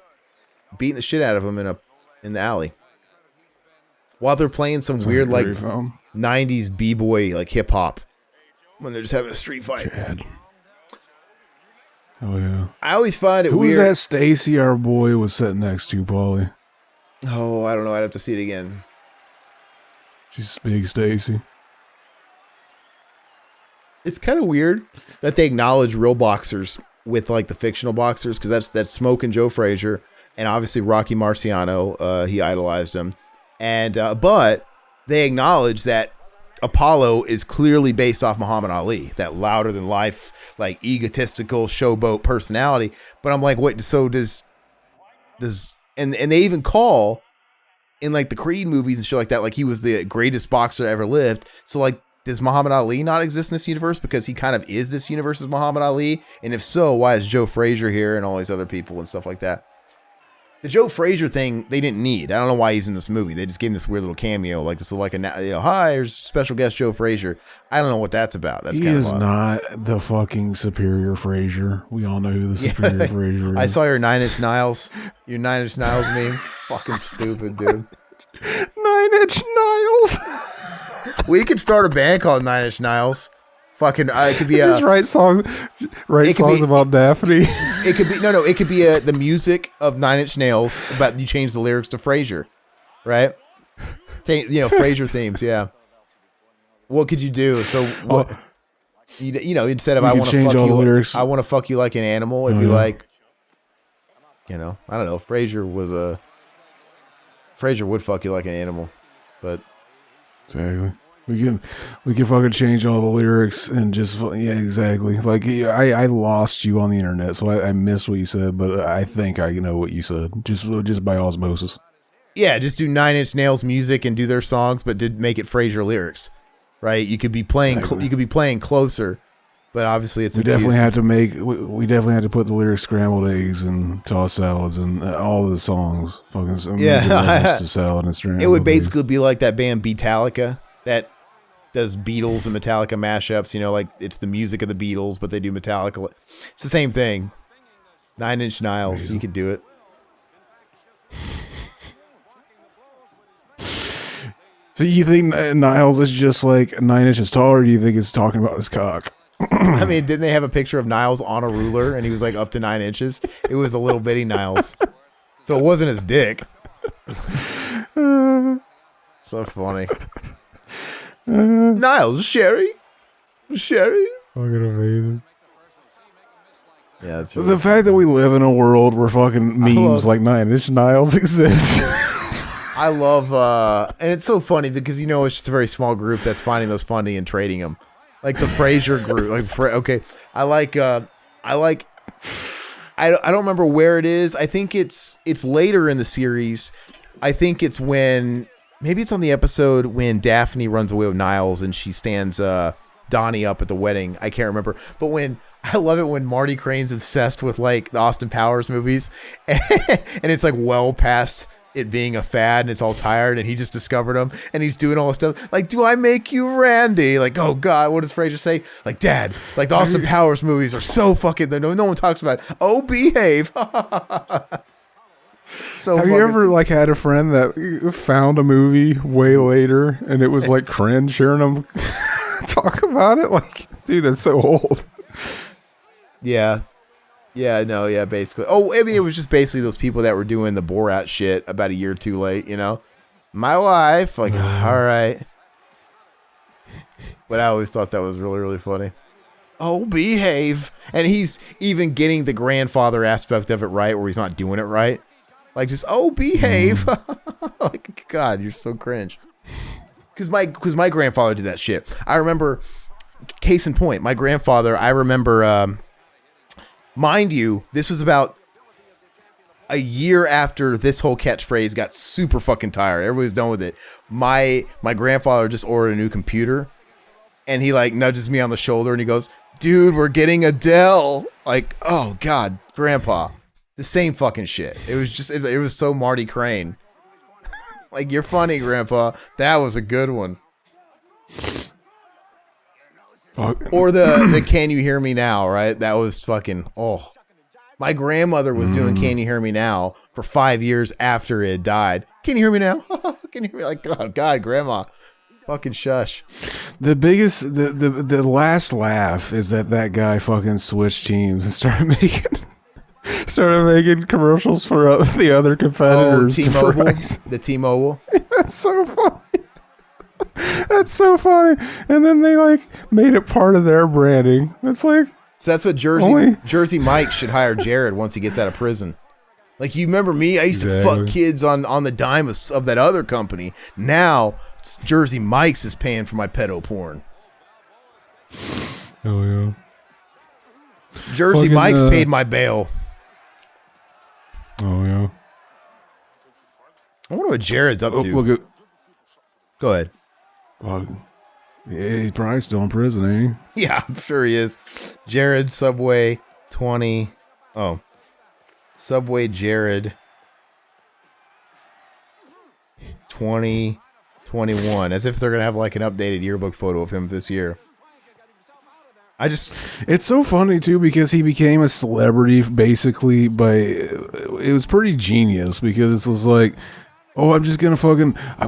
beating the shit out of him in the alley while they're playing some weird like 90s b-boy like hip hop when they're just having a street fight. Chad. Oh yeah. I always find it weird. Who was that Stacy our boy was sitting next to, Pauly? Oh, I don't know. I'd have to see it again. She's big Stacy. It's kind of weird that they acknowledge real boxers with like the fictional boxers, because that's Smoke and Joe Frazier, and obviously Rocky Marciano. He idolized him, and but they acknowledge that Apollo is clearly based off Muhammad Ali, that louder than life, like egotistical showboat personality. But I'm like, wait, so does and they even call in like the Creed movies and shit like that, like he was the greatest boxer that ever lived. So like, does Muhammad Ali not exist in this universe because he kind of is this universe's Muhammad Ali? And if so, why is Joe Frazier here and all these other people and stuff like that? The Joe Frazier thing, they didn't need. I don't know why he's in this movie. They just gave him this weird little cameo, like this, like hi, here's special guest Joe Frazier. I don't know what that's about. That's he is not the fucking superior Frazier. We all know who the superior Frazier is. I saw your 9 Inch Nails. Your 9 Inch Nails meme. Fucking stupid, dude. 9 Inch Nails. We could start a band called 9 Inch Nails. Fucking, it could be Just write songs about Daphne. It could be it could be the music of 9 Inch Nails, but you change the lyrics to Frasier, right? Frasier themes, yeah. What could you do? So what? Instead of I want to fuck you, lyrics. I want to fuck you like an animal. It'd be like, I don't know. Frasier would fuck you like an animal, but exactly. We can fucking change all the lyrics and just exactly. Like I lost you on the internet, so I missed what you said, but I think I know what you said just by osmosis. Yeah, just do 9 Inch Nails music and do their songs, but did make it Frasier lyrics, right? You could be playing Closer, but obviously it's we definitely had to put the lyrics scrambled eggs and tossed salads and all the songs. Fucking salad and scrambled. It would basically be like that band Beatallica that does Beatles and Metallica mashups, like it's the music of the Beatles, but they do Metallica. It's the same thing. 9 Inch Nails, amazing. You could do it. So you think Niles is just like 9 inches tall, or do you think it's talking about his cock? I mean, didn't they have a picture of Niles on a ruler and he was like up to 9 inches? It was a little bitty Niles. So it wasn't his dick. So funny. Niles, Sherry. Fucking amazing. Yeah, that's the fact that we live in a world where fucking memes like 9 Inch Niles exist. I love, and it's so funny because it's just a very small group that's finding those funny and trading them, like the Frasier group. I don't remember where it is. I think it's later in the series. I think it's maybe it's on the episode when Daphne runs away with Niles and she stands Donnie up at the wedding. I can't remember, but I love it when Marty Crane's obsessed with like the Austin Powers movies, and it's like well past it being a fad and it's all tired and he just discovered them and he's doing all this stuff like, do I make you Randy? Like, oh God, what does Frasier say? Like, Dad, like the Austin Powers movies are so fucking, no one talks about it. Oh, behave. So have you ever like had a friend that found a movie way later and it was like cringe hearing them talk about it? Like, dude, that's so old. Yeah. Yeah, no, yeah, basically. Oh, I mean, it was just basically those people that were doing the Borat shit about a year too late, My life, like, all right. But I always thought that was really, really funny. Oh, behave. And he's even getting the grandfather aspect of it right, where he's not doing it right. Like, just, oh, behave. Like, God, you're so cringe. Because my grandfather did that shit. I remember, case in point, my grandfather, I remember... mind you, this was about a year after this whole catchphrase got super fucking tired. Everybody's done with it. My grandfather just ordered a new computer, and he like nudges me on the shoulder and he goes, "Dude, we're getting Adele." Like, oh God, Grandpa, the same fucking shit. It was so Marty Crane. Like, you're funny, Grandpa. That was a good one. Or the Can You Hear Me Now, right? That was fucking, oh. My grandmother was doing Can You Hear Me Now for 5 years after it died. Can you hear me now? Can you hear me? Like, oh, God, Grandma. Fucking shush. The biggest, the last laugh is that guy fucking switched teams and started making commercials for the other competitors. Oh, T-Mobile? The T-Mobile? That's so funny. That's so funny. And then they like made it part of their branding. It's like, so that's what Jersey Mike should hire Jared once he gets out of prison. Like, you remember me? I used to fuck kids on the dime of that other company. Now Jersey Mike's is paying for my pedo porn. Oh yeah. Jersey Mike's paid my bail. Oh yeah. I wonder what Jared's up to. Look at. Go ahead. Well, yeah, he's probably still in prison, ain't he? Yeah, I'm sure he is. Jared Subway 20. Oh. Subway Jared 2021. As if they're going to have like an updated yearbook photo of him this year. It's so funny too because he became a celebrity basically it was pretty genius because it was like, oh, I'm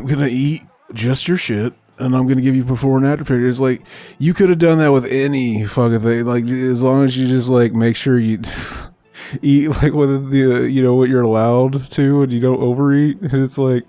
gonna eat just your shit and I'm gonna give you before and after pictures. Like, you could have done that with any fucking thing. Like, as long as you just like make sure you eat like what the what you're allowed to, and you don't overeat. And it's like,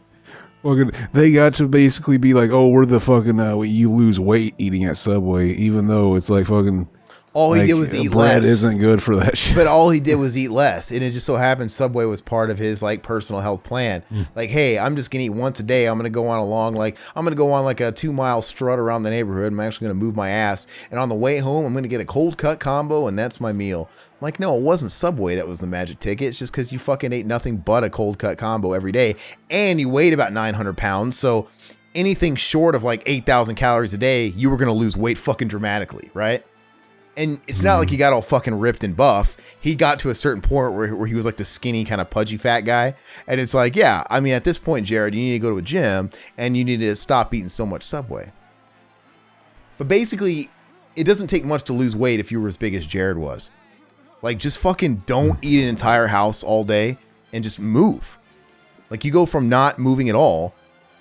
fucking, they got to basically be like, oh, we're the fucking you lose weight eating at Subway, even though it's like fucking. All he like, did was eat bread less. Isn't good for that shit. But all he did was eat less, and it just so happened Subway was part of his like personal health plan. Like, hey, I'm just gonna eat once a day. I'm gonna go on like a 2-mile strut around the neighborhood. I'm actually gonna move my ass, and on the way home, I'm gonna get a cold cut combo, and that's my meal. I'm like, no, it wasn't Subway that was the magic ticket. It's just because you fucking ate nothing but a cold cut combo every day, and you weighed about 900 pounds. So anything short of like 8,000 calories a day, you were gonna lose weight fucking dramatically, right? And it's not like he got all fucking ripped and buff. He got to a certain point where he was like the skinny, kind of pudgy fat guy. And it's like, yeah, I mean, at this point, Jared, you need to go to a gym and you need to stop eating so much Subway. But basically, it doesn't take much to lose weight if you were as big as Jared was. Like, just fucking don't eat an entire house all day and just move. Like, you go from not moving at all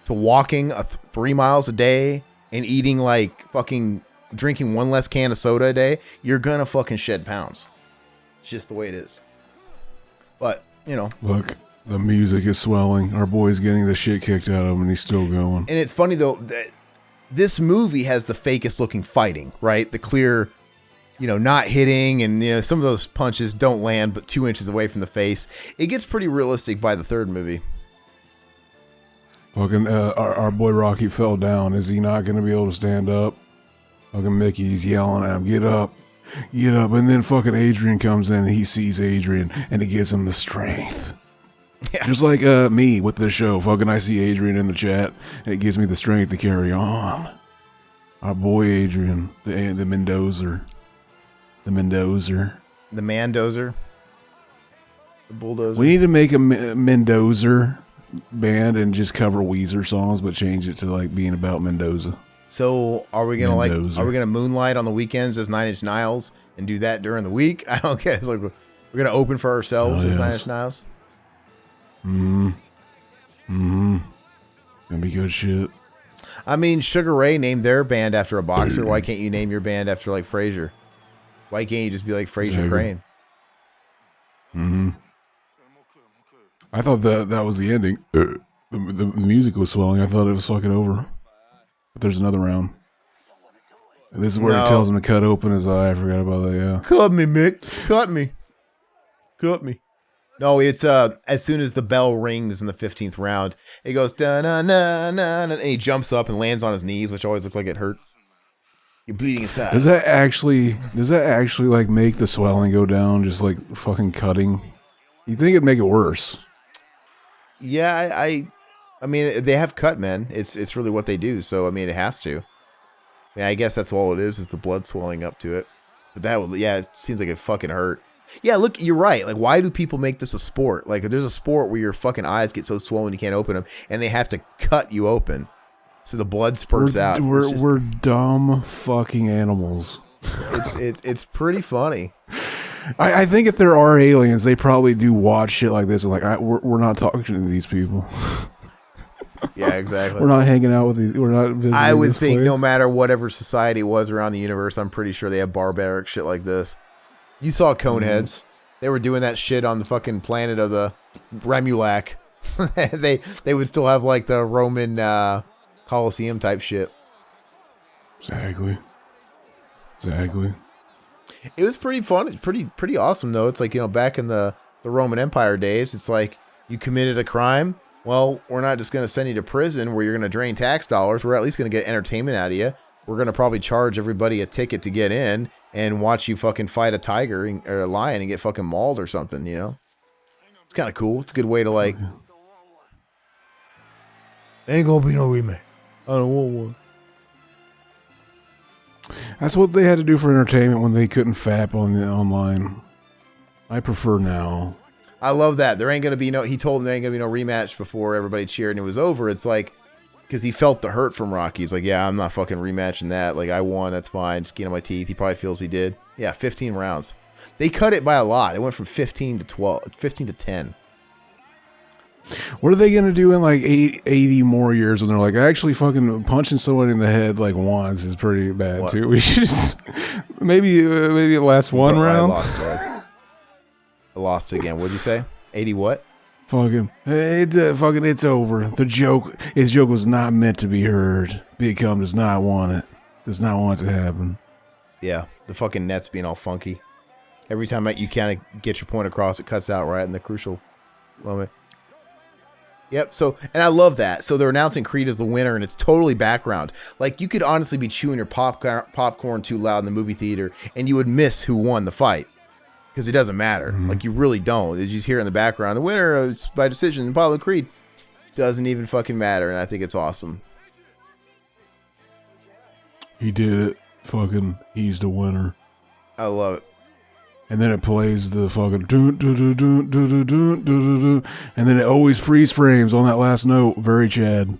to walking 3 miles a day and eating like fucking... drinking 1 less can of soda a day, you're gonna fucking shed pounds. It's just the way it is. But, Look, the music is swelling. Our boy's getting the shit kicked out of him, and he's still going. And it's funny, though, that this movie has the fakest looking fighting, right? The clear, not hitting, and, some of those punches don't land but 2 inches away from the face. It gets pretty realistic by the third movie. Fucking, our boy Rocky fell down. Is he not going to be able to stand up? Fucking Mickey's yelling at him, get up. And then fucking Adrian comes in and he sees Adrian and it gives him the strength. Yeah. Just like me with this show. Fucking I see Adrian in the chat and it gives me the strength to carry on. Our boy Adrian, the Mendozer. The Mendozer. The Mandozer. The Bulldozer. We need to make a Mendozer band and just cover Weezer songs but change it to like being about Mendoza. So are we gonna moonlight on the weekends as 9 Inch Nails and do that during the week? I don't get it. It's like we're gonna open for ourselves as 9 Inch Nails. Gonna be good shit. I mean, Sugar Ray named their band after a boxer. Why can't you name your band after like Frazier? Why can't you just be like Frazier Crane? I thought that was the ending. The music was swelling. I thought it was fucking over. But there's another round. And this is where he tells him to cut open his eye. I forgot about that, yeah. Cut me, Mick. Cut me. No, it's as soon as the bell rings in the 15th round, it goes da-na-na-na, and he jumps up and lands on his knees, which always looks like it hurt. You're bleeding inside. Does that actually like make the swelling go down, just like fucking cutting? You think it'd make it worse? Yeah, I mean, they have cut men. It's really what they do. So, I mean, it has to. Yeah, I guess that's all it is the blood swelling up to it. But it seems like it fucking hurt. Yeah, look, you're right. Like, why do people make this a sport? Like, there's a sport where your fucking eyes get so swollen you can't open them, and they have to cut you open so the blood spurts out. We're dumb fucking animals. It's pretty funny. I think if there are aliens, they probably do watch shit like this and like, we're not talking to these people. Yeah, exactly. We're not hanging out with these. We're not visiting. I would this think place. no matter whatever society was around the universe, I'm pretty sure they have barbaric shit like this. You saw Coneheads. They were doing that shit on the fucking planet of the Remulac. they would still have like the Roman Colosseum type shit. Exactly. It was pretty fun. It's pretty awesome though. It's like, back in the Roman Empire days, it's like you committed a crime. Well, we're not just going to send you to prison where you're going to drain tax dollars. We're at least going to get entertainment out of you. We're going to probably charge everybody a ticket to get in and watch you fucking fight a tiger or a lion and get fucking mauled or something, It's kind of cool. It's a good way to like... Ain't going to be no remake. I don't want one. That's what they had to do for entertainment when they couldn't fap on the online. I prefer now. I love that. There ain't going to be he told him there ain't going to be no rematch before everybody cheered and it was over. It's like, because he felt the hurt from Rocky. He's like, yeah, I'm not fucking rematching that. Like, I won. That's fine. Skin on my teeth. He probably feels he did. Yeah, 15 rounds. They cut it by a lot. It went from 15 to 10. What are they gonna do in like 80 more years when they're like, actually fucking punching someone in the head like once is pretty bad What? too. We should just, maybe it lasts one But round. I lost again. What'd you say? 80 what? It's over. His joke was not meant to be heard. Big Cum does not want it. Does not want it to happen. Yeah, the fucking net's being all funky. Every time you kind of get your point across, it cuts out right in the crucial moment. Yep, so, and I love that. So they're announcing Creed as the winner, and it's totally background. Like, you could honestly be chewing your popcorn too loud in the movie theater, and you would miss who won the fight. Because it doesn't matter. Mm-hmm. Like, you really don't. You just hear in the background, the winner is by decision, Apollo Creed. Doesn't even fucking matter, and I think it's awesome. He did it. He's the winner. I love it. And then it plays the fucking dun, dun, dun, dun, dun, dun, dun, dun, dun, and then it always freeze frames on that last note. Very Chad.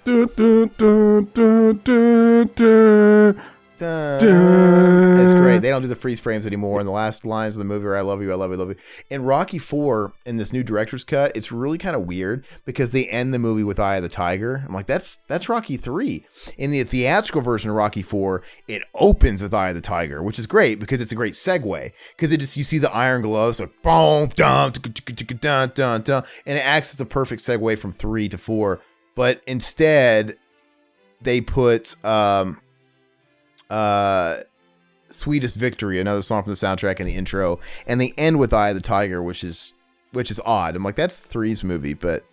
Dun, dun, dun, dun, dun, dun, It's great. They don't do the freeze frames anymore. And the last lines of the movie are "I love you, I love you, I love you." In Rocky 4, in this new director's cut, it's really kind of weird because they end the movie with "Eye of the Tiger." I'm like, that's Rocky 3. In the theatrical version of Rocky 4, it opens with "Eye of the Tiger," which is great because it's a great segue. Because you see the iron gloves, so boom, dun, dun, dun, dun, and it acts as the perfect segue from 3 to 4. But instead, they put Sweetest Victory, another song from the soundtrack in the intro, and they end with "Eye of the Tiger," which is odd. I'm like, that's 3's movie, but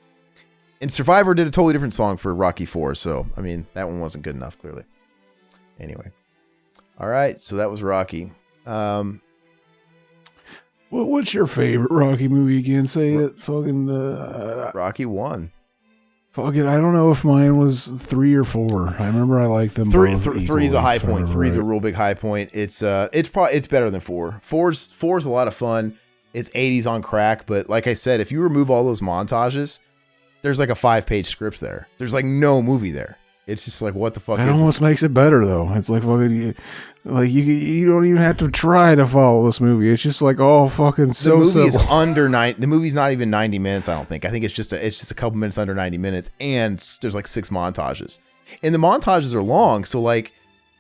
and Survivor did a totally different song for Rocky 4, so I mean that one wasn't good enough, clearly. Anyway, all right, so that was Rocky. What's your favorite Rocky movie again? Say it. Rocky 1. Fucking, I don't know if mine was 3 or 4. I remember I liked them both. 3's a high point. 3's a right. real big high point. It's better than 4. 4's a lot of fun. It's 80s on crack, but like I said, if you remove all those montages, there's like a 5-page script there. There's like no movie there. It's just like, what the fuck That is almost this? makes it better though. It's like fucking, like you don't even have to try to follow this movie. It's just like all fucking so The movie is simple. under 9. The movie's not even 90 minutes. I don't think. I think it's just a couple minutes under 90 minutes, and there's like 6 montages, and the montages are long. So like,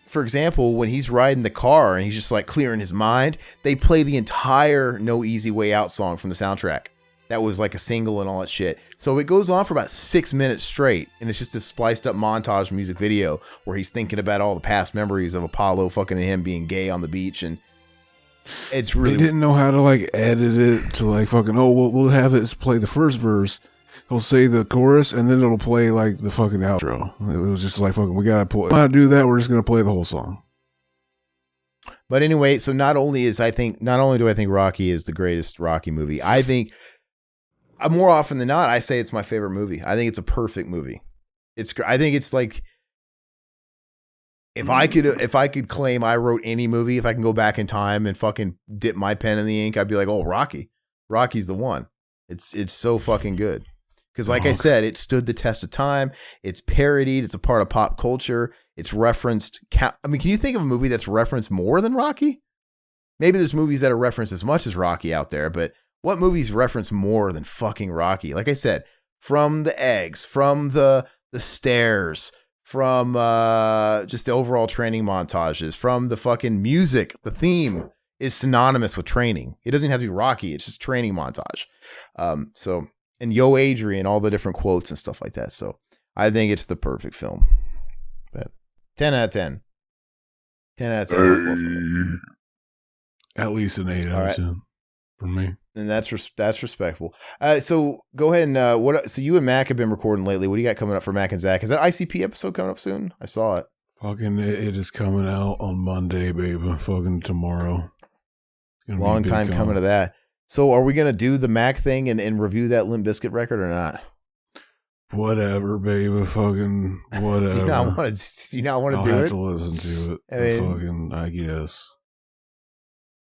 for example, when he's riding the car and he's just like clearing his mind, they play the entire "No Easy Way Out" song from the soundtrack. That was like a single and all that shit. So it goes on for about 6 minutes straight, and it's just this spliced up montage music video where he's thinking about all the past memories of Apollo fucking and him being gay on the beach, and it's really They didn't know how to like edit it to like fucking, oh, we'll have it play the first verse. He'll say the chorus and then it'll play like the fucking outro. It was just like fucking, we gotta play. How to do that? We're just gonna play the whole song. But anyway, so not only do I think Rocky is the greatest Rocky movie, I think more often than not, I say it's my favorite movie. I think it's a perfect movie. I think it's like, if I could claim I wrote any movie, if I can go back in time and fucking dip my pen in the ink, I'd be like, oh, Rocky's the one. It's so fucking good. Because like I said, it stood the test of time. It's parodied. It's a part of pop culture. It's referenced. I mean, can you think of a movie that's referenced more than Rocky? Maybe there's movies that are referenced as much as Rocky out there, but what movies reference more than fucking Rocky? Like I said, from the eggs, from the stairs, from just the overall training montages, from the fucking music, the theme is synonymous with training. It doesn't have to be Rocky. It's just training montage. And Yo Adrian, all the different quotes and stuff like that. So I think it's the perfect film. But 10 out of 10. 10 out of 10. At least an 8 out of 10 for me. And that's respectful. So go ahead and so you and Mac have been recording lately. What do you got coming up for Mac and Zach? Is that ICP episode coming up soon? I saw it. Fucking, it is coming out on Monday, baby. Fucking tomorrow. Long time coming to that. So are we going to do the Mac thing and review that Limp Bizkit record or not? Whatever, baby. Fucking whatever. Do you not want to do I'll have it? to listen to it. I guess.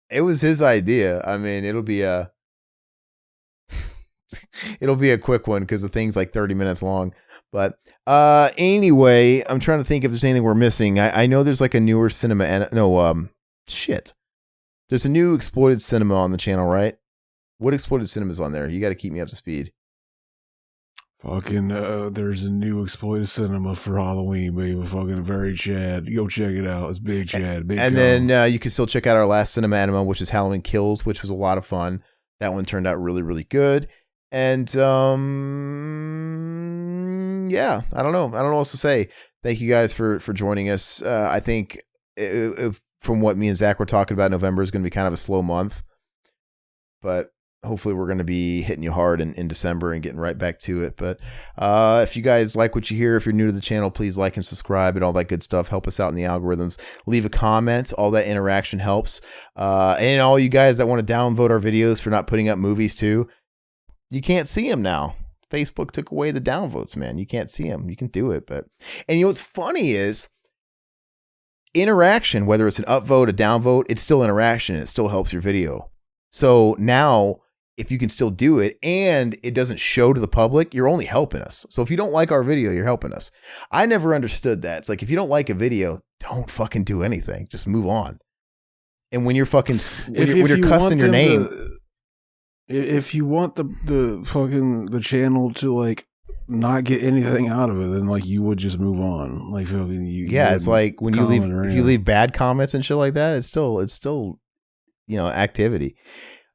It was his idea. I mean, it'll be a quick one because the thing's like 30 minutes long. But anyway, I'm trying to think if there's anything we're missing. I know there's like a newer cinema. Shit. There's a new Exploited Cinema on the channel, right? What Exploited Cinema is on there? You got to keep me up to speed. Fucking, there's a new exploited cinema for Halloween, baby. Fucking very Chad. Go check it out. It's Big Chad. Big And Con. then you can still check out our last cinema anima, which is Halloween Kills, which was a lot of fun. That one turned out really, really good. And yeah, I don't know what else to say. Thank you guys for joining us. I think from what me and Zach were talking about, November is going to be kind of a slow month, but hopefully we're going to be hitting you hard in December and getting right back to it. But if you guys like what you hear, if you're new to the channel, please like and subscribe and all that good stuff. Help us out in the algorithms. Leave a comment. All that interaction helps. And all you guys that want to downvote our videos for not putting up movies too, you can't see them now. Facebook took away the downvotes, man. You can't see them. You can do it. And you know what's funny is interaction, whether it's an upvote, a downvote, it's still interaction. It still helps your video. So now, if you can still do it and it doesn't show to the public, you're only helping us. So if you don't like our video, you're helping us. I never understood that. It's like, if you don't like a video, don't fucking do anything. Just move on. And when you're fucking, when you're cussing your name. If you want the channel to like not get anything out of it, then like you would just move on. Like it's like when you leave, if you leave bad comments and shit like that, it's still, you know, activity,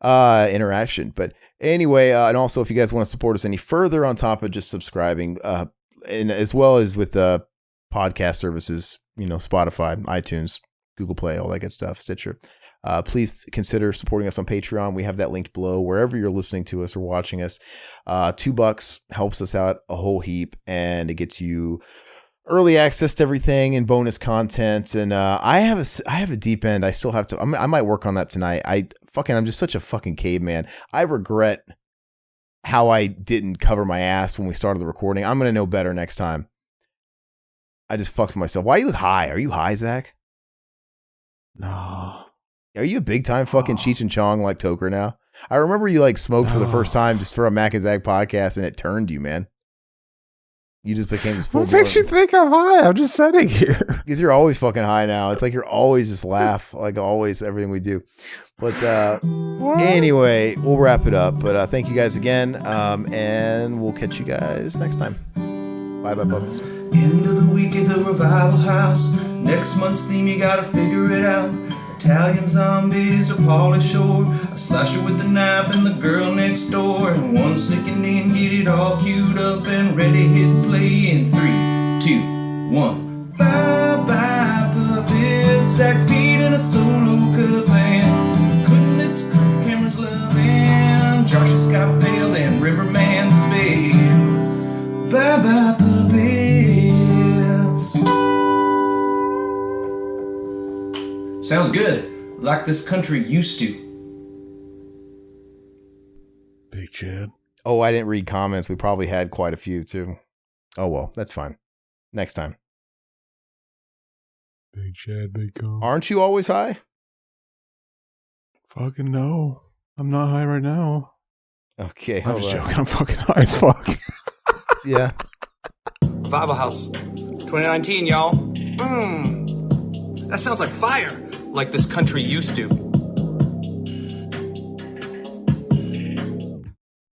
interaction. But anyway, and also if you guys want to support us any further on top of just subscribing, and as well as with podcast services, you know, Spotify, iTunes, Google Play, all that good stuff, Stitcher. Please consider supporting us on Patreon. We have that linked below wherever you're listening to us or watching us. $2 helps us out a whole heap, and it gets you early access to everything and bonus content. And I have a deep end. I still have to. I might work on that tonight. I'm just such a fucking caveman. I regret how I didn't cover my ass when we started the recording. I'm gonna know better next time. I just fucked myself. Why you look high? Are you high, Zach? No. Are you a big time fucking Cheech and Chong like Toker now? I remember you like smoked for the first time just for a Mac and Zach podcast, and it turned you, man. You just became this full. What makes you think I'm high? I'm just sitting here. Because you're always fucking high now. It's like you're always just laugh, like always, everything we do. But anyway, we'll wrap it up. But thank you guys again, and we'll catch you guys next time. Bye, bubbles. End of the week at the Revival House. Next month's theme, you gotta figure it out. Italian zombies or Pauly Shore, a slasher with a knife and the girl next door, and 1 second in, get it all queued up and ready, hit play in 3, 2, 1. Bye bye puppets, Zach Pete and a solo cut band. Couldn't this Cameron's loving, Josh and Scott failed and Riverman's babe. Bye bye puppets. Sounds good, like this country used to. Big Chad. Oh, I didn't read comments. We probably had quite a few too. Oh well, that's fine. Next time. Big Chad, Big Con. Aren't you always high? Fucking no. I'm not high right now. Okay, I'm just joking. I'm fucking high as fuck. Yeah. Revival House, 2019, y'all. That sounds like fire, like this country used to.